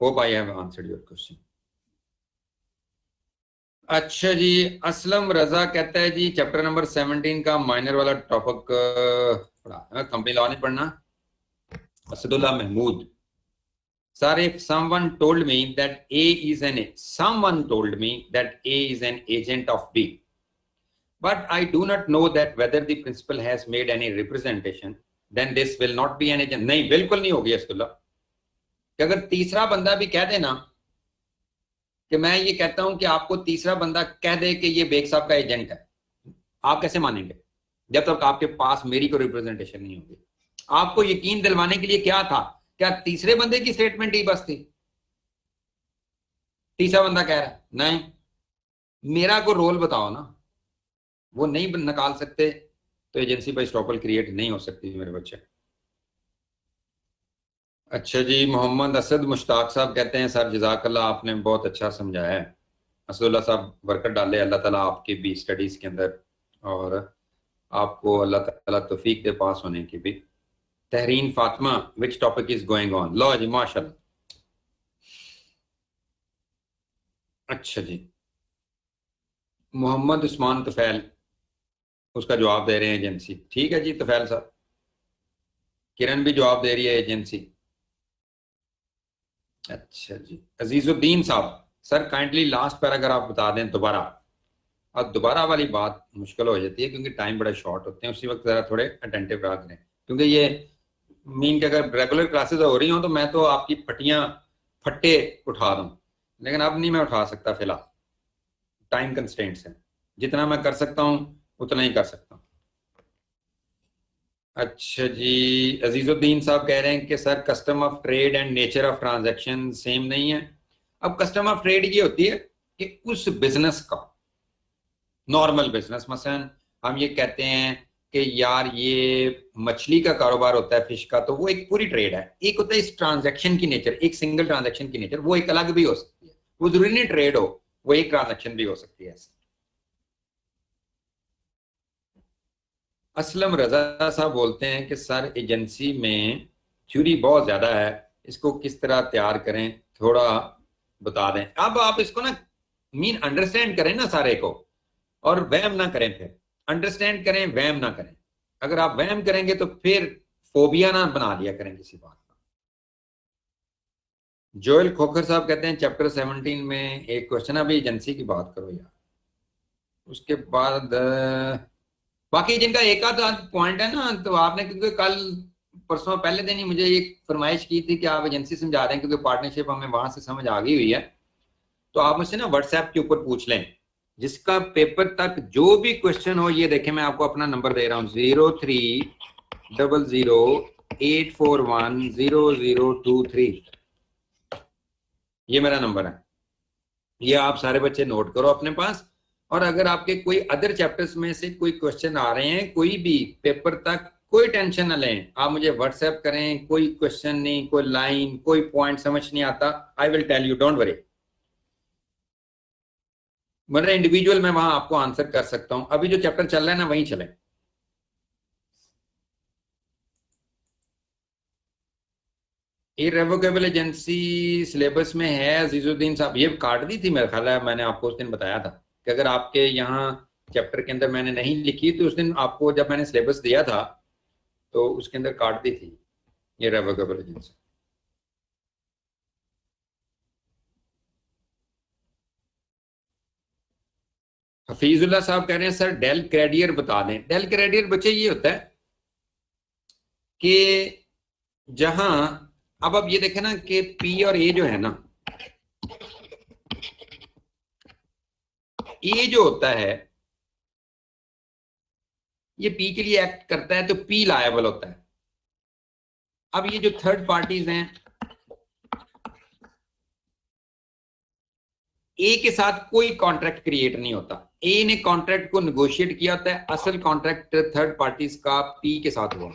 Hope I have answered your question. अच्छा जी, असलम रजा कहता है जी चैप्टर नंबर 17 का माइनर वाला टॉपिक पढ़ा है, कंपनी लॉ नहीं पढ़ना। Asadullah Mahmood sir, if someone told me that A is an agent of B, but I do not know that whether the principal has made any representation, then this will not be an agent। नहीं, बिल्कुल नहीं होगी असदुल्ला। कि अगर तीसरा बंदा भी कह देना कि मैं ये कहता हूं कि आपको तीसरा बंदा कह दे कि ये बेग साहब का एजेंट है, आप कैसे मानेंगे जब तक आपके पास मेरी कोई रिप्रेजेंटेशन नहीं होगी? आपको यकीन दिलवाने के लिए क्या था? क्या तीसरे बंदे की स्टेटमेंट ही बस थी? तीसरा बंदा कह रहा है नहीं, मेरा को रोल बताओ ना, वो नहीं निकाल सकते तो एजेंसी पर स्टॉपल क्रिएट नहीं हो सकती मेरे बच्चे। अच्छा जी, मोहम्मद असद मुश्ताक साहब कहते हैं सर जज़ाकल्लाह, आपने बहुत अच्छा समझाया है। असदुल्ला साहब बरकत डाले अल्लाह ताला आपकी भी स्टडीज के अंदर, और आपको अल्लाह ताला तौफीक दे पास होने की भी। Tehreen Fatima, which topic is going on? लो जी माशाल्लाह। अच्छा जी, मोहम्मद उस्मान तफैल उसका जवाब दे रहे हैं एजेंसी। ठीक है जी तफैल साहब। किरण भी जवाब दे रही है एजेंसी। अच्छा जी, अजीजुद्दीन साहब सर काइंडली लास्ट पैराग्राफ आप बता दें दोबारा। अब दोबारा वाली बात मुश्किल हो जाती है क्योंकि टाइम बड़ा शॉर्ट होते हैं, उसी वक्त जरा थोड़े अटेंटिव रहा करें, क्योंकि ये मीन के अगर रेगुलर क्लासेस हो रही हो तो मैं तो आपकी फट्टे उठा दूं, लेकिन अब नहीं मैं उठा सकता, फिलहाल टाइम कंस्ट्रेंट्स हैं। जितना मैं कर सकता हूं उतना ही कर सकता हूं। अच्छा जी, अजीजुद्दीन साहब कह रहे हैं कि sir custom of trade and nature of transaction same नहीं है। अब कस्टम ऑफ ट्रेड ये होती है कि उस बिजनेस का, नॉर्मल बिजनेस, मसलन हम ये कहते हैं कि यार ये मछली का कारोबार होता है, फिश का, तो वो एक पूरी ट्रेड है। एक होता है इस ट्रांजैक्शन की नेचर, एक सिंगल ट्रांजैक्शन की नेचर, वो एक अलग भी हो सकती है, वो जरूरी नहीं ट्रेड हो, वो एक ट्रांजैक्शन भी हो सकती है। असलम रजा साहब बोलते हैं कि सर एजेंसी में थ्योरी बहुत ज्यादा है, इसको किस तरह तैयार करें, थोड़ा बता दें। अब आप इसको ना मीन अंडरस्टैंड करें ना सारे को, और वहम ना करें, फिर अंडरस्टैंड करें, वहम ना करें। अगर आप वहम करेंगे तो फिर फोबिया ना बना लिया करें किसी बात का। जोएल खोखर साहब कहते हैं चैप्टर 17 में एक क्वेश्चन, अभी एजेंसी की बात करो यार। उसके बाद बाकी जिनका एक आध पॉइंट है ना, तो आपने क्योंकि कल परसों पहले दिन ही मुझे एक फरमाइश की थी कि आप एजेंसी समझा रहे हैं, क्योंकि पार्टनरशिप हमें वहां से समझ आ गई हुई है, तो आप मुझसे ना व्हाट्सएप के ऊपर पूछ लें। जिसका पेपर तक जो भी क्वेश्चन हो, ये देखें मैं आपको अपना नंबर दे रहा हूँ 030084100023, ये मेरा नंबर है। ये आप सारे बच्चे नोट करो अपने पास। और अगर आपके कोई अदर चैप्टर्स में से कोई क्वेश्चन आ रहे हैं, कोई भी पेपर तक, कोई टेंशन ना लें, आप मुझे व्हाट्सएप करें। कोई क्वेश्चन नहीं, कोई लाइन, कोई पॉइंट समझ नहीं आता, I will tell you, don't worry. मतलब इंडिविजुअल मैं वहां आपको आंसर कर सकता हूं। अभी जो चैप्टर चल रहा है ना, वहीं चले। इररेवोकेबल एजेंसी सिलेबस में है अजीजुद्दीन साहब, ये काट दी थी मेरा ख्याल है, मैंने आपको उस दिन बताया था कि अगर आपके यहाँ चैप्टर के अंदर मैंने नहीं लिखी, तो उस दिन आपको जब मैंने सिलेबस दिया था तो उसके अंदर काट दी थी ये इररेवोकेबल एजेंसी। हफीजुल्लाह साहब कह रहे हैं सर डेल क्रेडियर बता दें। डेल क्रेडियर बच्चे ये होता है कि जहां, अब आप ये देखें ना कि पी और ए जो है ना, ए जो होता है ये पी के लिए एक्ट करता है, तो पी लायबल होता है। अब ये जो थर्ड पार्टीज हैं, ए के साथ कोई कॉन्ट्रैक्ट क्रिएट नहीं होता, ए ने कॉन्ट्रैक्ट को नेगोशिएट किया होता है, असल कॉन्ट्रैक्ट थर्ड पार्टीज का पी के साथ हुआ।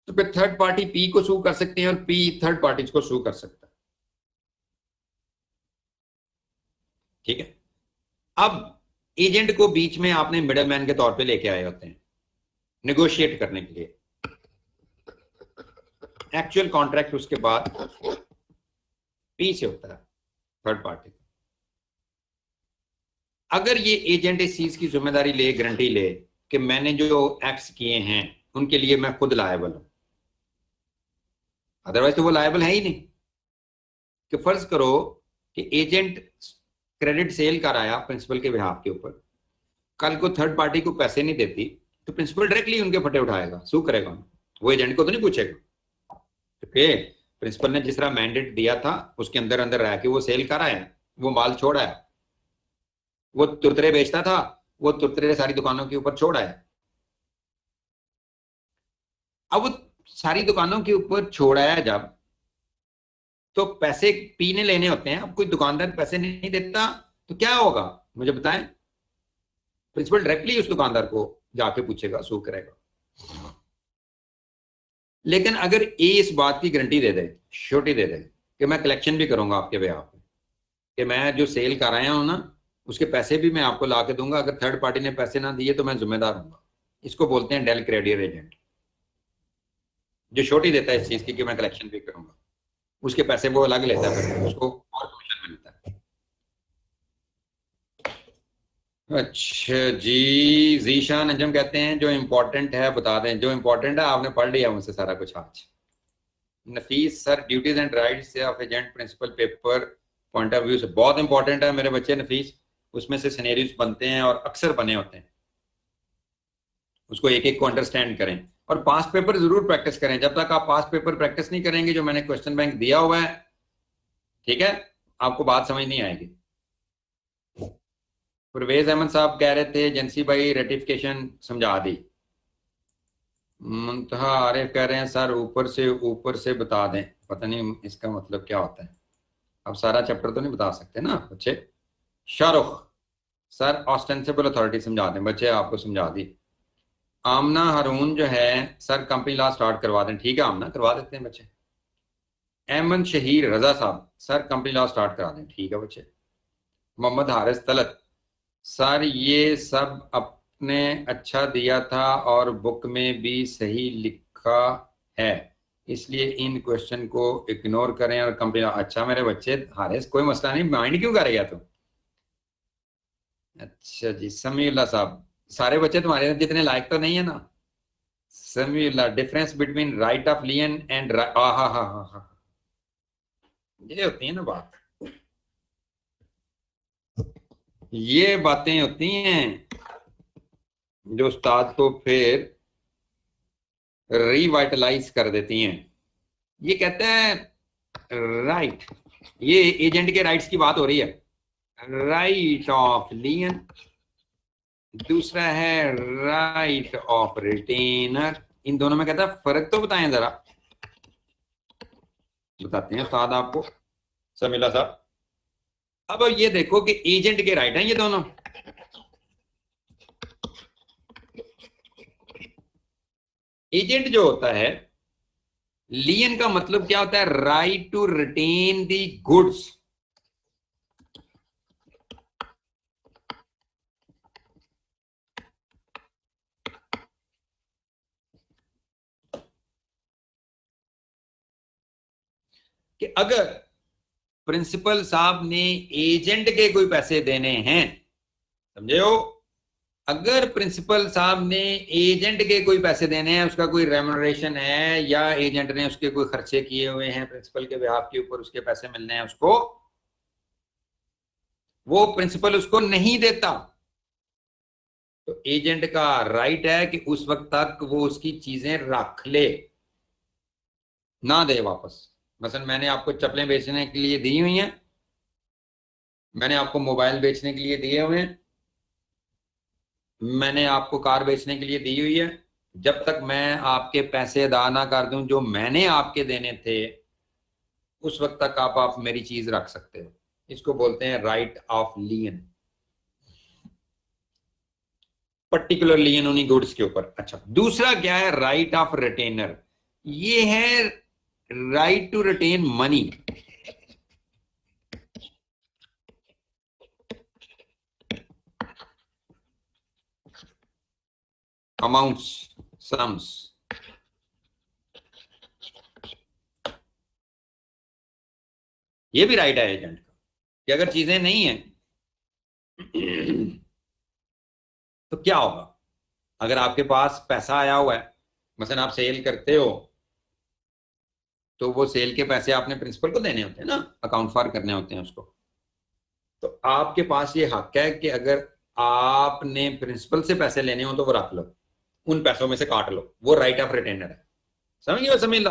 तो फिर थर्ड पार्टी पी को सू कर सकते हैं और पी थर्ड पार्टीज को सू कर सकता है। ठीक है। अब एजेंट को बीच में आपने मिडलमैन के तौर पे लेके आए होते हैं नेगोशिएट करने के लिए। एक्चुअल कॉन्ट्रैक्ट उसके बाद पी से होता है थर्ड पार्टी। अगर ये एजेंट इस चीज की जिम्मेदारी ले, गारंटी ले कि मैंने जो एक्ट्स किए हैं उनके लिए मैं खुद लायबल हूं, अदरवाइज तो वो लायबल है ही नहीं। कि फर्ज करो कि एजेंट क्रेडिट सेल कर आया प्रिंसिपल के बिहाफ के ऊपर, कल को थर्ड पार्टी को पैसे नहीं देती, तो प्रिंसिपल डायरेक्टली उनके फटे उठाएगा, सू करेगा, वो एजेंट को तो नहीं पूछेगा। ओके, प्रिंसिपल ने जिस तरह मैंडेट दिया था उसके अंदर अंदर रह के वो सेल कर आया, वो माल छोड़ आया, वो तुरतरे बेचता था, वो तुरतरे सारी दुकानों के ऊपर छोड़ आया। अब वो सारी दुकानों के ऊपर छोड़ आया जब, तो पैसे पीने लेने होते हैं। अब कोई दुकानदार पैसे नहीं देता तो क्या होगा मुझे बताएं? प्रिंसिपल डायरेक्टली उस दुकानदार को जाके पूछेगा, सू करेगा। लेकिन अगर ए इस बात की गारंटी दे दे, श्योरिटी दे दे कि मैं कलेक्शन भी करूंगा आपके बिहाफ पे, कि मैं जो सेल कर आया हूं ना उसके पैसे भी मैं आपको ला के दूंगा, अगर थर्ड पार्टी ने पैसे ना दिए तो मैं जिम्मेदार हूंगा। इसको बोलते हैं डेल क्रेडियर एजेंट, जो श्योरिटी देता है इस चीज की कि मैं कलेक्शन भी करूंगा। उसके पैसे वो अलग लेता है, फिर उसको और कमीशन मिलता है। अच्छा जी, जीशान अंजम कहते हैं जो इम्पोर्टेंट है बता दें। जो इम्पोर्टेंट है आपने पढ़ लिया मुझसे सारा कुछ आज। Nafees sir duties and rights of agent principal paper point of view से बहुत इंपॉर्टेंट है मेरे बच्चे नफीस। उसमें से सिनेरियोस बनते हैं और अक्सर बने होते हैं, उसको एक एक को अंडरस्टैंड करें और पास्ट पेपर जरूर प्रैक्टिस करें। जब तक आप पास्ट पेपर प्रैक्टिस नहीं करेंगे, जो मैंने क्वेश्चन बैंक दिया हुआ है, ठीक है, आपको बात समझ नहीं आएगी। परवेज अहमद साहब कह रहे थे एजेंसी भाई रेटिफिकेशन समझा दी। मुंतहा आरिफ कह रहे हैं सर ऊपर से बता दें, पता नहीं इसका मतलब क्या होता है। अब सारा चैप्टर तो नहीं बता सकते ना बच्चे। शाहरुख सर ऑस्टेंसिबल अथॉरिटी समझा दें, बच्चे आपको समझा दी। आमना हारून जो है सर कंपनी लॉ स्टार्ट करवा दें। ठीक है आमना, करवा देते हैं बच्चे। अहमद शहीर रजा साहब, सर कंपनी लॉ स्टार्ट करा दें। ठीक है बच्चे। मोहम्मद हारिस तलत, सर ये सब आपने अच्छा दिया था और बुक में भी सही लिखा है, इसलिए इन क्वेश्चन को इग्नोर करें और कंप्लीट। अच्छा मेरे बच्चे हारिस, कोई मसला नहीं, माइंड क्यों कर रहा तुम? अच्छा जी समीउल्लाह साहब, सारे बच्चे तुम्हारे जितने लायक तो नहीं है ना। Samiullah, difference between right of लियन and हा हा हा हा, ये होती है ना बात, ये बातें होती हैं जो उस्ताद को फिर रिवाइटलाइज कर देती हैं। ये कहते हैं राइट, ये एजेंट के राइट्स की बात हो रही है, राइट ऑफ लियन, दूसरा है राइट ऑफ रिटेनर। इन दोनों में कहता है फर्क तो बताएं जरा। बताते हैं उस्ताद आपको समीला साहब। अब ये देखो कि एजेंट के राइट हैं ये दोनों। एजेंट जो होता है, लियन का मतलब क्या होता है? Right to retain the goods. कि अगर प्रिंसिपल साहब ने एजेंट के कोई पैसे देने हैं, समझे हो, अगर प्रिंसिपल साहब ने एजेंट के कोई पैसे देने हैं, उसका कोई रेम्यूनरेशन है या एजेंट ने उसके कोई खर्चे किए हुए हैं प्रिंसिपल के बिहाफ के ऊपर, उसके पैसे मिलने हैं उसको, वो प्रिंसिपल उसको नहीं देता, तो एजेंट का राइट है कि उस वक्त तक वो उसकी चीजें रख ले, ना दे वापस। मसलन मैंने आपको चप्पलें बेचने के लिए दी हुई हैं, मैंने आपको मोबाइल बेचने के लिए दिए हुए हैं, मैंने आपको कार बेचने के लिए दी हुई है, जब तक मैं आपके पैसे अदा ना कर दूं जो मैंने आपके देने थे, उस वक्त तक आप मेरी चीज रख सकते हो। इसको बोलते हैं right of lien, particular lien उन्हीं गुड्स के ऊपर। अच्छा, दूसरा क्या है? Right of retainer. ये है right to retain money. Amounts, sums, ये भी राइट है एजेंट का कि अगर चीजें नहीं है तो क्या होगा? अगर आपके पास पैसा आया हुआ है, मसलन आप सेल करते हो, तो वो सेल के पैसे आपने प्रिंसिपल को देने होते हैं ना, अकाउंट फार करने होते हैं उसको। तो आपके पास ये हक है कि अगर आपने प्रिंसिपल से पैसे लेने हो तो वो रख लो, उन पैसों में से काट लो, वो राइट ऑफ रिटेनर है। समझ गए? समझ ला।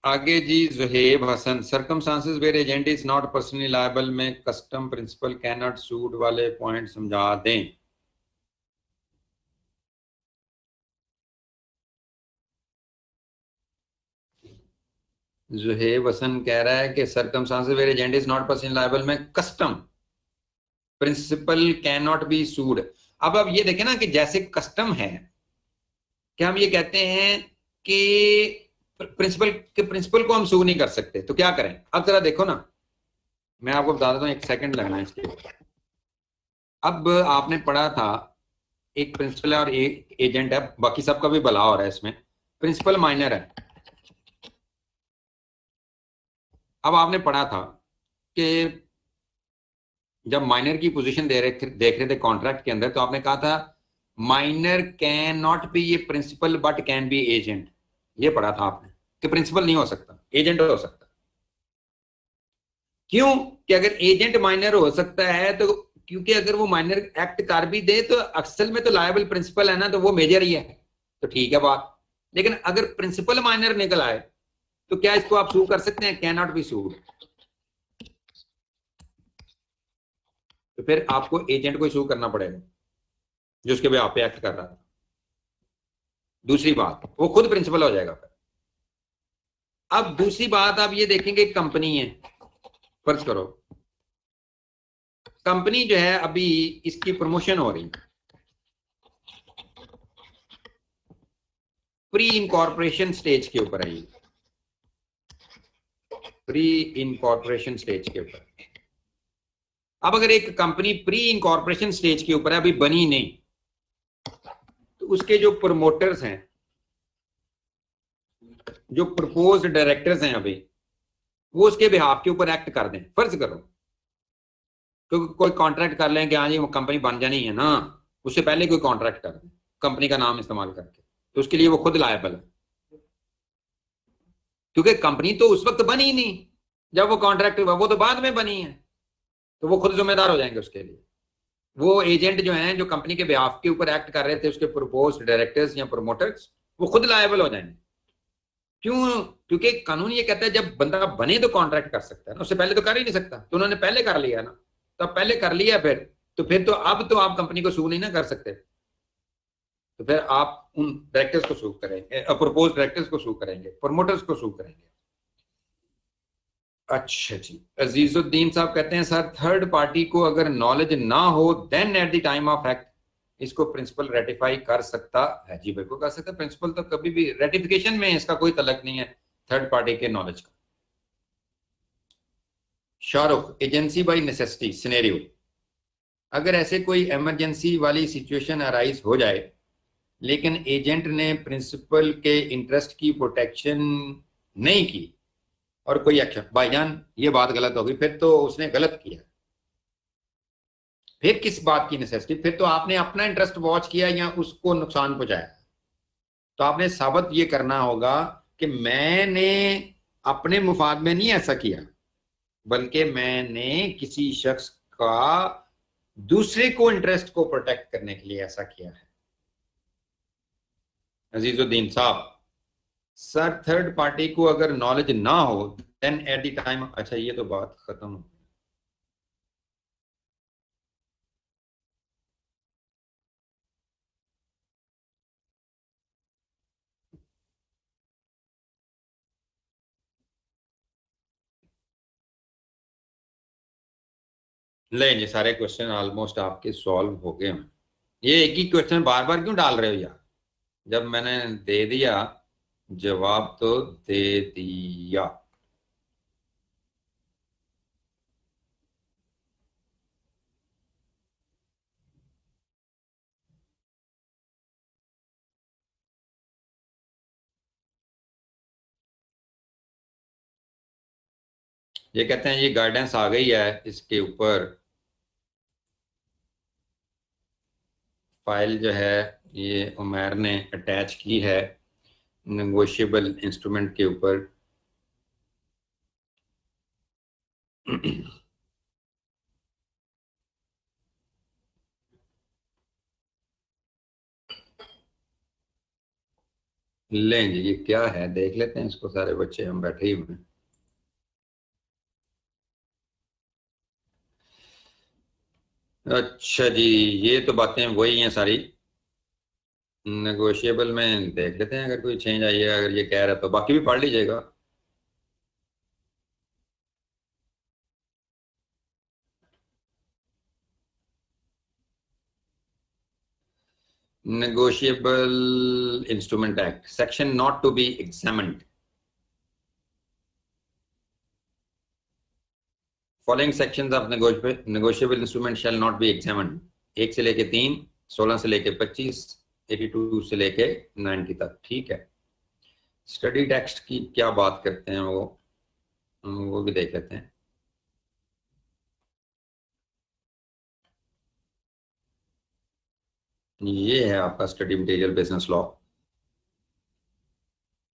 आगे जी Juhaib Hasan, circumstances where agent is not personally liable में custom principal can not sue वाले पॉइंट समझा दें। जुहेब हसन कह रहा है कि circumstances where agent is not personally liable में custom principal can not be sued. अब ये देखें ना कि जैसे कस्टम है, क्या हम ये कहते हैं कि प्रिंसिपल को हम सू नहीं कर सकते, तो क्या करें? अब जरा देखो ना, मैं आपको बता देता हूँ, एक सेकंड लगना है इसके। अब आपने पढ़ा था एक प्रिंसिपल है और एक एजेंट है, बाकी सबका भी भला हो रहा है इसमें। प्रिंसिपल माइनर है। अब आपने पढ़ा था कि जब माइनर की पोजीशन देख रहे थे कॉन्ट्रैक्ट के अंदर, तो आपने कहा था माइनर कैन नॉट बी ये principal but can be agent. ये पढ़ा था आपने कि प्रिंसिपल नहीं हो सकता, एजेंट हो सकता। क्यों? कि अगर एजेंट माइनर हो सकता है तो क्योंकि अगर वो माइनर एक्ट कर भी दे तो असल में तो लायबल प्रिंसिपल है ना, तो वो मेजर ही है, तो ठीक है बात। लेकिन अगर प्रिंसिपल माइनर निकल आए तो क्या इसको आप सू कर सकते हैं? कैन नॉट बी सूड। तो फिर आपको एजेंट को सू करना पड़ेगा जो उसके आप पे एक्ट कर रहा था। दूसरी बात, वो खुद प्रिंसिपल हो जाएगा फिर। अब दूसरी बात आप ये देखेंगे, कंपनी है, फर्ज करो कंपनी जो है अभी इसकी प्रमोशन हो रही, प्री इनकॉर्पोरेशन स्टेज के ऊपर है। प्री इनकॉर्पोरेशन स्टेज के ऊपर। अब अगर एक कंपनी प्री इनकॉर्पोरेशन स्टेज के ऊपर है, अभी बनी नहीं, तो उसके जो प्रमोटर्स हैं, जो प्रपोज्ड डायरेक्टर्स हैं, अभी वो उसके बिहाफ के ऊपर एक्ट कर दें। फर्ज करो तो कोई कॉन्ट्रैक्ट कर लें कि हाँ जी वो कंपनी बन जानी है ना, उससे पहले कोई कॉन्ट्रैक्ट कर दें कंपनी का नाम इस्तेमाल करके, तो उसके लिए वो खुद लायबल है, क्योंकि कंपनी तो उस वक्त बनी ही नहीं जब वो कॉन्ट्रैक्ट हुआ, वो तो बाद में बनी है, तो वो खुद जिम्मेदार हो जाएंगे उसके लिए। वो एजेंट जो हैं, जो कंपनी के बिहाफ के ऊपर एक्ट कर रहे थे, उसके प्रपोज्ड डायरेक्टर्स या प्रमोटर्स, वो खुद लायबल हो जाएंगे। क्यों? क्योंकि कानून ये कहता है जब बंदा बने तो कॉन्ट्रैक्ट कर सकता है ना, उससे पहले तो कर ही नहीं सकता। तो उन्होंने पहले कर लिया ना, तब पहले कर लिया, फिर तो अब तो आप कंपनी को सू नहीं ना कर सकते, तो फिर आप उन डायरेक्टर्स को सू करेंगे, प्रपोज डायरेक्टर्स को सू करेंगे, प्रमोटर्स को सू करेंगे। अच्छा जी, अजीजुद्दीन साहब कहते हैं सर थर्ड पार्टी को अगर नॉलेज ना हो then at the time of act इसको प्रिंसिपल रेटिफाई कर सकता है? जी बिल्कुल कर सकता है। प्रिंसिपल तो कभी भी रेटिफिकेशन में इसका कोई तलक नहीं है थर्ड पार्टी के नॉलेज का। Shahrukh, agency bye necessity scenario, अगर ऐसे कोई इमरजेंसी वाली सिचुएशन अराइज हो जाए लेकिन एजेंट ने प्रिंसिपल के इंटरेस्ट की प्रोटेक्शन नहीं की और कोई एक्शन, भाईजान ये बात गलत होगी, फिर तो उसने गलत किया। फिर किस बात की नेसेसिटी? फिर तो आपने अपना इंटरेस्ट वॉच किया या उसको नुकसान पहुंचाया। तो आपने साबित ये करना होगा कि मैंने अपने मुफाद में नहीं ऐसा किया, बल्कि मैंने किसी शख्स का दूसरे को इंटरेस्ट को प्रोटेक्ट करने के लिए ऐसा किया है। अजीजुद्दीन साहब, सर थर्ड पार्टी को अगर नॉलेज ना हो देन एट द टाइम, अच्छा ये तो बात खत्म हो। ले ये सारे क्वेश्चन ऑलमोस्ट आपके सॉल्व हो गए हैं। ये एक ही क्वेश्चन बार बार क्यों डाल रहे हो यार? जब मैंने दे दिया जवाब तो दे दिया। ये कहते हैं ये गाइडेंस आ गई है, इसके ऊपर फाइल जो है ये उमैर ने अटैच की है नेगोशिएबल इंस्ट्रूमेंट के ऊपर। लेंगे ये क्या है देख लेते हैं इसको, सारे बच्चे हम बैठे ही हुए हैं। अच्छा जी, ये तो बातें वही हैं सारी। नेगोशिएबल में देख लेते हैं, अगर कोई चेंज आई है, अगर ये कह रहा है तो बाकी भी पढ़ लीजिएगा। Negotiable Instrument Act, section not to be examined. Following sections of negotiable instrument shall not be examined. 1 से लेके 3, 16 से लेके 25, 82 से लेके 90 तक। ठीक है, स्टडी टेक्स्ट की क्या बात करते हैं वो भी देख लेते हैं। ये है आपका स्टडी मटेरियल बिजनेस लॉ।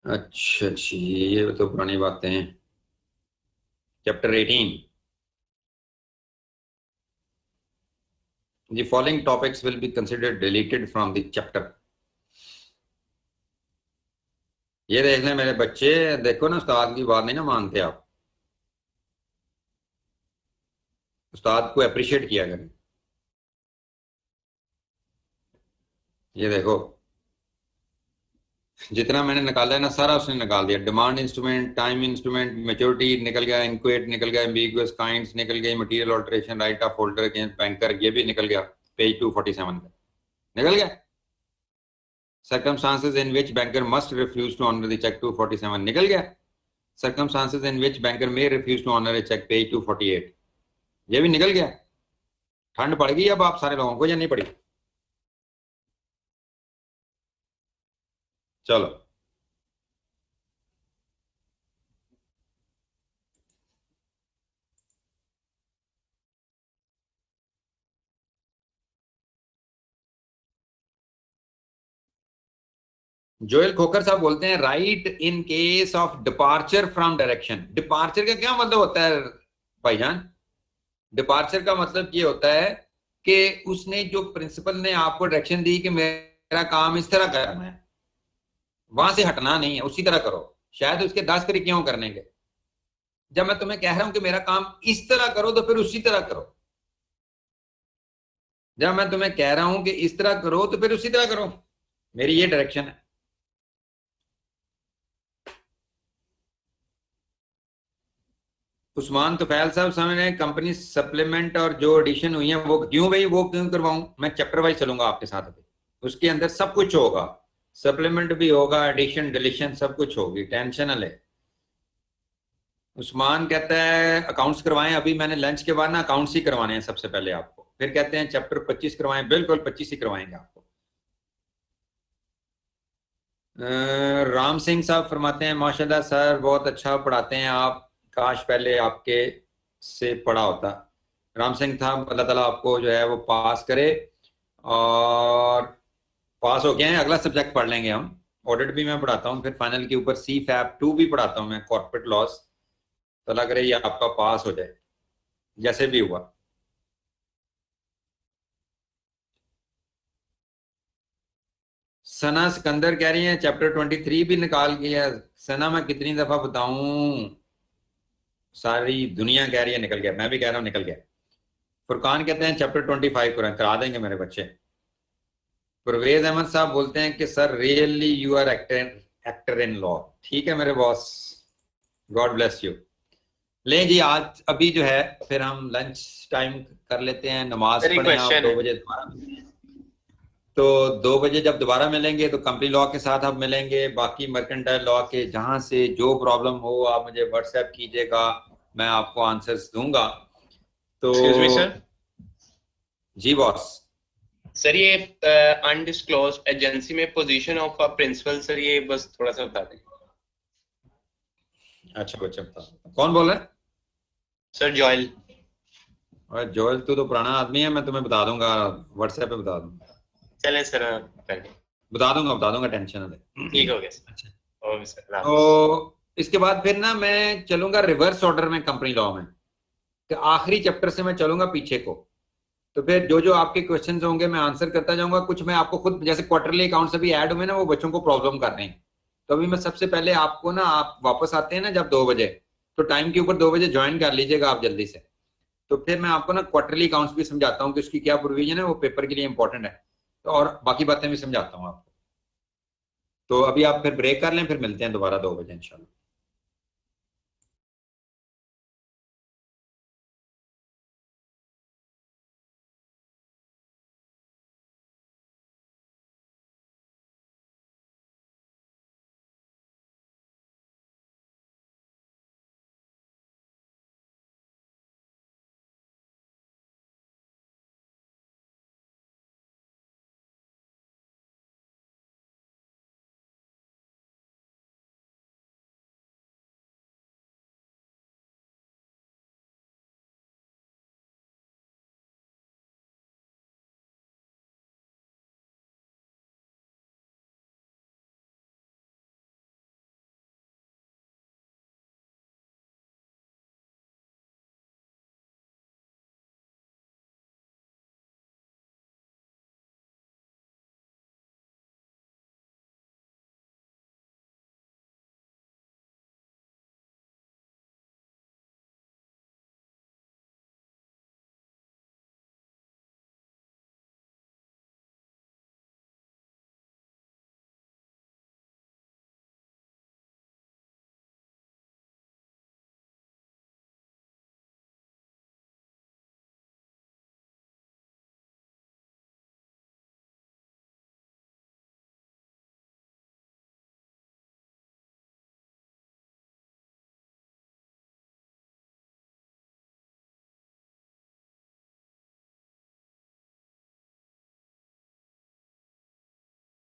अच्छा जी, ये तो पुरानी बातें हैं। Chapter 18, the following topics will be considered deleted from the chapter. ये देख लें मेरे बच्चे, देखो ना उस्ताद की बात नहीं ना मानते आप, उस्ताद को अप्रिशिएट किया करें। ये देखो जितना मैंने निकाला है ना सारा उसने निकाल दिया। Demand instrument, time instrument, maturity निकल गया, इंक्वेट निकल गया, एम्बिगुअस काइंड्स निकल गई, material alteration, right of holder against banker ये भी निकल गया पेज 247 पे निकल गया। Circumstances in which banker must refuse to honour the cheque 247 निकल गया। circumstances in which banker may refuse to honor a check paid to 48। ये भी निकल गया। ठंड पड़ गई अब आप सारे लोगों को या नहीं पड़ी? चलो जोएल खोकर साहब बोलते हैं right in case of departure from direction. Departure का क्या मतलब होता है भाईजान? डिपार्चर का मतलब ये होता है कि उसने जो प्रिंसिपल ने आपको डायरेक्शन दी कि मेरा काम इस तरह करना है, वहां से हटना नहीं है, उसी तरह करो। शायद उसके 10 तरीके हों करने के। जब मैं तुम्हें कह रहा हूं कि मेरा काम इस तरह करो तो फिर उसी तरह करो। जब मैं तुम्हें कह रहा हूं कि इस तरह करो तो फिर उसी तरह करो। मेरी ये डायरेक्शन है। उस्मान तुफैल साहब सामने कंपनी सप्लीमेंट और जो एडिशन हुई है वो क्यों भाई, वो क्यों करवाऊं? मैं चैप्टर वाइज चलूंगा आपके साथ अभी। उसके अंदर सब कुछ होगा, सप्लीमेंट भी होगा, एडिशन डिलीशन सब कुछ होगी, टेंशन न ले। उस्मान कहता है अकाउंट्स करवाएं। अभी मैंने लंच के बाद ना अकाउंट्स ही करवाने हैं सबसे पहले आपको, फिर कहते हैं चैप्टर 25 करवाएं। बिल्कुल 25 ही करवाएंगे आपको। राम सिंह साहब फरमाते हैं माशाल्लाह सर बहुत अच्छा पढ़ाते हैं आप, काश पहले आपके से पढ़ा होता। राम सिंह साहब अल्लाह ताला आपको जो है वो पास करे, और पास हो गए हैं। अगला सब्जेक्ट पढ़ लेंगे हम। ऑडिट भी मैं पढ़ाता हूँ, फिर फाइनल के ऊपर CFAP 2 भी पढ़ाता हूँ मैं, कॉर्पोरेट लॉस। तो लग रहा है ये आपका पास हो जाए जैसे भी हुआ। सना सिकंदर कह रही है चैप्टर 23 भी निकाल गया। सना मैं कितनी दफा बताऊं, सारी दुनिया कह रही है निकल गया, मैं भी कह रहा हूं निकल गया। फुरकान कहते हैं चैप्टर 25 करा देंगे मेरे बच्चे। परवेज अहमद साहब बोलते हैं कि sir really you are actor in law. ठीक है मेरे बॉस, गॉड ब्लेस यू। ले जी आज अभी जो है फिर हम लंच टाइम कर लेते हैं, नमाज पढ़ें आप 2 बजे दोबारा। तो 2 बजे जब दोबारा मिलेंगे तो कंपनी लॉ के साथ आप मिलेंगे। बाकी मर्केंटाइल लॉ के जहां से जो प्रॉब्लम हो आप मुझे व्हाट्सएप कीजिएगा, मैं आपको आंसर्स दूंगा। तो सर जी बॉस। सर ये अनडिस्क्लोज एजेंसी में position of a principal sir, ये बस थोड़ा सा बता दें। अच्छा बच्चा बता, कौन बोल रहा है? Sir Joel. और जोएल तो पुराना आदमी है, मैं तुम्हें बता दूंगा व्हाट्सएप पे बता दूंगा। चले सर बता दूंगा टेंशन ना ले। ठीक हो गया सर। अच्छा ओके सर। तो इसके बाद फिर ना मैं चलूंगा रिवर्स ऑर्डर में कंपनी लॉ में, कि आखिरी चैप्टर से मैं चलूंगा पीछे को। तो फिर जो जो आपके क्वेश्चंस होंगे मैं आंसर करता जाऊंगा। कुछ मैं आपको खुद, जैसे क्वार्टरली अकाउंट्स अभी ऐड हुए ना, वो बच्चों को प्रॉब्लम कर रहे हैं। तो अभी मैं सबसे पहले आपको ना, आप वापस आते हैं ना जब 2 बजे, तो टाइम के ऊपर 2 बजे ज्वाइन कर लीजिएगा आप जल्दी से। तो फिर मैं आपको ना क्वार्टरली अकाउंट्स भी समझाता हूँ कि उसकी क्या प्रोविजन है, वो पेपर के लिए इंपॉर्टेंट है। तो और बाकी बातें भी समझाता हूँ आपको। तो अभी आप फिर ब्रेक कर लें, फिर मिलते हैं दोबारा 2 बजे इंशाल्लाह।